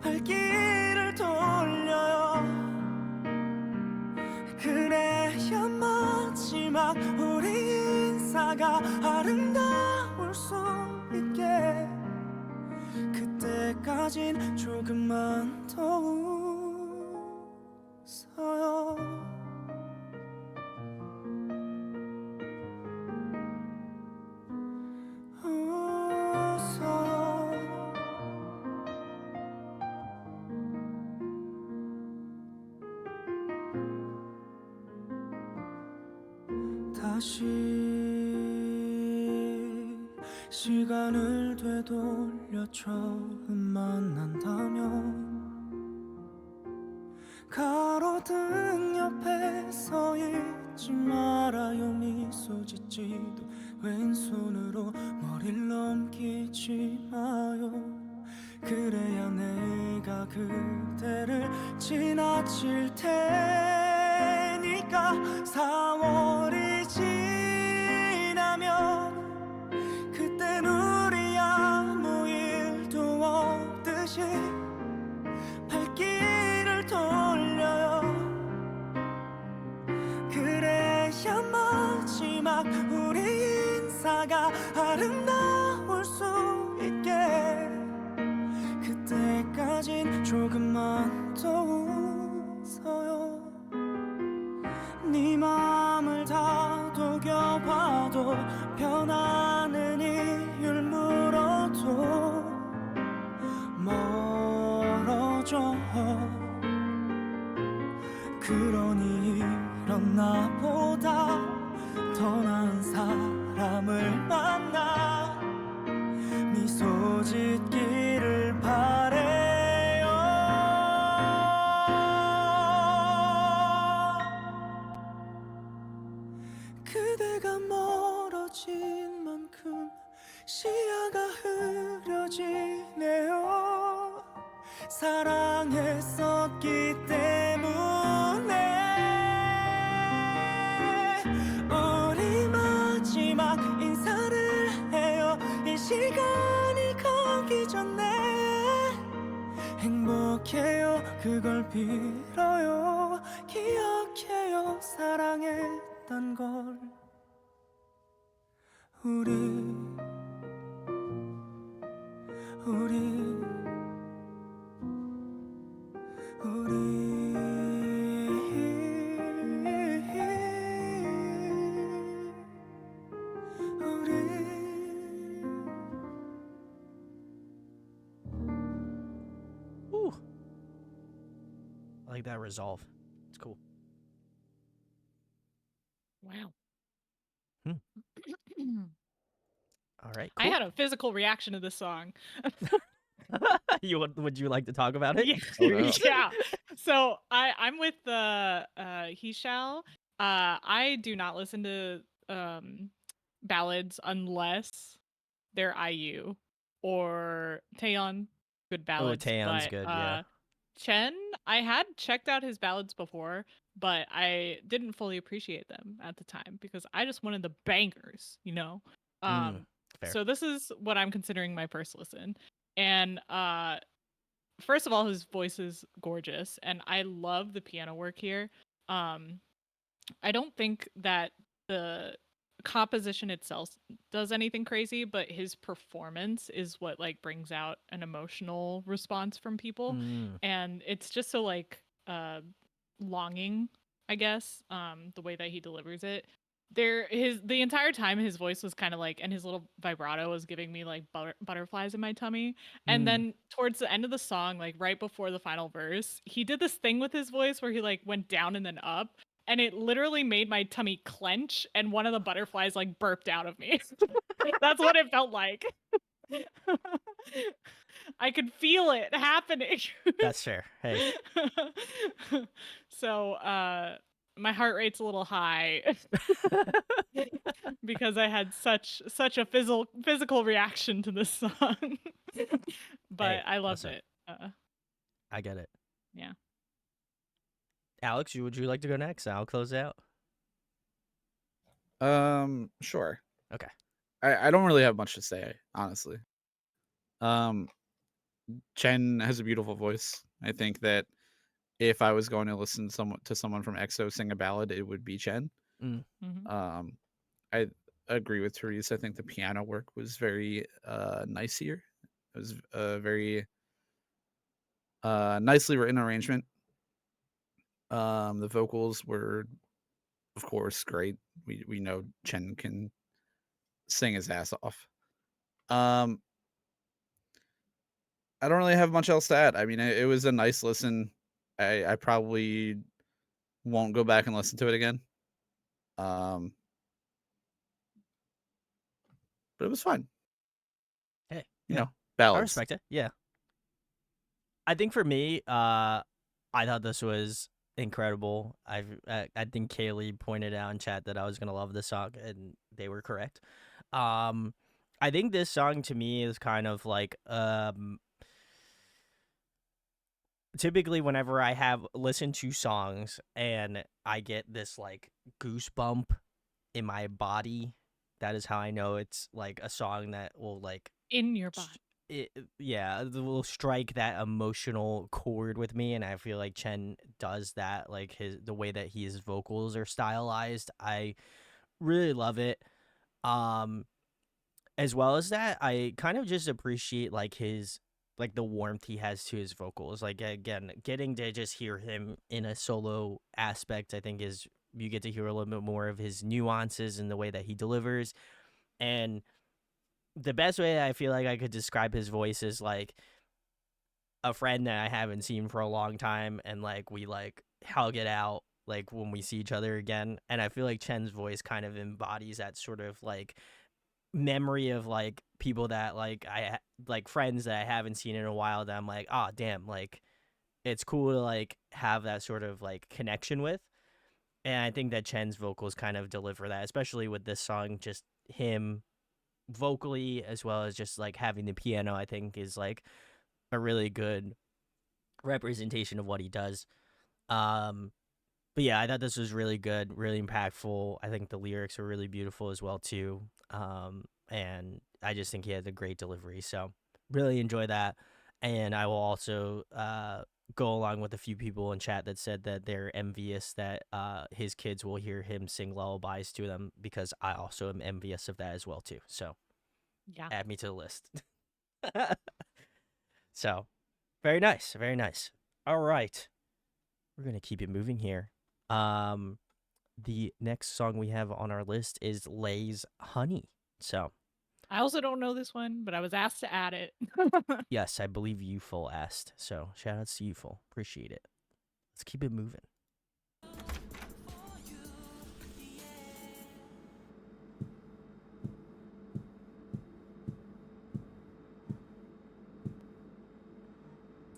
S5: 발길을 돌려요. 그래야 마지막 우리 인사가 아름다울 수 있게 그때까진 조금만 더 웃어요. 다시 시간을 되돌려 처음 만난다면 가로등 옆에 서 있지 말아요. 미소 짓지도 왼손으로 머리를 넘기지 마요. 그래야 내가 그대를 지나칠 테니까 4월이 지나면 그땐 우리 아무 일도 없듯이 발길을 돌려요. 그래야 마지막 우리 인사가 아름다울 수 있게 그때까진 조금만 더 웃어요. 네 맘을 다독여봐도 변하는 이유를 물어도 멀어져. 그러니 이런 나보다 더 나은 사람 사람을 만나 미소 짓기를 바래요. 그대가 멀어진 만큼 시야가 흐려지네요. 사랑했었기 때문에 우리 마지막 인사를 해요. 이 시간이 가기 전에 행복해요. 그걸 빌어요. 기억해요. 사랑했던 걸. 우리
S1: Ooh. I like that resolve. It's cool.
S2: Wow.
S1: All right,
S2: I
S1: cool.
S2: had a physical reaction to this song.
S1: Would you like to talk about it?
S2: Yeah.
S3: Oh, no.
S2: Yeah. So I'm with the Hishao. I do not listen to ballads unless they're IU or Taeyeon. Good ballads.
S1: Taeyeon's
S2: but,
S1: good, yeah.
S2: Chen, I had checked out his ballads before, but I didn't fully appreciate them at the time because I just wanted the bangers, you know.
S1: Fair.
S2: So this is what I'm considering my first listen. And first of all, his voice is gorgeous and I love the piano work here. I don't think that the composition itself does anything crazy, but his performance is what like brings out an emotional response from people. And it's just so like longing, I guess, the way that he delivers it. The entire time his voice was kind of like, and his little vibrato was giving me like butterflies in my tummy. And then towards the end of the song, like right before the final verse, he did this thing with his voice where he like went down and then up, and it literally made my tummy clench, and one of the butterflies like burped out of me. That's what it felt like. I could feel it happening.
S1: That's fair. Hey.
S2: So my heart rate's a little high because I had such a physical reaction to this song. But
S1: Hey,
S2: I loved
S1: listen.
S2: it.
S1: I get it.
S2: Yeah.
S1: Alex, would you like to go next? I'll close out.
S3: Sure.
S1: Okay.
S3: I don't really have much to say, honestly. Chen has a beautiful voice. I think that if I was going to listen to someone from EXO sing a ballad, it would be Chen.
S2: Mhm.
S3: I agree with Therese. I think the piano work was very nice here. It was a very nicely written arrangement. The vocals were, of course, great. We know Chen can sing his ass off. I don't really have much else to add. I mean, it was a nice listen. I probably won't go back and listen to it again. But it was fun.
S1: Hey,
S3: You
S1: yeah.
S3: know, ballads.
S1: I respect it. Yeah. I think for me, I thought this was incredible. I think Kaylee pointed out in chat that I was gonna love this song, and they were correct. I think this song to me is kind of like typically whenever I have listened to songs and I get this like goosebump in my body, that is how I know it's like a song that will like
S2: In your body.
S1: it will strike that emotional chord with me, and I feel like Chen does that. Like the way that his vocals are stylized, I really love it. As well as that, I kind of just appreciate like his like the warmth he has to his vocals. Like again, getting to just hear him in a solo aspect, I think is you get to hear a little bit more of his nuances and the way that he delivers. And the best way I feel like I could describe his voice is like a friend that I haven't seen for a long time, and like we like hug it out like when we see each other again. And I feel like Chen's voice kind of embodies that sort of like memory of like people that like like friends that I haven't seen in a while that I'm like, oh damn, like it's cool to like have that sort of like connection with. And I think that Chen's vocals kind of deliver that, especially with this song. Just him vocally as well as just like having the piano, I think is like a really good representation of what he does. But yeah, I thought this was really good, really impactful. I think the lyrics were really beautiful as well too. And I just think he had a great delivery. So really enjoy that. And I will also go along with a few people in chat that said that they're envious that his kids will hear him sing lullabies to them, because I also am envious of that as well too. So
S2: Yeah.
S1: add me to the list. So very nice, very nice. All right, we're gonna keep it moving here. The next song we have on our list is Lay's Honey. So
S2: I also don't know this one, but I was asked to add it.
S1: yes, I believe Youthful asked. So shout outs to Youthful. Appreciate it. Let's keep it moving.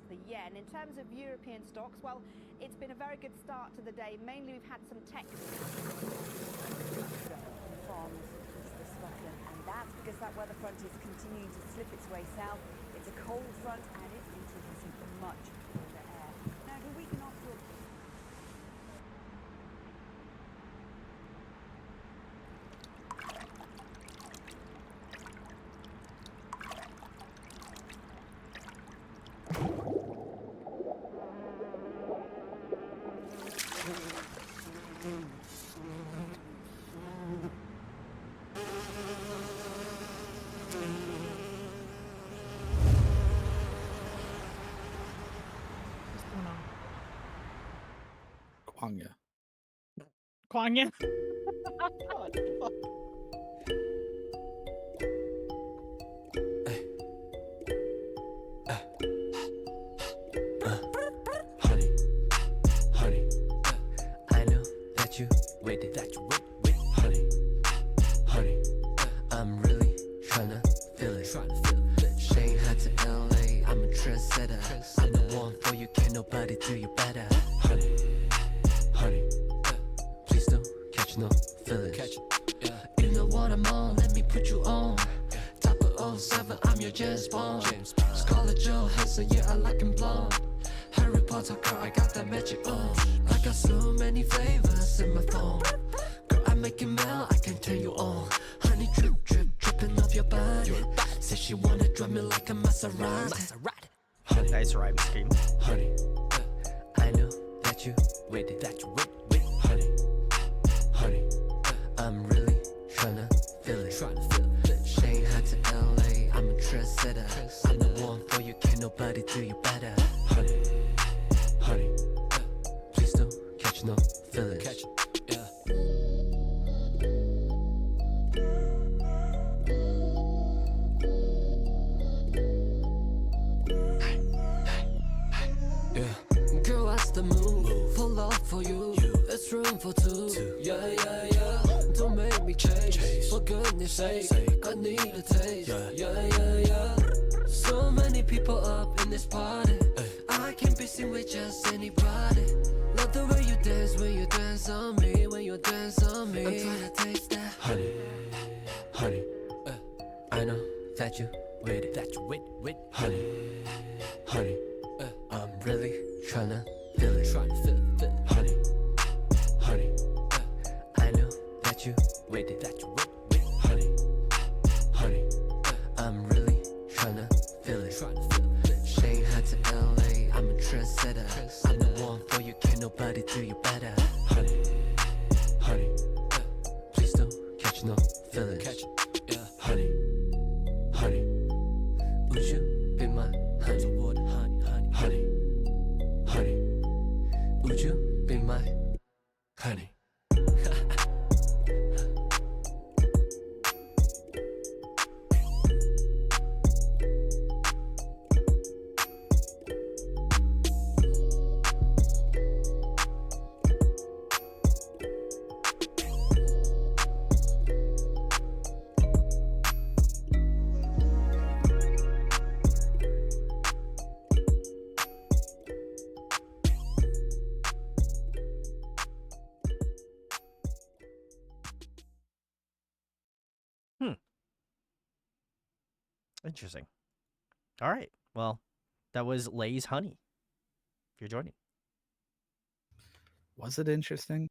S10: The yen. In terms of European stocks, well, it's been a very good start to the day. Mainly we've had some tech from Scotland, and that's because that weather front is continuing to slip its way south. It's a cold front and it's introducing much colder air. Now, the weekend after
S3: Kwangya.
S2: Kwangya.
S5: Honey, honey, I know that you waited, honey, honey, I'm really tryna feel it. Shanghai to LA, I'm a trendsetter. I'm the one for you, can't nobody do you better. Honey, honey, please don't catch no feelings. You know what I'm on, let me put you on. Top of 07, I'm your James Bond. Scarlett Johansson, yeah, I like him blonde. Harry Potter, girl, I got that magic on. I got so many flavors in my phone. Girl, I make it melt, I can turn you on. Honey drip, drip, dripping off your body. Said she wanna drive me like a Maserati. Honey,
S1: Nice rhyme scheme.
S5: honey, I know that you waited, honey, honey, I'm really tryna feel it. Shanghai to LA, I'm a trendsetter. I'm the one for you, can't nobody do you better. Honey, honey, please don't catch no feelings. Girl, that's the move. Full love for you. It's room for two. Yeah, yeah, yeah. Don't make me change. For goodness sake, I need a taste. Yeah, yeah, yeah. So many people up in this party. I can't be seen with just anybody. Love the way you dance when you dance on me. When you dance on me, I'm trying to taste that. Honey, honey, I know that you waited. Honey, honey, I'm really tryna feel it. Honey, honey, I know that you waited. Honey, honey, I'm really tryna feel it. Shanghai to LA, I'm a trendsetter. I'm the one for you, can't nobody do you better. Honey, honey, please don't catch no feelings. Honey, honey, would you be my honey? Honey, honey, would you be my honey?
S1: Interesting. All right. Well, that was Lay's Honey. If you're joining.
S3: Was it interesting?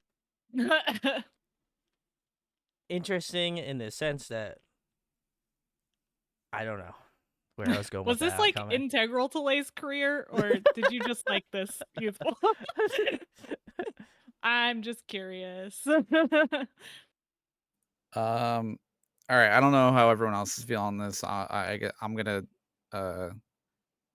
S1: Interesting in the sense that I don't know where I was going
S2: Was
S1: with
S2: this
S1: that
S2: like
S1: comment.
S2: integral to Lay's career, or did you just like this youthful? I'm just curious.
S3: All right. I don't know how everyone else is feeling this. I'm gonna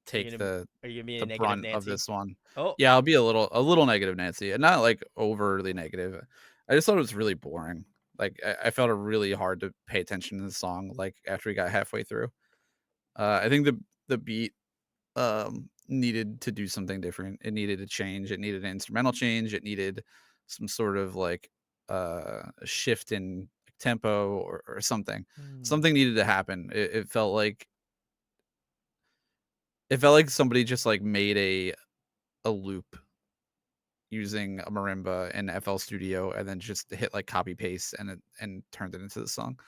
S3: take
S1: Are you gonna be a
S3: the
S1: negative
S3: brunt of
S1: Nancy?
S3: this one.
S1: Oh,
S3: Yeah, I'll be a little negative, Nancy, and not like overly negative. I just thought it was really boring. Like I felt it really hard to pay attention to the song. Like after we got halfway through, I think the beat needed to do something different. It needed a change. It needed an instrumental change. It needed some sort of like a shift in tempo or something. Something needed to happen. It felt like somebody just like made a loop using a marimba in FL Studio and then just hit like copy paste and turned it into the song.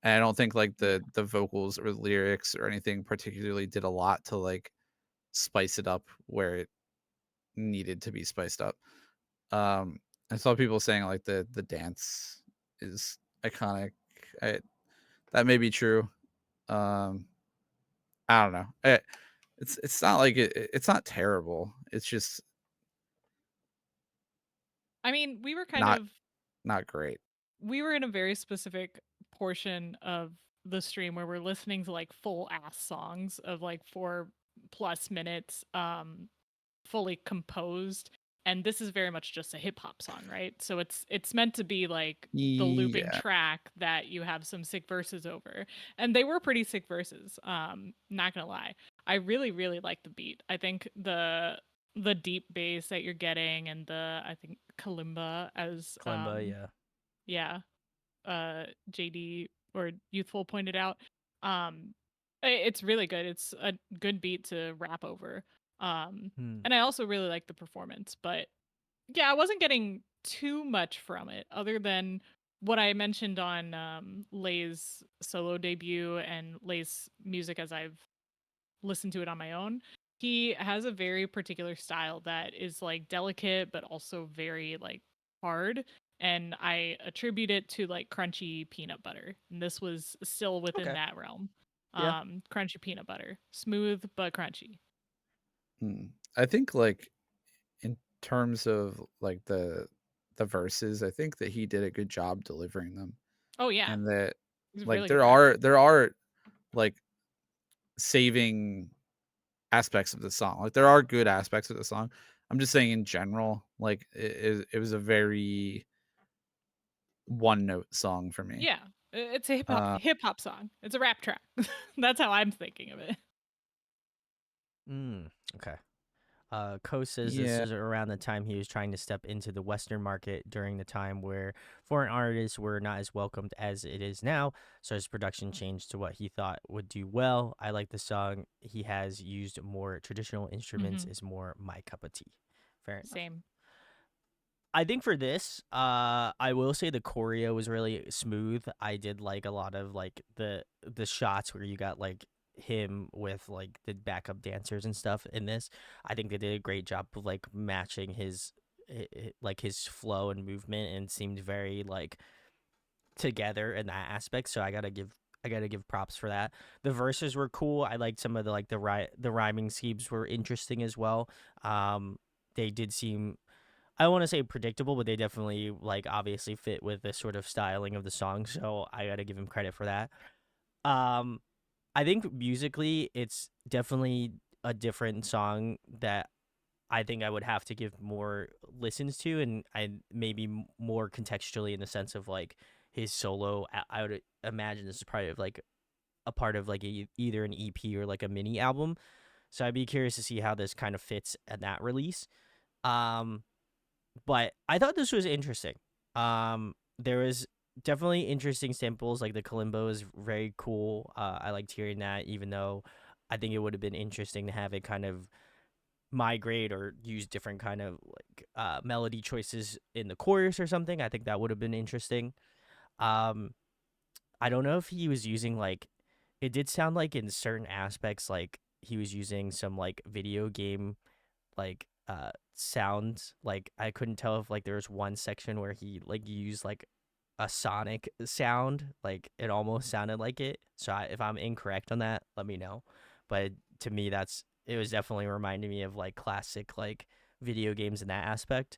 S3: And I don't think like the vocals or the lyrics or anything particularly did a lot to like spice it up where it needed to be spiced up. I saw people saying like the dance is iconic. That may be true. Um, I don't know. It's not like it's not terrible. It's just
S2: I mean,
S3: not not great.
S2: we were in a very specific portion of the stream where we're listening to like full ass songs of like 4+ minutes, fully composed, and this is very much just a hip hop song, right? So it's meant to be like the looping
S3: Yeah.
S2: track that you have some sick verses over, and they were pretty sick verses. Not gonna lie, I really really like the beat. I think the deep bass that you're getting, and the, I think, kalimba, as
S1: Kalimba, yeah.
S2: yeah, JD or Youthful pointed out. It's really good. It's a good beat to rap over. And I also really like the performance, but yeah, I wasn't getting too much from it other than what I mentioned on Lay's solo debut and Lay's music as I've listened to it on my own. He has a very particular style that is like delicate but also very like hard, and I attribute it to like crunchy peanut butter. And this was still within
S1: Okay.
S2: that realm.
S1: Yeah.
S2: Crunchy peanut butter. Smooth but crunchy.
S3: I think like in terms of like the verses, I think that he did a good job delivering them.
S2: Oh yeah.
S3: And that
S2: He's a
S3: like
S2: really good rapper.
S3: there are like saving aspects of the song. Like there are good aspects of the song. I'm just saying in general, like it was a very one note song for me.
S2: Yeah. It's a
S3: Uh
S2: hip hop song. It's a rap track. That's how I'm thinking of it.
S1: Okay. Ko says this
S3: yeah.
S1: is around the time he was trying to step into the Western market during the time where foreign artists were not as welcomed as it is now. So his production changed to what he thought would do well. I like the song. He has used more traditional instruments, is more my cup of tea. Fair enough.
S2: Same.
S1: I think for this, I will say the choreo was really smooth. I did like a lot of like the shots where you got like him with like the backup dancers and stuff in this. I think they did a great job of like matching like his flow and movement, and seemed very like together in that aspect. So I gotta give props for that. The verses were cool. I liked some of the like the rhyming schemes were interesting as well. They did seem, I don't want to say predictable, but they definitely like obviously fit with the sort of styling of the song. So I gotta give him credit for that. Um, I think musically, it's definitely a different song that I think I would have to give more listens to, and I maybe more contextually in the sense of like his solo. I would imagine this is probably like a part of like either an EP or like a mini album. So I'd be curious to see how this kind of fits at that release. Um, but I thought this was interesting. There was definitely interesting samples, like the kalimba is very cool. I liked hearing that, even though I think it would have been interesting to have it kind of migrate or use different kind of like melody choices in the chorus or something. I think that would have been interesting. I don't know if he was using like it did sound like in certain aspects, like he was using some like video game like sounds. Like I couldn't tell if like there was one section where he like used like a sonic sound, like it almost sounded like it. So if I'm incorrect on that, let me know. But to me, it was definitely reminding me of like classic like video games in that aspect.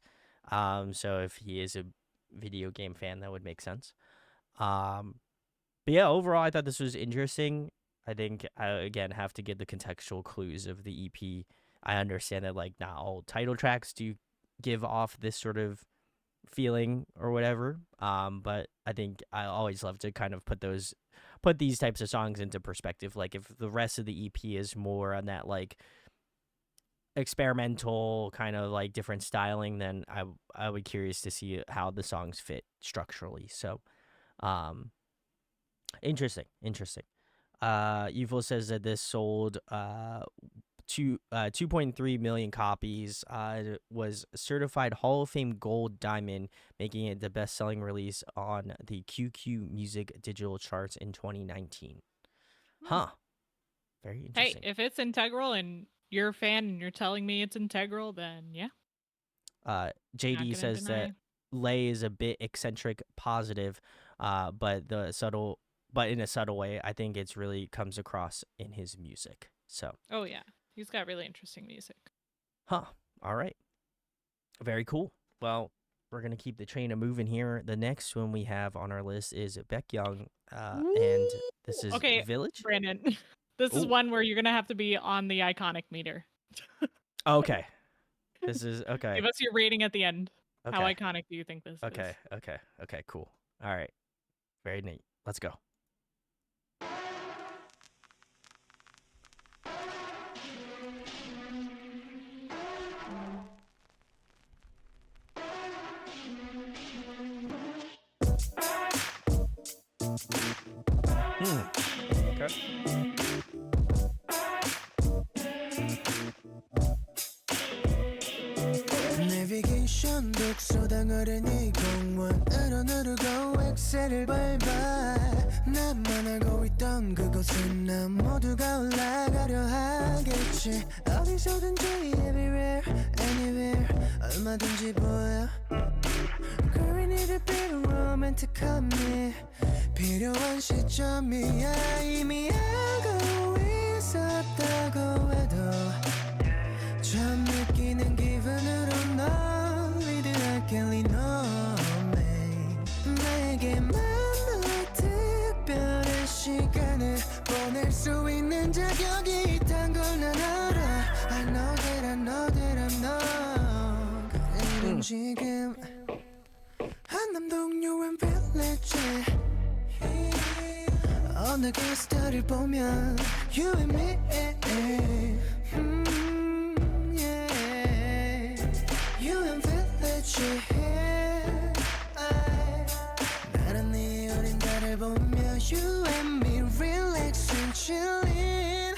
S1: So if he is a video game fan, that would make sense. But yeah, overall, I thought this was interesting. I think I again have to give the contextual clues of the EP. I understand that like not all title tracks do give off this sort of feeling or whatever. But I think I always love to kind of put these types of songs into perspective. Like if the rest of the EP is more on that like experimental kind of like different styling, then I would curious to see how the songs fit structurally. So, interesting. Yuval says that this sold 2.3 million copies. It was certified Hall of Fame Gold Diamond, making it the best-selling release on the QQ Music digital charts in 2019. Huh. Very
S2: Hey,
S1: interesting.
S2: if it's integral and you're a fan and you're telling me it's integral, then yeah.
S1: JD says that Lay is a bit eccentric, positive, but in a subtle way. I think it's really comes across in his music. So.
S2: Oh yeah, he's got really interesting music.
S1: Huh. All right. Very cool. Well, we're gonna keep the train a moving here. The next one we have on our list is Baekhyun, and this is
S2: Okay,
S1: Village.
S2: Brandon, this is one where you're gonna have to be on the iconic meter.
S1: Okay. This is okay.
S2: Give us your rating at the end.
S1: Okay.
S2: How iconic do you think this is?
S1: Okay, cool. All right. Very neat. Let's go. Okay.
S5: 내비게이션 독서당 어린이 공원으로 누르고 엑셀을 밟아 나만 알고 있던 그곳은 난 모두가 올라가려 하겠지 어디서든지 everywhere anywhere 얼마든지 보여 Girl, I need a bit romantic한 me 필요한 시점이야 이미 알고 있었다고 해도 처음 느끼는 기분으로 널 위대하게 리노메 내게만 특별한 시간을 보낼 수 있는 자격이 있단 걸 난 알아 I know that I'm not 그래도 지금 한남동요한 빌리지 어느 게스트를 보면 You and me You and village 나란 네 어린 달을 보며 You and me relaxing chilling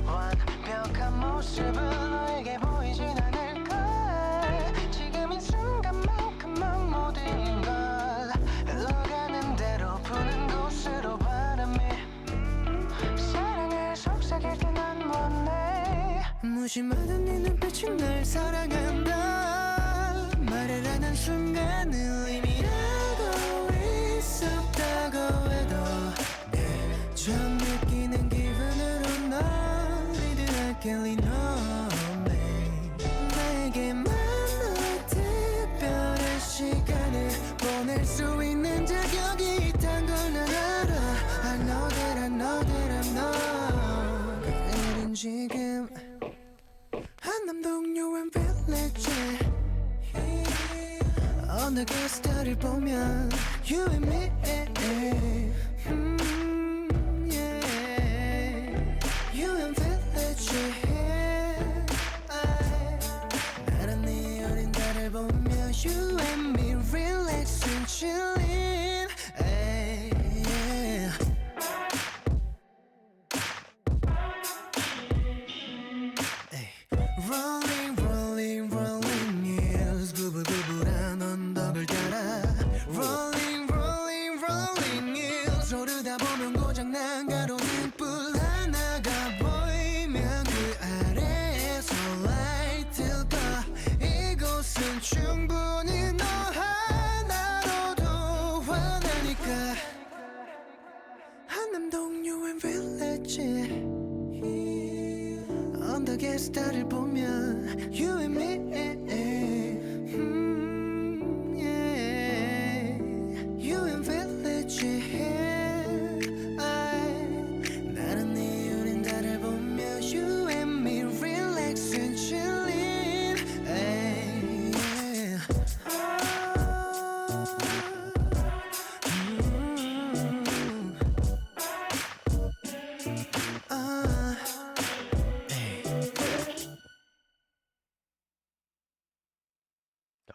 S5: 완벽한 모습은 너에게 보이진 않을까 지금 이 순간만큼만 모든 걸 흘러가는 대로 부는 곳으로 바람이 사랑을 속삭일 때 난 원해 무심하던 네 눈빛이 날 사랑한다 말을 안 한 순간을 이미 알고 있었다고 해도 처음 느끼는 기분으로 널 리드하게 리노메 내게만 너 특별한 시간을 보낼 수 있는 자격이 있단 걸 난 알아 I know that I'm not 그래는 지금 한남동요한 빌리지 어느 게스트를 보면 You and me You and village 나란 네 어린 달을 보며 You and me relaxing chilling Rolling, rolling, rolling hills 구불구불한 언덕을 따라 Rolling, rolling, rolling hills 오르다 스타를 보면 You and me yeah. You and village 나는 네 우린 달을 보며 You and me relax and chillin' yeah.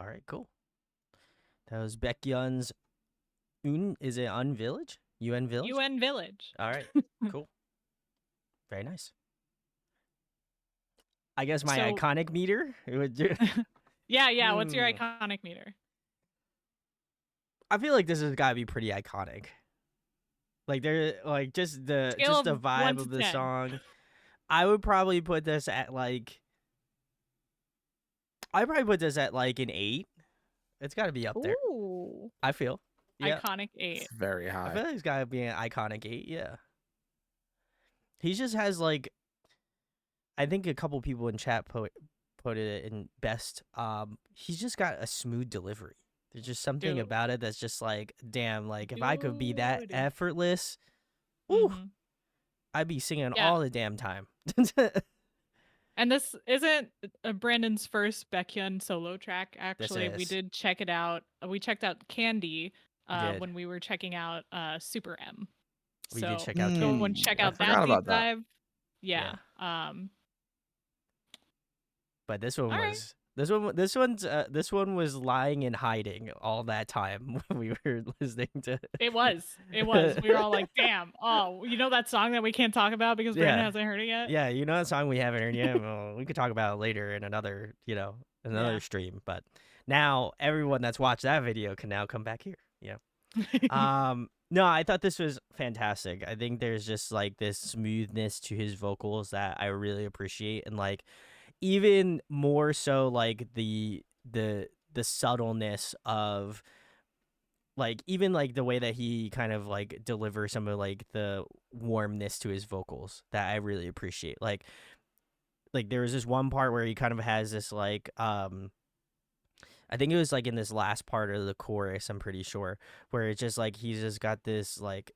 S1: All right, cool. That was Baekhyun's is it Un Village? UN Village?
S2: UN Village.
S1: All right, cool. Very nice. I guess my
S2: So-
S1: iconic meter it would do.
S2: Yeah. What's your iconic meter?
S1: I feel like this has got to be pretty iconic. Like they're like just the
S2: Scale
S1: the
S2: of 1
S1: vibe
S2: to
S1: of the
S2: 10.
S1: song. I would probably put this at like. I'd probably put this at like an 8. It's got to be up there.
S2: Ooh.
S1: I feel. Yeah.
S2: Iconic 8.
S3: It's very
S1: I
S3: high.
S1: feel like it's got to be an iconic 8. Yeah. He just has like. I think a couple people in chat put it in best. He's just got a smooth delivery. There's just something
S2: Dude.
S1: about it that's just like, damn, like if I could be that
S2: Dude.
S1: effortless, ooh,
S2: Mhm.
S1: I'd be singing
S2: Yeah.
S1: all the damn time.
S2: And this isn't Brandon's first Baekhyun solo track. Actually, we
S1: is.
S2: did check it out. We checked out Candy
S1: did.
S2: when we were checking out Super M.
S1: We
S2: So
S1: did check out
S2: go
S1: Candy.
S2: and check
S3: I
S2: out that
S3: forgot
S2: deep
S3: about that.
S2: dive. Yeah.
S1: But this one
S2: All right.
S1: was this one was lying and hiding all that time when we were listening to.
S2: It was. We were all like, "Damn! Oh, you know that song that we can't talk about because Brandon
S1: Yeah.
S2: hasn't heard it yet."
S1: Yeah, you know that song we haven't heard yet. Well, we could talk about it later in another, another
S2: Yeah.
S1: stream. But now everyone that's watched that video can now come back here. No, I thought this was fantastic. I think there's just like this smoothness to his vocals that I really appreciate, and like even more so like the subtleness of like even like the way that he kind of like delivers some of like the warmness to his vocals that I really appreciate. Like there was this one part where he kind of has this like I think it was like in this last part of the chorus, I'm pretty sure, where it's just like he's just got this like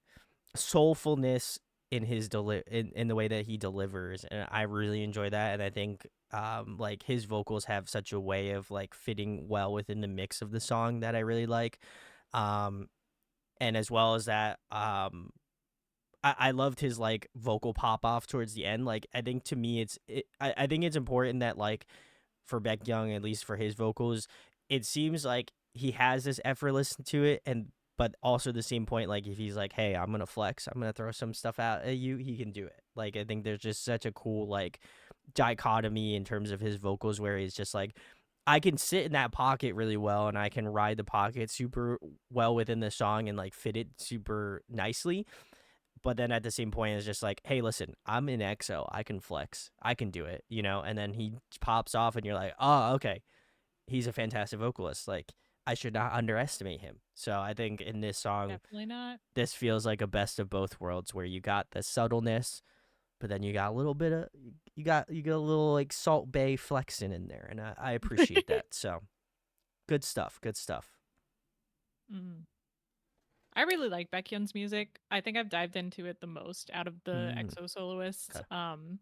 S1: soulfulness in his in the way that he delivers, and I really enjoy that. And I think like his vocals have such a way of like fitting well within the mix of the song that I really like. And as well as that, I loved his like vocal pop off towards the end. Like I think to me I think it's important that like for Baekhyun, at least for his vocals, it seems like he has this effortless to it, and but also the same point, like if he's like, hey, I'm gonna flex, I'm gonna throw some stuff out at you, he can do it. Like I think there's just such a cool like dichotomy in terms of his vocals where he's just like, I can sit in that pocket really well and I can ride the pocket super well within the song and like fit it super nicely. But then at the same point, it's just like, hey, listen, I'm in EXO. I can flex. I can do it, And then he pops off and you're like, oh, okay. He's a fantastic vocalist. Like, I should not underestimate him. So I think in this song,
S2: Definitely not.
S1: this feels like a best of both worlds where you got the subtleness, but then you got a little bit of, you got a little like Salt Bay flexing in there. And I appreciate that. So good stuff. Good stuff.
S2: Mm. I really like Baekhyun's music. I think I've dived into it the most out of the EXO soloists.
S1: Okay.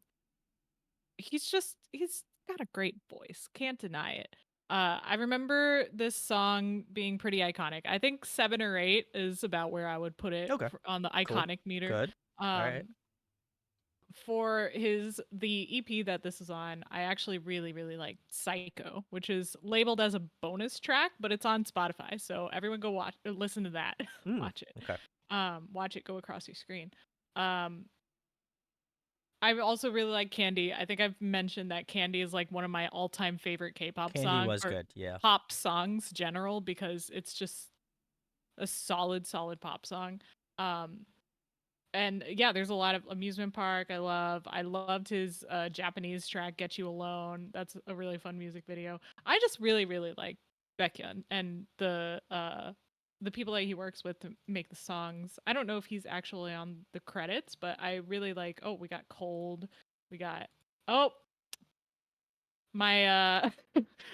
S2: He's got a great voice. Can't deny it. I remember this song being pretty iconic. I think 7 or 8 is about where I would put it on the iconic meter.
S1: Good. All right.
S2: For the EP that this is on, I actually really, really like Psycho, which is labeled as a bonus track, but it's on Spotify. So everyone go listen to that. Watch it.
S1: Okay.
S2: Watch it go across your screen. I also really like Candy. I think I've mentioned that Candy is like one of my all-time favorite K-pop songs.
S1: Candy was good, yeah.
S2: Pop songs general, because it's just a solid pop song. And yeah, there's a lot of amusement park. I loved his Japanese track "Get You Alone." That's a really fun music video. I just really, really like Baekhyun and the people that he works with to make the songs. I don't know if he's actually on the credits, but I really like. Oh, we got Cold. We got my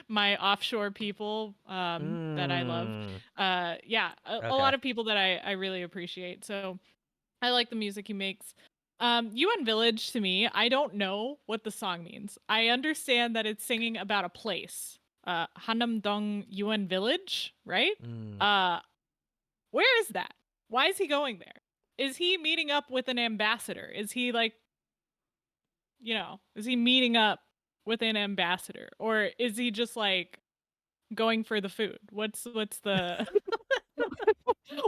S2: my offshore people that I love.
S1: Mm,
S2: Yeah, a
S1: okay.
S2: lot of people that I really appreciate. So I like the music he makes. UN Village to me, I don't know what the song means. I understand that it's singing about a place. Hanamdong UN Village, right?
S1: Mm.
S2: Where is that? Why is he going there? Is he meeting up with an ambassador? Is he like, is he meeting up with an ambassador? Or is he just like going for the food? What's the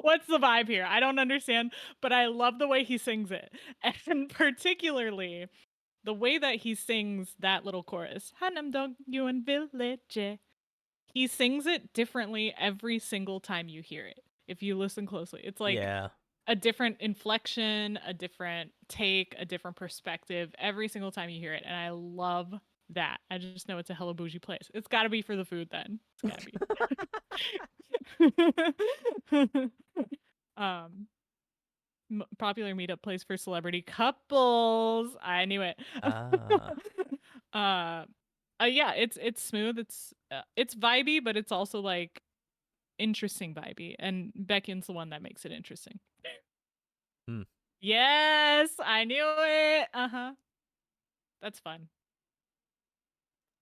S2: what's the vibe here? I don't understand, but I love the way he sings it. And particularly the way that he sings that little chorus. Hanamdong Yuan Village. He sings it differently every single time you hear it. If you listen closely, it's like
S1: Yeah.
S2: a different inflection, a different take, a different perspective every single time you hear it. And I love that. I just know it's a hella bougie place. It's got to be for the food then. It's got to be. um Popular meetup place for celebrity couples. I knew it.
S1: Ah.
S2: uh yeah, it's smooth. It's vibey, but it's also like interesting vibey, and Baekhyun's the one that makes it interesting.
S1: Hmm.
S2: Yes, I knew it. Uh-huh. That's fun.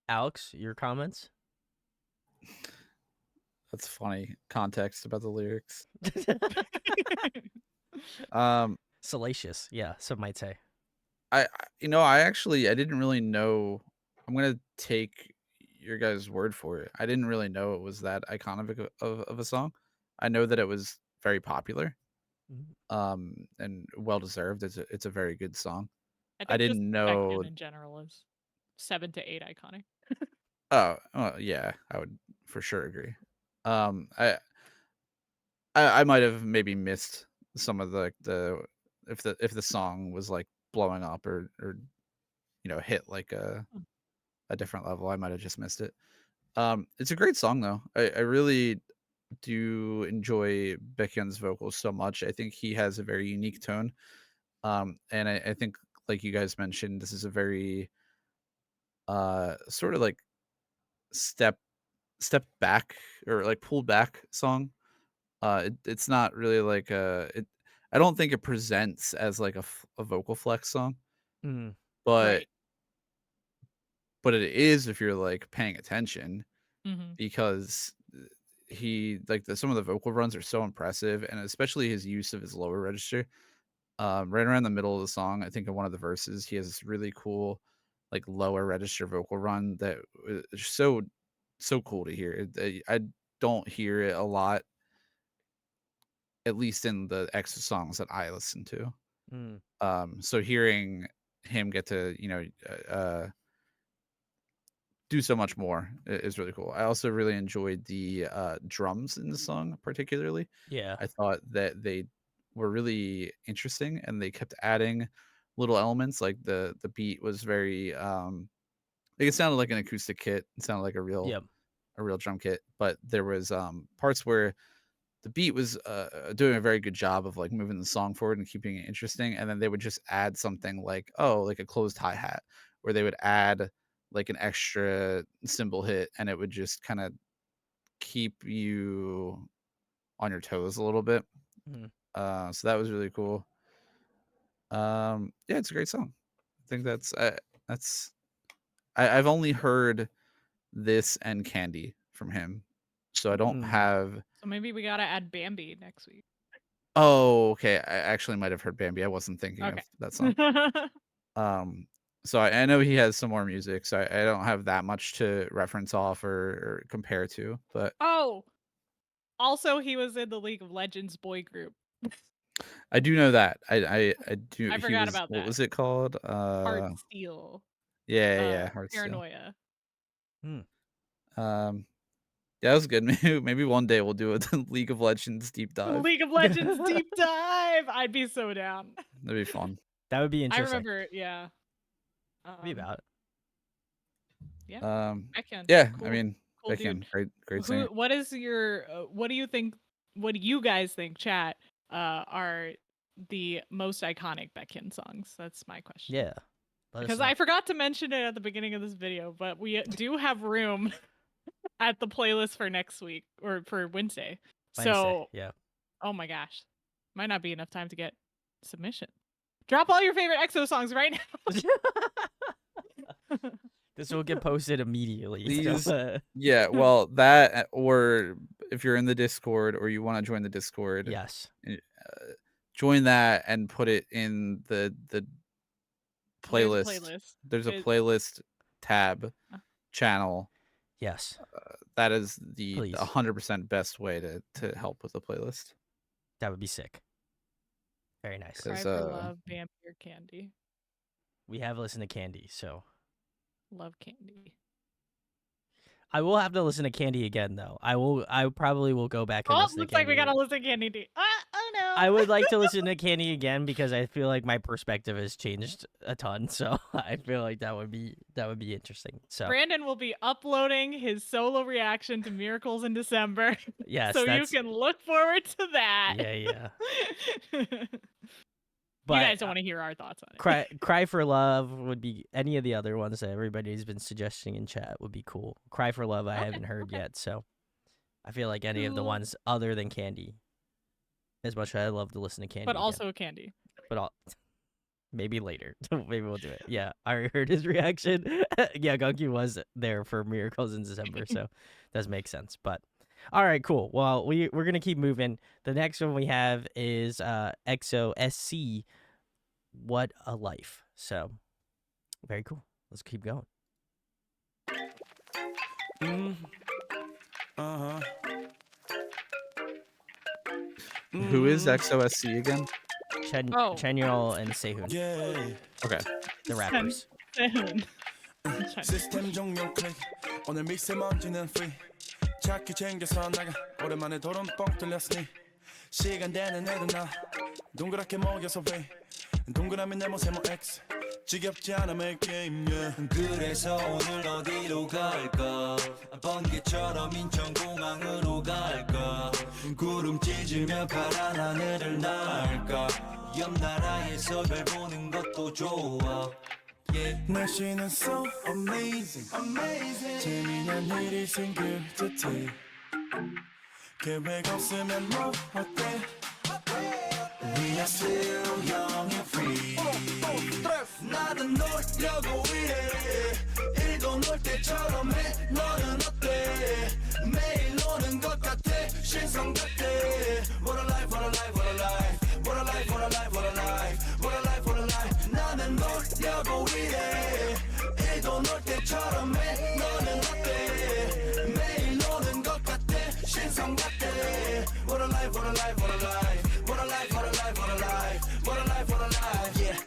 S1: Alex, your comments?
S3: That's funny context about the lyrics. Um,
S1: Salacious, yeah, some might say.
S3: I didn't really know. I'm gonna take your guys' word for it. I didn't really know it was that iconic of a song. I know that it was very popular,
S1: Mhm.
S3: and well deserved. It's a very good song.
S2: I
S3: I
S2: think just
S3: didn't know.
S2: Baekhyun in general is 7 to 8 iconic.
S3: Oh, yeah, I would for sure agree. Um, I I might have maybe missed some of the if the song was like blowing up or hit like a different level. I might have just missed it. It's a great song though. I really do enjoy Baekhyun's vocals so much. I think he has a very unique tone. And I think like you guys mentioned, this is a very sort of like step step back or like pulled back song. It's not really like I don't think it presents as like a vocal flex song,
S1: Mm.
S3: but
S2: Right.
S3: it is if you're like paying attention
S2: Mm-hmm.
S3: because he like some of the vocal runs are so impressive, and especially his use of his lower register. Right around the middle of the song, I think in one of the verses, he has this really cool like lower register vocal run that is so cool to hear. I don't hear it a lot, at least in the EXO songs that I listen to.
S1: Mm.
S3: So hearing him get to do so much more is really cool. I also really enjoyed the drums in the song, particularly.
S1: Yeah.
S3: I thought that they were really interesting, and they kept adding little elements. Like the beat was very like it sounded like an acoustic kit. It sounded like
S1: Yep.
S3: a real drum kit, but there was parts where the beat was doing a very good job of like moving the song forward and keeping it interesting, and then they would just add something like like a closed hi-hat, where they would add like an extra cymbal hit, and it would just kind of keep you on your toes a little bit.
S1: Mm.
S3: So that was really cool. Yeah, it's a great song. I think that's I've only heard this and Candy from him, so I don't
S1: Mm.
S3: have.
S2: So maybe we gotta add Bambi next week.
S3: Oh, okay. I actually might have heard Bambi. I wasn't thinking of that song.
S2: Okay.
S3: Um, so I know he has some more music, so I don't have that much to reference off or compare to, but
S2: Oh, also he was in the League of Legends boy group.
S3: I do know that. I do.
S2: I
S3: He
S2: forgot
S3: was.
S2: about
S3: What
S2: that.
S3: was it called?
S2: Heart Steel.
S3: Yeah, Heartsteel.
S2: Paranoia.
S1: Mm.
S3: Um, yeah, that was good. Maybe one day we'll do a League of Legends deep dive.
S2: League of Legends deep dive. I'd be so down.
S3: That'd be fun.
S1: That would be
S2: I
S1: interesting.
S2: remember, yeah.
S1: Be about it.
S2: Yeah.
S3: Um,
S2: Baekhyun.
S3: yeah, I
S2: Cool.
S3: mean,
S2: Cool dude.
S3: great singer.
S2: What is your what do you think, what do you guys think, chat, are the most iconic Baekhyun songs? That's my question.
S1: Yeah. Let us
S2: Because
S1: know.
S2: I forgot to mention it at the beginning of this video, but we do have room at the playlist for next week or for Wednesday. So,
S1: yeah.
S2: oh my gosh, might not be enough time to get submission. Drop all your favorite EXO songs right now.
S1: This will get posted immediately.
S3: Please.
S1: So,
S3: Yeah, well, that or if you're in the Discord or you want to join the Discord,
S1: yes.
S3: Join that and put it in the playlist. There's a playlist tab channel.
S1: Yes.
S3: That is the
S1: Please.
S3: 100% best way to help with the playlist.
S1: That would be sick. Very nice.
S2: Cry for Love, Vampire Candy.
S1: We have listened to Candy, so
S2: Love Candy.
S1: I will have to listen to Candy again, though. I probably will go back and
S2: Oh,
S1: listen to
S2: looks
S1: Candy.
S2: like we gotta listen to Candy. Oh no.
S1: I would like to listen to Candy again because I feel like my perspective has changed a ton. So I feel like that would be interesting. So
S2: Brandon will be uploading his solo reaction to Miracles in December.
S1: yes,
S2: so you can look forward to that.
S1: Yeah.
S2: But you guys don't want to hear our thoughts on it.
S1: Cry for Love would be any of the other ones that everybody's been suggesting in chat would be cool. Cry for Love I haven't heard yet, so I feel like any of the ones other than Candy. As much as I love to listen to Candy.
S2: But also Candy.
S1: But maybe later. Maybe we'll do it. Yeah, I heard his reaction. Yeah, Gunky was there for Miracles in December, so does make sense. But all right, cool. Well, we're gonna keep moving. The next one we have is EXO-SC, What a Life. So very cool. Let's keep going.
S3: Who is EXO-SC again?
S1: Chenyol and Sehun.
S8: Yeah.
S3: Okay.
S1: The rappers.
S2: Sehun.
S8: 시스템 종료 클릭 오늘 미세먼지는 free 차키 챙겨서 나가 오랜만에 도론 뻥 뚫렸으니 시간 되는 애들 나 동그랗게 모여서 왜 동그라미 네모 세모 X 지겹지 않아 make game yeah.
S5: 그래서 오늘 어디로 갈까 번개처럼 인천공항으로 갈까 구름 찢으며 파란 하늘을 날까 옆 나라에서 별 보는 것도 좋아
S8: 날씨는 so amazing 재미난 일이 생길 듯해 계획 없으면 뭐 어때
S5: We are still young and free
S8: 나는 놀려고 이래 일도 놀 때처럼 해 너는 어때 매일 노는 것 같아 신성 같아 What a life what a life what a life What a life what a life what a life What a life what a life 나는 놀려고 이래 일도 놀 때처럼 해 너는 어때 매일 노는 것 같아 신성 같아 What a life what a life what a life What a life what a life what a life What a life what a life yeah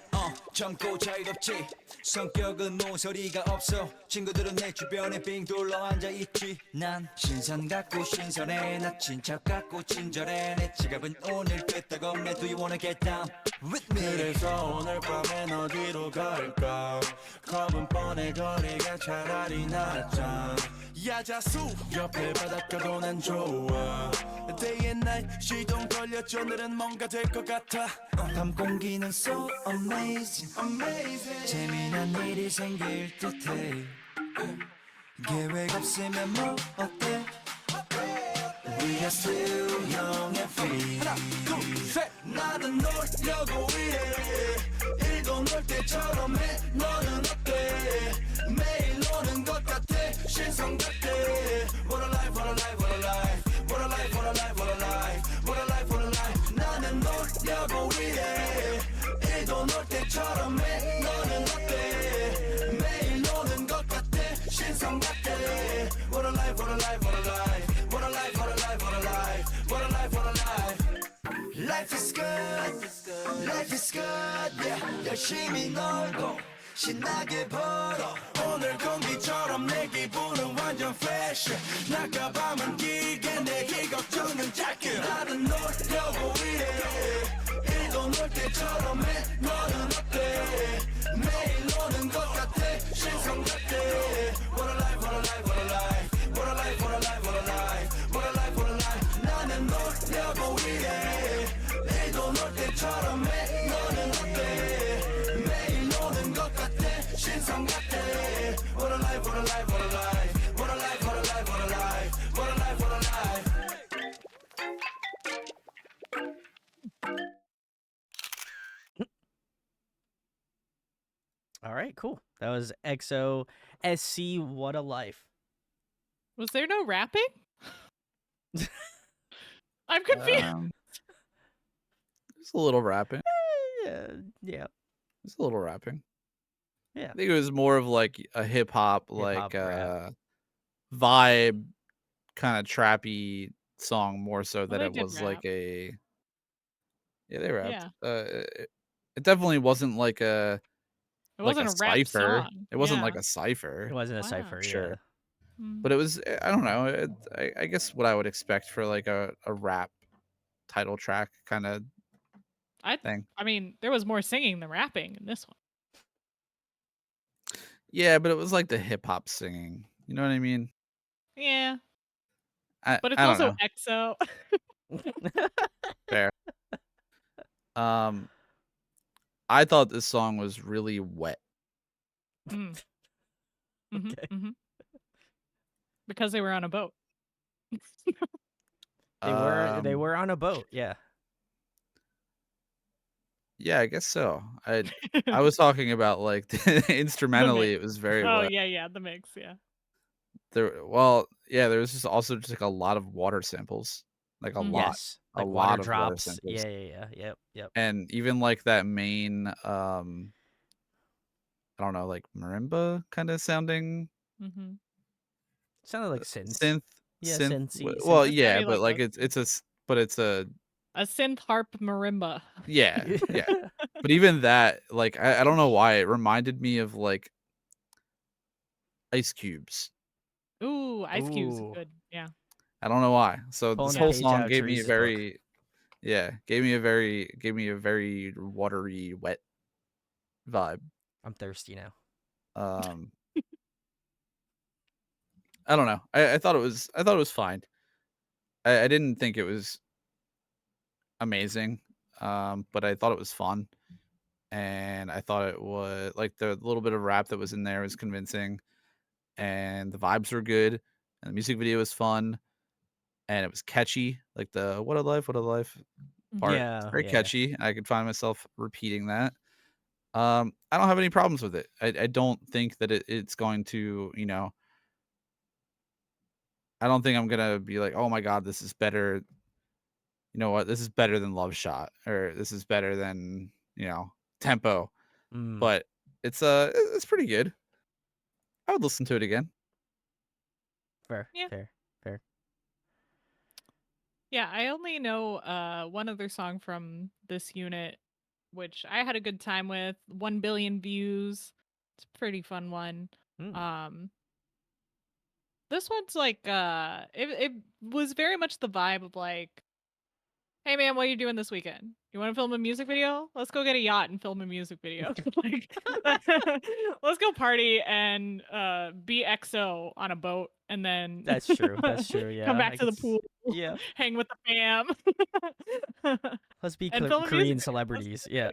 S5: 젊고 자유롭지 성격은 모서리가 없어 친구들은 내 주변에 빙 둘러 앉아있지 난 신선 같고 신선해 나 친척 같고 친절해 내 지갑은 오늘 끄떡없네 Do you wanna get down with me
S8: 그래서 오늘 밤엔 어디로 갈까 겁은 뻔해 거리가 차라리 낫잖아 야자수 옆에 바닷가도 난 좋아 Day and night 시동 걸렸죠 오늘은 뭔가 될 것 같아
S5: 밤 공기는 so amazing 재미난 일이 생길 듯해 계획 없으면 뭐 어때 We are still young and free
S8: 하나 둘셋 나는 놀려고 이래 일도 놀 때처럼 해 너는 어때 매일 노는 것 같아 신성 같아 What a life what a life what a life What a life what a life what a life What a life what a life 나는 놀려고 이래 일도 놀 때처럼 해 너는 어때 매일 노는 것 같아 신성 같아 What a life what a life what a life What a life what a life what a life What a life what a life Life is good Life is good yeah 열심히 놀고 신나게 벌어 오늘 공기처럼 내 기분은 완전 fresh 낮과 밤은 길게 내게 걱정은 짧게 나는 놀려고 이래 일도 놀 때처럼 해 너는 어때 매일 노는 것 같아 신성 같아 What a life what a life what a life What a life what a life what a life What a life what a life 나는 놀려고 이래 일도 놀 때처럼 해 너는 어때 매일 노는 것 같아
S1: All right, cool. That was EXO-SC. What a life.
S2: Was there no rapping? I'm confused.
S3: There's a little rapping.
S1: Yeah, yeah,
S3: There's a little rapping.
S1: yeah.
S3: I think it was more of like a hip hop, like
S1: rap.
S3: vibe, kind of trappy song more so
S2: Well,
S3: than
S2: they
S3: it
S2: did
S3: was like
S2: rap.
S3: a. Yeah, they rapped.
S2: Yeah.
S3: It definitely wasn't like
S2: It
S3: a
S2: wasn't a rap
S3: cipher.
S2: song.
S3: It wasn't like
S2: Yeah.
S3: a cipher.
S1: It wasn't a
S2: Wow.
S1: cipher,
S3: Sure.
S1: yeah.
S2: Mm.
S3: But it was, I don't know. I guess what I would expect for like a rap title track kind of thing.
S2: I mean, there was more singing than rapping in this one.
S3: Yeah, but it was like the hip hop singing. You know what I mean?
S2: Yeah.
S3: I
S2: But it's
S3: I don't
S2: also
S3: know.
S2: EXO.
S3: Fair. I thought this song was really wet.
S2: Mm.
S1: Okay.
S2: Because they were on a boat.
S1: They were on a boat, yeah.
S3: Yeah, I guess so. I was talking about like instrumentally, it was very
S2: Oh
S3: wet.
S2: yeah, the mix, yeah.
S3: There was just also just like a lot of water samples, like
S1: Yes,
S3: a
S1: like water
S3: lot of water
S1: drops.
S3: samples,
S1: Yep.
S3: and even like that main I don't know, like marimba kind of sounding
S2: Mm-hmm.
S1: Sounded like synths.
S3: synth
S1: Yeah,
S3: synth.
S1: synthsy.
S3: Well,
S2: It
S3: yeah,
S2: sounded
S3: but like
S2: like
S3: it's a
S2: a synth harp marimba.
S3: yeah, yeah. But even that, like I don't know why it reminded me of like Ice Cubes.
S2: Ooh, Ice Cube's
S1: Ooh.
S2: good. Yeah.
S3: I don't know why. So
S1: Pulling
S3: this
S1: a
S3: whole
S1: page
S3: song
S1: out of
S3: gave me a
S1: Teresa's book.
S3: very gave me a very watery, wet vibe.
S1: I'm thirsty now.
S3: I don't know. I thought it was fine. I didn't think it was amazing. But I thought it was fun. And I thought it was like the little bit of rap that was in there was convincing, and the vibes were good, and the music video was fun, and it was catchy. Like the what a life part. It's
S1: Yeah,
S3: very
S1: yeah.
S3: catchy. I could find myself repeating that. I don't have any problems with it. I don't think that it's going to, I don't think I'm gonna be like, oh my god, this is better. You know what? This is better than Love Shot, or this is better than, Tempo.
S1: Mm,
S3: But it's pretty good. I would listen to it again.
S1: fair,
S2: Yeah.
S1: fair.
S2: Yeah, I only know one other song from this unit, which I had a good time with. 1 billion views. It's a pretty fun one.
S1: Mm.
S2: This one's like it was very much the vibe of like, hey man, what are you doing this weekend? You want to film a music video? Let's go get a yacht and film a music video. Like, let's go party and be EXO on a boat, and then
S1: That's true. That's true. Yeah.
S2: come back to the pool,
S1: Yeah.
S2: hang with the fam.
S1: Let's be
S2: and film a
S1: Korean
S2: music video.
S1: celebrities. Yeah.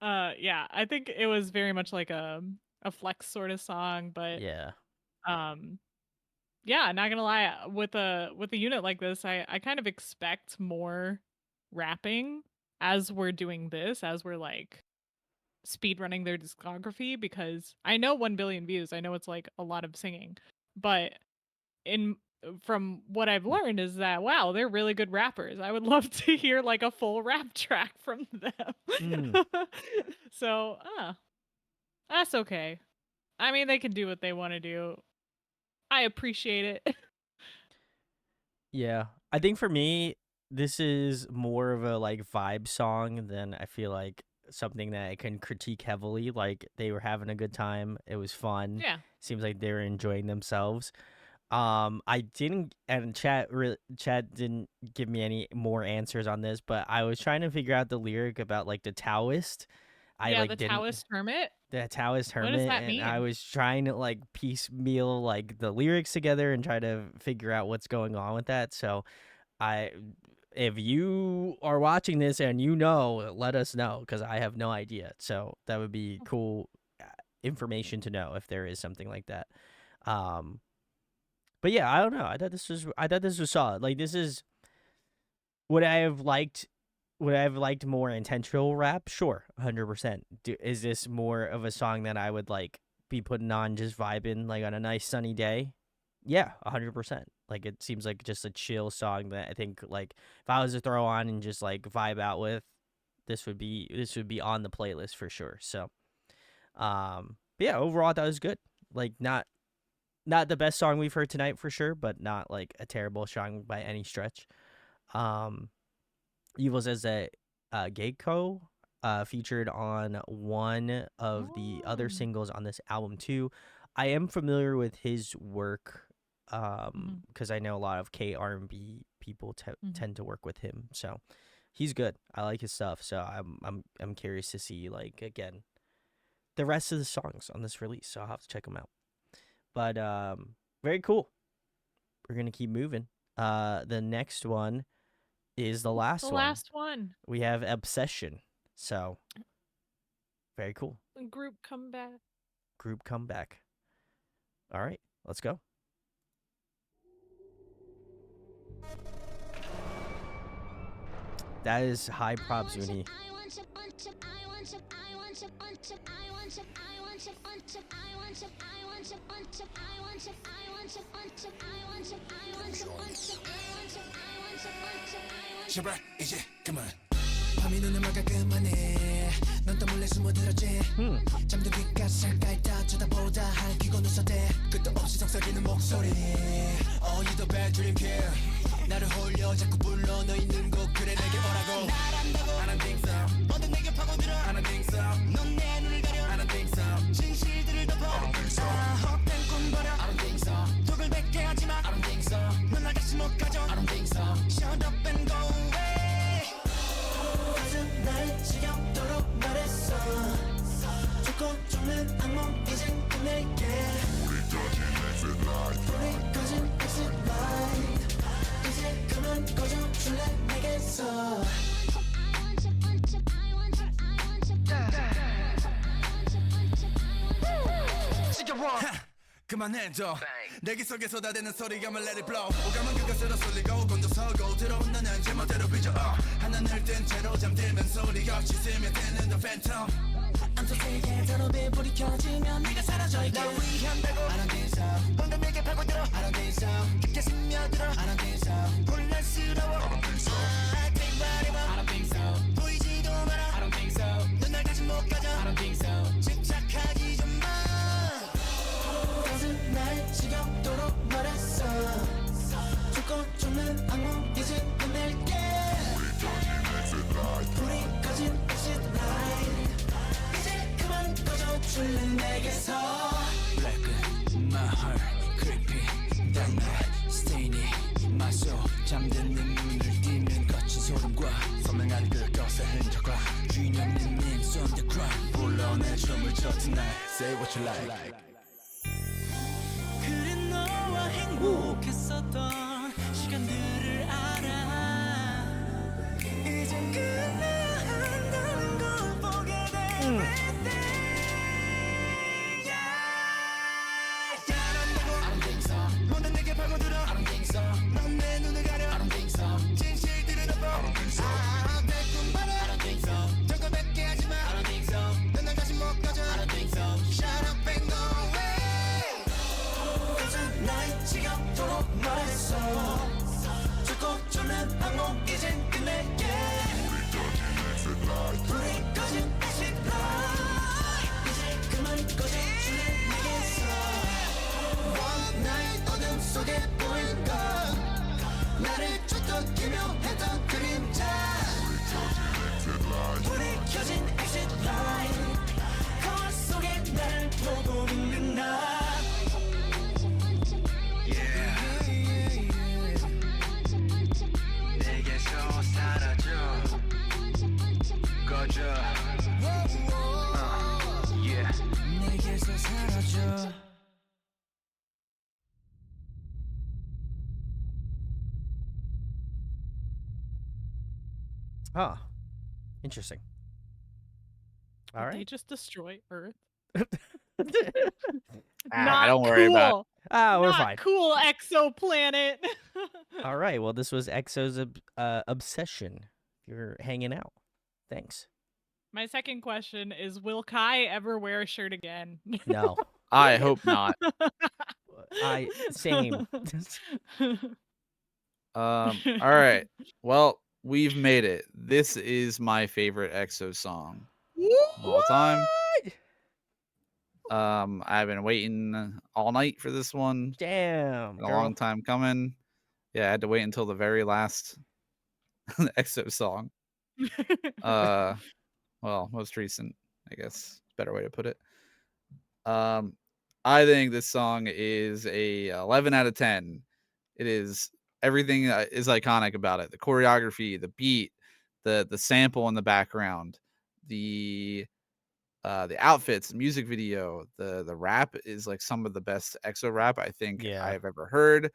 S2: Yeah, I think it was very much like a flex sort of song, but
S1: Yeah.
S2: yeah, not gonna lie, with a unit like this, I kind of expect more rapping as we're doing this, as we're like speed running their discography, because I know 1 billion views, I know it's like a lot of singing, but in from what I've learned is that wow, they're really good rappers. I would love to hear like a full rap track from them.
S1: Mm.
S2: So, that's okay. I mean, they can do what they want to do. I appreciate it.
S1: Yeah. I think for me, this is more of a like vibe song than I feel like something that I can critique heavily. Like they were having a good time. It was fun.
S2: Yeah.
S1: Seems like they were enjoying themselves. I didn't, and chat didn't give me any more answers on this, but I was trying to figure out the lyric about like the Taoist. I
S2: Yeah,
S1: like
S2: the
S1: didn't
S2: Taoist hermit.
S1: the Taoist
S2: What does
S1: hermit,
S2: that
S1: and I
S2: mean?
S1: was trying to like piecemeal like the lyrics together and try to figure out what's going on with that. So I if you are watching this and you know, let us know because I have no idea. So that would be cool information to know if there is something like that. But yeah, I don't know. I thought this was solid. Like this is would I have liked would I have liked more intentional rap? Sure, 100%. Is this more of a song that I would like be putting on, just vibing like on a nice sunny day? Yeah, 100%. Like it seems like just a chill song that I think like if I was to throw on and just like vibe out with, this would be on the playlist for sure. So, but yeah, overall I thought it was good. Like not the best song we've heard tonight for sure, but not like a terrible song by any stretch. Um, Evil says that Geico featured on one of the other
S2: Oh.
S1: singles on this album too. I am familiar with his work
S2: Mhm.
S1: because I know a lot of K R&B people
S2: Mhm.
S1: tend to work with him. So he's good. I like his stuff. So I'm curious to see like again the rest of the songs on this release. So I'll have to check them out. But very cool. We're gonna keep moving. The next one is the last
S2: The
S1: one.
S2: last one.
S1: We have Obsession. So very cool.
S2: Group comeback.
S1: Group comeback. All right, let's go. That is high props, Uni.
S8: 제발 이제 그만 밤이 눈을 막아 그만해 넌 또 몰래 숨어들었지 잠든 귓가에 가까이 다 쳐다보다 할퀴고 웃어대 끝도 없이 속삭이는 목소리 Oh you the bad dream kid 나를 홀려 자꾸 불러 너 있는 곳 그래 내게 오라고 날 안다고 I don't think so 뭐든 내게 파고들어 I don't think so 넌 내 눈을 가려 I don't think so 진실들을 덮어 I don't think so 헛된 꿈 버려 I don't think so 독을 뱉게 하지마 I don't think so 넌 날 다시 못 가져 I don't think so Shut up and go away 가슴 날 지겹도록 말했어 죽고 죽는 악몽 이젠 끝낼게 우리 꺼진 exit light 우리 꺼진 exit light 이제 그만 꺼져줄래 내게서 그만해줘 내기 속에 쏟아대는 소리감을 let it blow 오감은 그것으로 쏠리고 곤두서고 들어온 너는 제멋대로 빚어 하늘을 뜬 채로 잠들면 소리 없이 스며드는 the phantom I'm so sick 더럽이 불이 켜지면 네가 사라져 있게 날 위한다고 I don't think so 방금 내게 파고들어 I don't think so 깊게 스며들어 I don't think so 혼란스러워 I don't think so I think about it I don't think so 보이지도 마라 I don't think so 넌 날 다시 못 가져 I don't think so 집착하지 좀마 가슴 날 지겹도록 말했어 죽고 죽는 악몽 이제 끝낼게 불이 꺼진 exit light 이제 그만 꺼져줄래 내게서 Blacken my heart creepy that night stainy my soul 잠든 내 눈을 띄면 거친 소름과 선명한 그것의 흔적과 주인 없는 names on the ground 불러내 춤을 춰 tonight say what you like 그래 너와 행복했었던 시간들을 알아 이젠 끝내야 한다는 걸 보게 돼 everything 잘한다고 I don't think so 모든 내게 파고들어 I don't think so 넌 내 눈을 가려 I don't think so 진실들을 덮어 I don't think so 내 꿈 봐라 I don't think so 적을 뱉게 하지마 I don't think so 넌 날 다시 못 가져 I don't think so Shut up and go away 날 지겹도록 말했어 죽고 죽는 악몽 이젠 끝낼게 불이 꺼진 exit light 이제 그만 꺼져줄래 내게서 One night 어둠 속에 보일 것 나를 쫓던 기묘했던 그림자 불이 켜진 exit light 거울 속에 나를 보고 있는 나 내게서 사라져 꺼져 내게서 사라져
S1: Ah, interesting. All
S2: Did they
S1: right.
S2: just destroy Earth?
S3: I don't worry about
S1: We're
S2: Not
S1: fine.
S2: cool exoplanet.
S1: All right. Well, this was EXO's Obsession you're hanging out. Thanks.
S2: My second question is, will Kai ever wear a shirt again?
S1: No.
S3: I hope not.
S1: Same.
S3: All right. Well, we've made it. This is my favorite EXO song of all time. I've been waiting all night for this one.
S1: Damn,
S3: Been a
S1: girl.
S3: long time coming. Yeah, I had to wait until the very last EXO song. Well, most recent, I guess, is a better way to put it. I think this song is a 11 out of 10. It is everything is iconic about it. The choreography, the beat, the sample in the background, the outfits, the music video, the rap is like some of the best EXO rap I think
S1: Yeah.
S3: I've ever heard.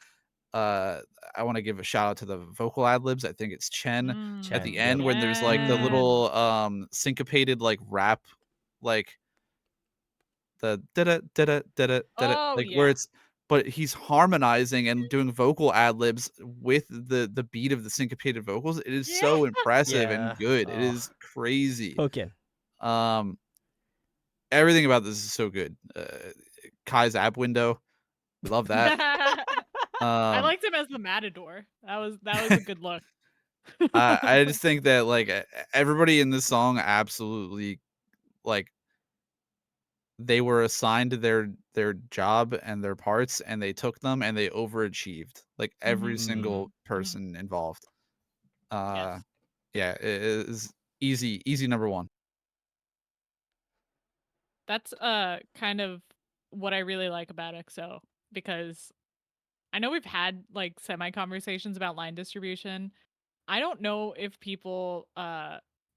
S3: I want to give a shout out to the vocal ad libs. I think it's Chen at the
S1: Chen,
S3: end
S1: yep.
S3: when there's like the little syncopated like rap, like the da da da
S2: Oh,
S3: like where
S2: yeah.
S3: it's, but he's harmonizing and doing vocal ad libs with the beat of the syncopated vocals. It is so impressive and
S1: Yeah.
S3: good. It
S1: Oh.
S3: is crazy.
S1: Hooking.
S3: Everything about this is so good. Kai's app window, we love that.
S2: I liked him as the Matador. That was a good look.
S3: I just think that like everybody in this song absolutely like they were assigned their job and their parts and they took them and they overachieved. Like every single person involved.
S2: Yes.
S3: Yeah, it is easy number one.
S2: That's kind of what I really like about EXO, because I know we've had like semi conversations about line distribution. I don't know if people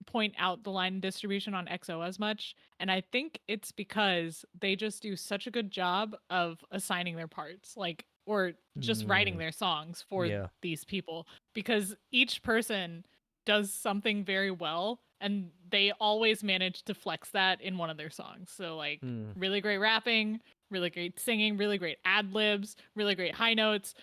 S2: point out the line distribution on EXO as much, and I think it's because they just do such a good job of assigning their parts, like, or just writing their songs for these people, because each person does something very well and they always manage to flex that in one of their songs. So like really great rapping, really great singing, really great ad libs, really great high notes,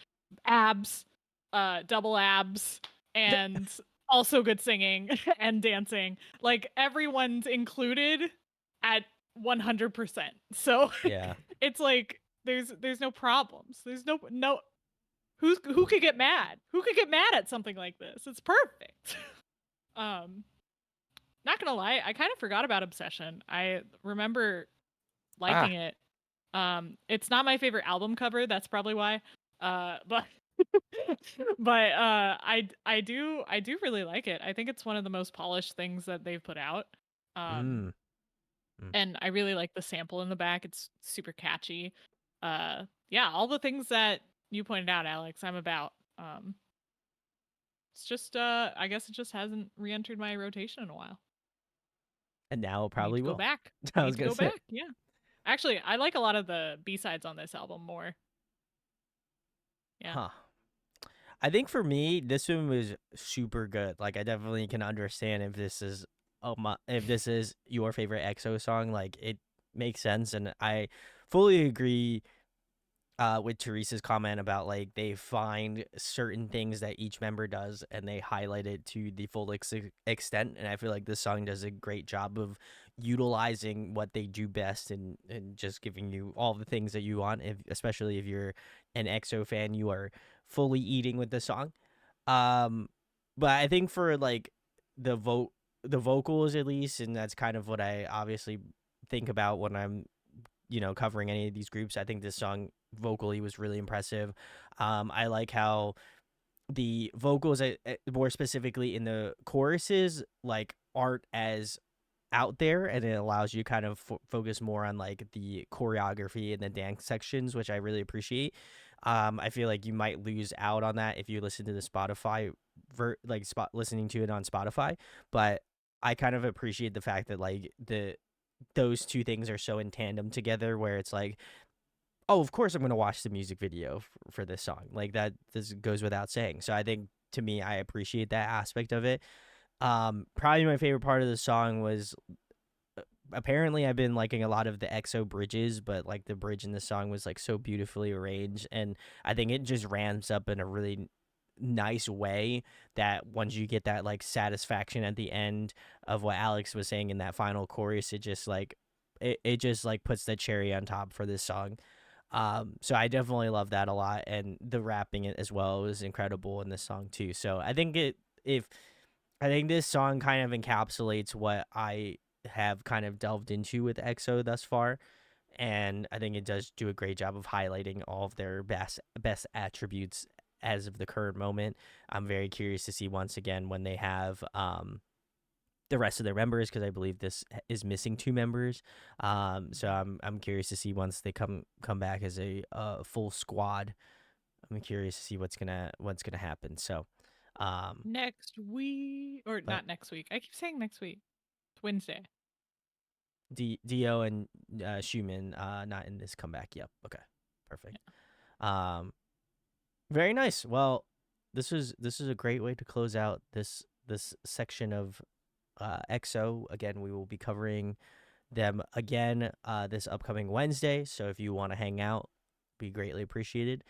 S2: abs, double abs, and also good singing and dancing. Like everyone's included at 100%. So
S1: Yeah.
S2: it's like there's no problems. There's no who could get mad? Who could get mad at something like this? It's perfect. Not gonna lie, I kind of forgot about Obsession. I remember liking it. It's not my favorite album cover, that's probably why. But I do really like it. I think it's one of the most polished things that they've put out. And I really like the sample in the back. It's super catchy. Yeah, all the things that you pointed out, Alex, I'm about. It's just I guess it just hasn't re-entered my rotation in a while.
S1: And now it probably
S2: Need to
S1: will.
S2: go back.
S1: I was
S2: Need to
S1: gonna
S2: go
S1: say.
S2: back. Yeah. Actually, I like a lot of the B-sides on this album more. Yeah.
S1: Huh. I think for me, this one was super good. Like, I definitely can understand if this is your favorite EXO song. Like, it makes sense, and I fully agree with Teresa's comment about like they find certain things that each member does and they highlight it to the full extent. And I feel like this song does a great job of utilizing what they do best and just giving you all the things that you want. Especially if you're an EXO fan, you are fully eating with the song. But I think for like the vocals at least, and that's kind of what I obviously think about when I'm covering any of these groups. I think this song vocally was really impressive. I like how the vocals, more specifically in the choruses, like aren't as out there, and it allows you kind of focus more on like the choreography and the dance sections, which I really appreciate. I feel like you might lose out on that if you listen to the Spotify listening to it on Spotify, but I kind of appreciate the fact that like those two things are so in tandem together, where it's like, oh, of course I'm going to watch the music video for this song. Like that, this goes without saying. So I think to me, I appreciate that aspect of it. Probably my favorite part of the song was, apparently I've been liking a lot of the EXO bridges, but like the bridge in the song was like so beautifully arranged, and I think it just ramps up in a really nice way that once you get that like satisfaction at the end of what Alex was saying in that final chorus, it just like it just like puts the cherry on top for this song. So I definitely love that a lot, and the rapping as well was incredible in this song too. So I think I think this song kind of encapsulates what I have kind of delved into with EXO thus far, and I think it does do a great job of highlighting all of their best attributes as of the current moment. I'm very curious to see once again when they have the rest of their members, because I believe this is missing 2 members. So I'm curious to see once they come back as a full squad. I'm curious to see what's gonna happen. So
S2: Next week, or
S1: but
S2: not next week. I keep saying next week. It's Wednesday.
S1: Dio and Schumann not in this comeback. Yep. Okay. Perfect. Very nice. Well, this is a great way to close out this section of EXO. Again, we will be covering them again this upcoming Wednesday. So if you want to hang out, be greatly appreciated.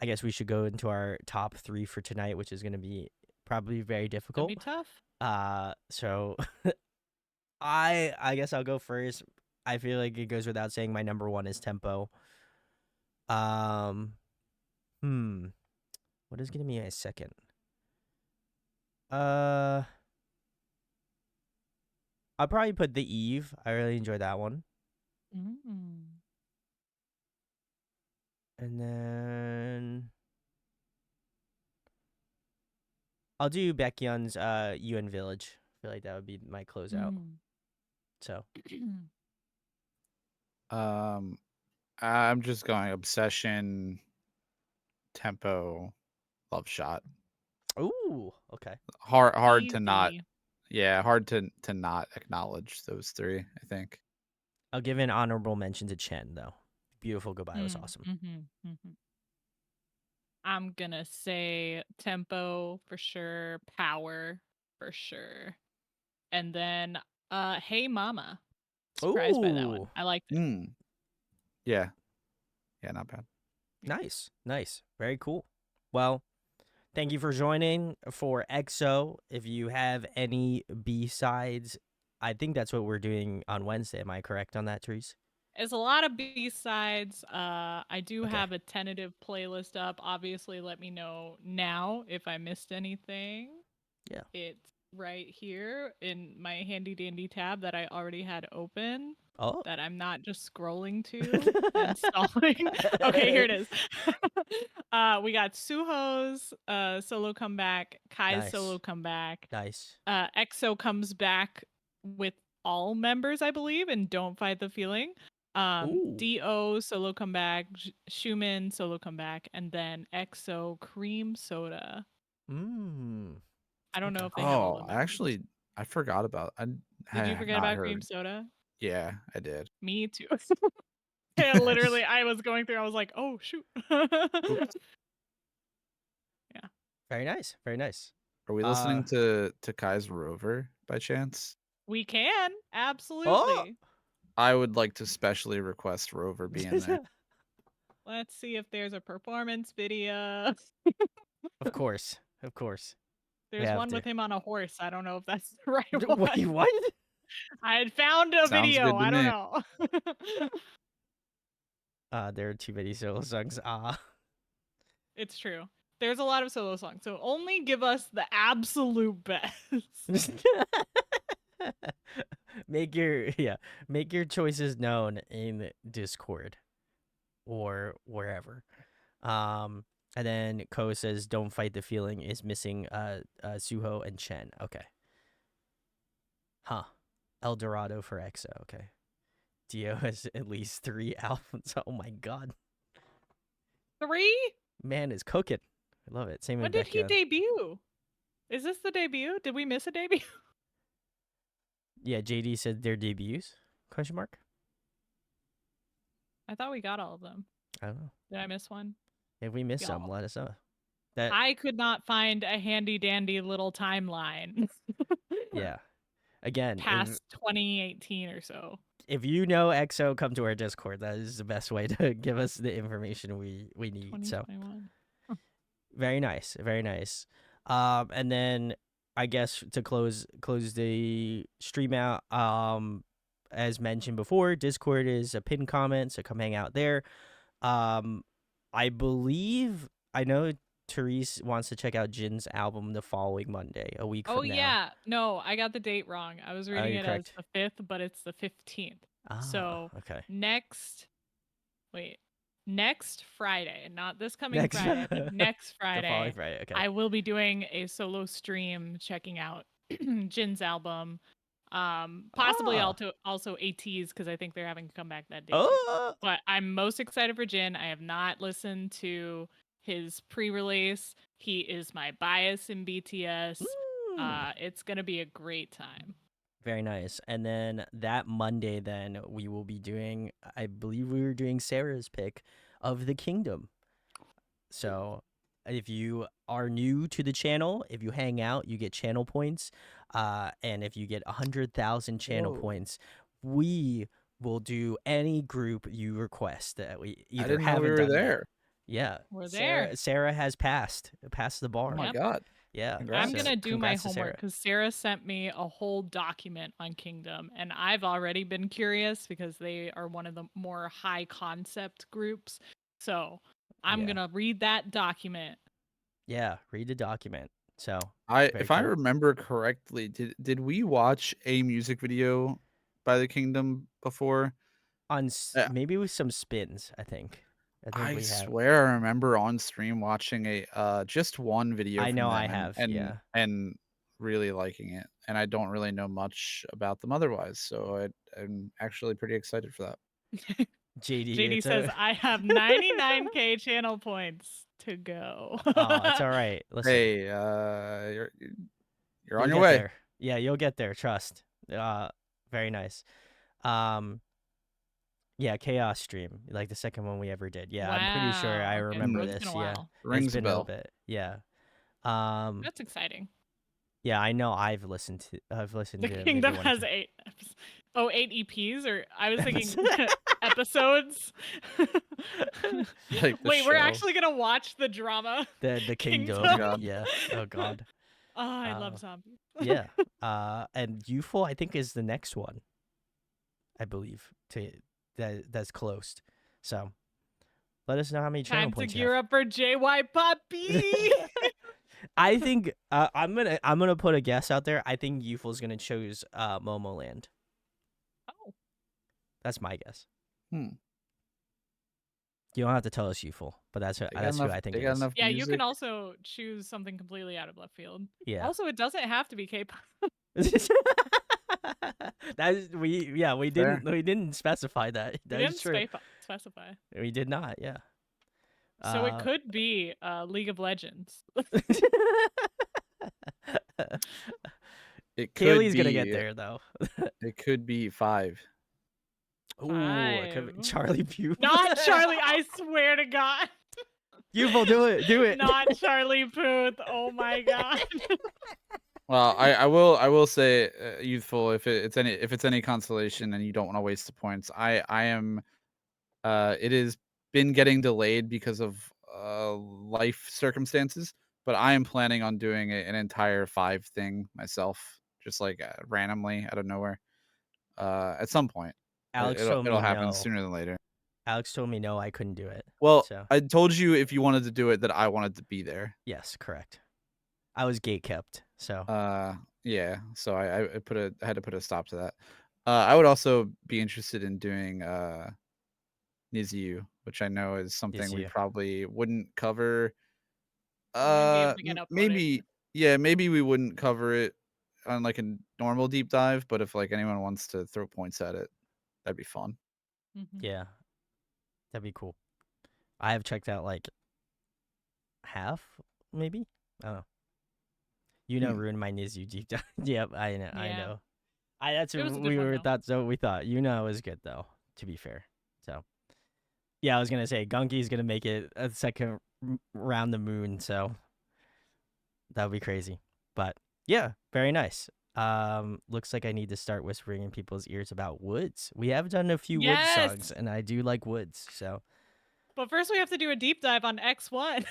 S1: I guess we should go into our top 3 for tonight, which is going to be probably very difficult.
S2: It's gonna be tough.
S1: So I guess I'll go first. I feel like it goes without saying my number 1 is Tempo. What is gonna be my second? I'll probably put The Eve. I really enjoyed that one. And then I'll do Baekhyun's UN Village. I feel like that would be my closeout. So
S3: I'm just going Obsession, Tempo, Love Shot.
S1: ooh, okay.
S3: Hard to not,
S2: Easy.
S3: yeah, hard to not acknowledge those 3, I think.
S1: I'll give an honorable mention to Chen though. Beautiful Goodbye was awesome.
S2: I'm gonna say Tempo for sure, Power for sure, and then Hey Mama. Surprised by that one.
S1: Ooh.
S2: I liked it.
S3: Yeah, not bad.
S1: Nice. Very cool. Well, thank you for joining for EXO. If you have any B-sides, I think that's what we're doing on Wednesday. Am I correct on that, Therese?
S2: It's a lot of B-sides. I do have a tentative playlist up. Obviously, let me know now if I missed anything.
S1: Yeah.
S2: It's right here in my handy dandy tab that I already had open.
S1: Oh.
S2: That I'm not just scrolling to and stalling. Okay, here it is. We got Suho's solo comeback, Kai's solo comeback.
S1: Nice.
S2: EXO comes back with all members, I believe, and Don't Fight the Feeling. Do solo comeback, Schumann solo comeback, and then EXO Cream Soda. I don't know if they have all of them.
S3: Actually, I forgot about.
S2: Did you forget about Cream Soda?
S3: Yeah, I did.
S2: Me too. Yeah, literally, I was going through. I was like, "Oh shoot!" Yeah.
S1: Very nice.
S3: Are we listening to Kai's Rover by chance?
S2: We can absolutely.
S3: I would like to specially request Rover be in there.
S2: Let's see if there's a performance video.
S1: Of course.
S2: There's one with him on a horse. I don't know if that's the right one.
S1: Wait, what?
S2: I had found a
S3: Sounds
S2: video.
S3: good to
S2: I don't
S3: me.
S1: know. There are too many solo songs.
S2: It's true. There's a lot of solo songs, so only give us the absolute best.
S1: Make your choices known in Discord or wherever. And then Ko says Don't Fight the Feeling is missing Suho and Chen. Okay. Huh. El Dorado for EXO. Okay. Dio has at least 3 albums. Oh my god.
S2: 3?
S1: Man is cooking. I love it. Same
S2: When
S1: with
S2: did he
S1: Baekhyun.
S2: debut? Is this the debut? Did we miss a debut?
S1: Yeah, JD said their debuts? Question mark?
S2: I thought we got all of them.
S1: I don't know.
S2: Did I miss one?
S1: If we miss some,
S2: Y'all.
S1: let us know.
S2: I could not find a handy dandy little timeline.
S1: Yeah. Again,
S2: past 2018 or so.
S1: If you know EXO, come to our Discord. That is the best way to give us the information we need. So Very nice, very nice. And then I guess to close the stream out, as mentioned before, Discord is a pinned comment, so come hang out there. I believe I know Therese wants to check out Jin's album the following Monday, a week
S2: Oh
S1: from now.
S2: yeah, no, I got the date wrong. I was reading
S1: you're
S2: it as
S1: correct.
S2: the 5th, but it's the 15th.
S1: Ah,
S2: So
S1: okay.
S2: next Friday, not this coming
S1: Next
S2: Friday, but next
S1: the following
S2: Friday,
S1: Friday. Okay.
S2: I will be doing a solo stream checking out Jin's album. Possibly
S1: Ah.
S2: also AT's because I think they're having to come back that day too.
S1: Oh,
S2: But I'm most excited for Jin. I have not listened to his pre-release. He is my bias in BTS. It's gonna be a great time.
S1: very nice. And then that Monday, then we will be doing. I believe we were doing Sarah's pick of the Kingdom. So if you are new to the channel, if you hang out, you get channel points. And if you get 100,000 channel
S3: Whoa.
S1: points, we will do any group you request that we
S3: I
S1: either
S3: didn't know
S1: haven't
S3: we were
S1: done
S3: there.
S1: yet. Yeah,
S2: We're
S1: Sarah,
S2: there.
S1: Sarah has passed the bar.
S3: Oh my
S2: Yep.
S3: god.
S1: Yeah,
S3: Congrats.
S2: I'm gonna do my
S1: congrats to
S2: homework
S1: Sarah.
S2: because Sarah sent me a whole document on Kingdom, and I've already been curious because they are one of the more high concept groups. So I'm
S1: Yeah.
S2: gonna read that document.
S1: Yeah, read the document. So
S3: Very
S1: very
S3: if I
S1: cool.
S3: remember correctly, did we watch a music video by the Kingdom before?
S1: on
S3: Yeah.
S1: maybe with some spins, I think
S3: I
S1: we have.
S3: swear I remember on stream watching a just one video
S1: I
S3: from
S1: know
S3: them
S1: I have, yeah.
S3: and really liking it. And I don't really know much about them otherwise, so I'm actually pretty excited for that.
S1: JD,
S2: JD
S1: it's
S2: says I have 99k channel points to go.
S1: Oh, it's all right. Listen,
S3: Hey, you're
S1: you'll
S3: on your
S1: get
S3: way.
S1: there. Yeah, you'll get there. Trust. Very nice. Yeah, Chaos stream, like the second one we ever did. Yeah, I'm pretty sure I
S2: Wow, okay,
S1: remember
S2: so it's
S1: this.
S2: been a
S1: Yeah,
S2: while.
S3: Rings
S1: it's
S3: a
S1: been
S3: bell.
S1: a bit. Yeah.
S2: That's exciting.
S1: Yeah, I know. I've listened to.
S2: The
S1: maybe
S2: Kingdom
S1: one
S2: has
S1: time.
S2: 8 EPs, or I was thinking
S1: Episodes.
S2: episodes.
S3: Like the
S2: Wait, we're
S3: show.
S2: actually gonna watch the drama.
S1: the Kingdom.
S3: Oh god.
S1: Yeah. Oh god.
S2: Oh, I love zombies.
S1: Yeah. And Youthful, I think, is the next one. I believe that's closed. So let us know how many channel
S2: Time to
S1: points you
S2: gear
S1: have.
S2: up for JY Puppy.
S1: I think I'm gonna put a guess out there. I think Youthful's gonna choose Momoland.
S2: Oh.
S1: That's my guess.
S3: Hmm.
S1: You don't have to tell us Youthful, but that's who I think
S3: they
S1: it
S3: got
S1: is.
S3: enough
S2: Yeah, you
S3: music.
S2: can also choose something completely out of left field.
S1: Yeah.
S2: Also, it doesn't have to be K-pop.
S1: we
S3: Fair.
S1: didn't specify that.
S2: We
S1: That is
S2: didn't
S1: true.
S2: specify.
S1: We did not. Yeah.
S2: So it could be League of Legends.
S3: It could
S1: Kaylee's gonna get
S3: be-
S1: there though.
S3: It could be 5.
S1: Ooh, it could be
S2: 5.
S1: Charlie Puth.
S2: Not Charlie. I swear to God.
S1: Youthful, do it.
S2: Not Charlie Puth. Oh my God.
S3: Well, I will say, Youthful, if it's any consolation and you don't want to waste the points, I am it has been getting delayed because of life circumstances, but I am planning on doing an entire 5 thing myself, just like randomly out of nowhere, at some point.
S1: Alex
S3: it'll
S1: told me
S3: it'll happen
S1: no.
S3: sooner than later.
S1: Alex told me no, I couldn't do it.
S3: Well,
S1: So
S3: I told you if you wanted to do it that I wanted to be there.
S1: yes, correct. I was gate kept, so
S3: Yeah, so I had to put a stop to that. I would also be interested in doing Nizu, which I know is something we
S1: Nizu.
S3: probably wouldn't cover.
S2: We wouldn't be able to get uploaded.
S3: Maybe we wouldn't cover it on like a normal deep dive, but if like anyone wants to throw points at it, that'd be fun.
S2: Mhm.
S1: yeah, that'd be cool. I have checked out like half, maybe. I don't know. You know, ruined my Nizu deep dive. Yep, I know. I
S2: Yeah.
S1: know. That's
S2: It
S1: what
S2: was a good
S1: we
S2: one,
S1: were
S2: though.
S1: thought. So we thought. You know, it was good though. To be fair, so yeah, I was gonna say Gunky's gonna make it a second round the moon. So that would be crazy. But yeah, very nice. Looks like I need to start whispering in people's ears about Woods. We have done a few Woods
S2: Yes!
S1: songs, and I do like Woods. So
S2: But first, we have to do a deep dive on X1.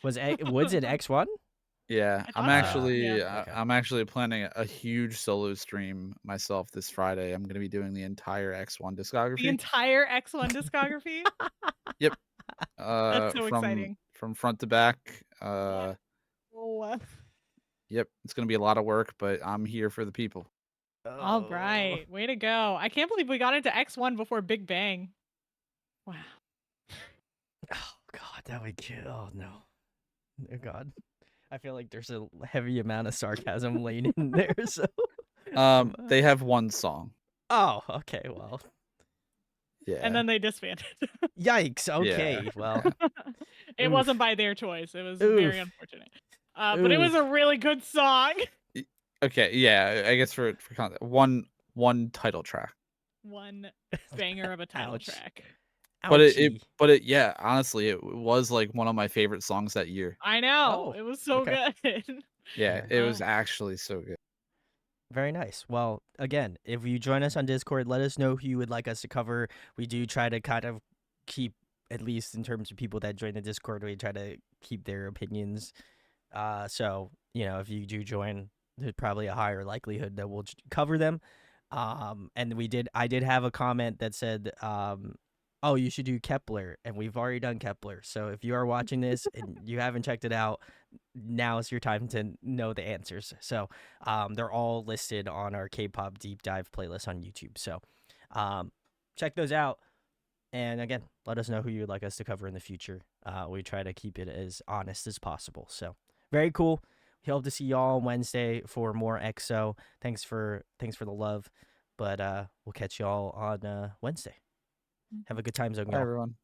S1: Was Woods in X1?
S3: Yeah,
S2: I thought so,
S1: okay.
S3: I'm actually planning a huge solo stream myself this Friday. I'm gonna be doing the entire X1
S2: The
S3: discography.
S2: entire X1 discography?
S3: Yep.
S2: That's so exciting.
S3: From front to back.
S2: Oh,
S3: Yep. It's gonna be a lot of work, but I'm here for the people.
S2: all right. Way to go. I can't believe we got into X1 before Big Bang. Wow.
S1: Oh God, that would kill. Oh no. Oh God. I feel like there's a heavy amount of sarcasm laying in there. So.
S3: They have one song.
S1: Oh, okay. Well.
S3: Yeah.
S2: And then they disbanded.
S1: Yikes.
S3: Yeah.
S1: Okay. Well.
S2: It
S1: Oof.
S2: wasn't by their choice. It was very
S1: Oof.
S2: unfortunate. But it was a really good song.
S3: Okay, yeah, I guess for context, one title track.
S2: One banger of a title
S1: Ouch.
S2: track.
S3: But
S1: Ouchie.
S3: yeah, honestly, it was like one of my favorite songs that year.
S2: I know.
S1: Oh,
S2: It was so
S1: okay.
S2: good.
S3: Yeah, it was actually so good.
S1: Very nice. Well, again, if you join us on Discord, let us know who you would like us to cover. We do try to kind of keep, at least in terms of people that join the Discord, we try to keep their opinions. So, if you do join, there's probably a higher likelihood that we'll cover them. And I did have a comment that said, oh, you should do Kepler, and we've already done Kepler. So if you are watching this and you haven't checked it out, now is your time to know the answers. So they're all listed on our K-pop deep dive playlist on YouTube. So check those out. And again, let us know who you'd like us to cover in the future. We try to keep it as honest as possible. So very cool. We hope to see y'all on Wednesday for more EXO. Thanks for the love. But we'll catch y'all on Wednesday. Have a good time, Zone.
S3: Bye, everyone.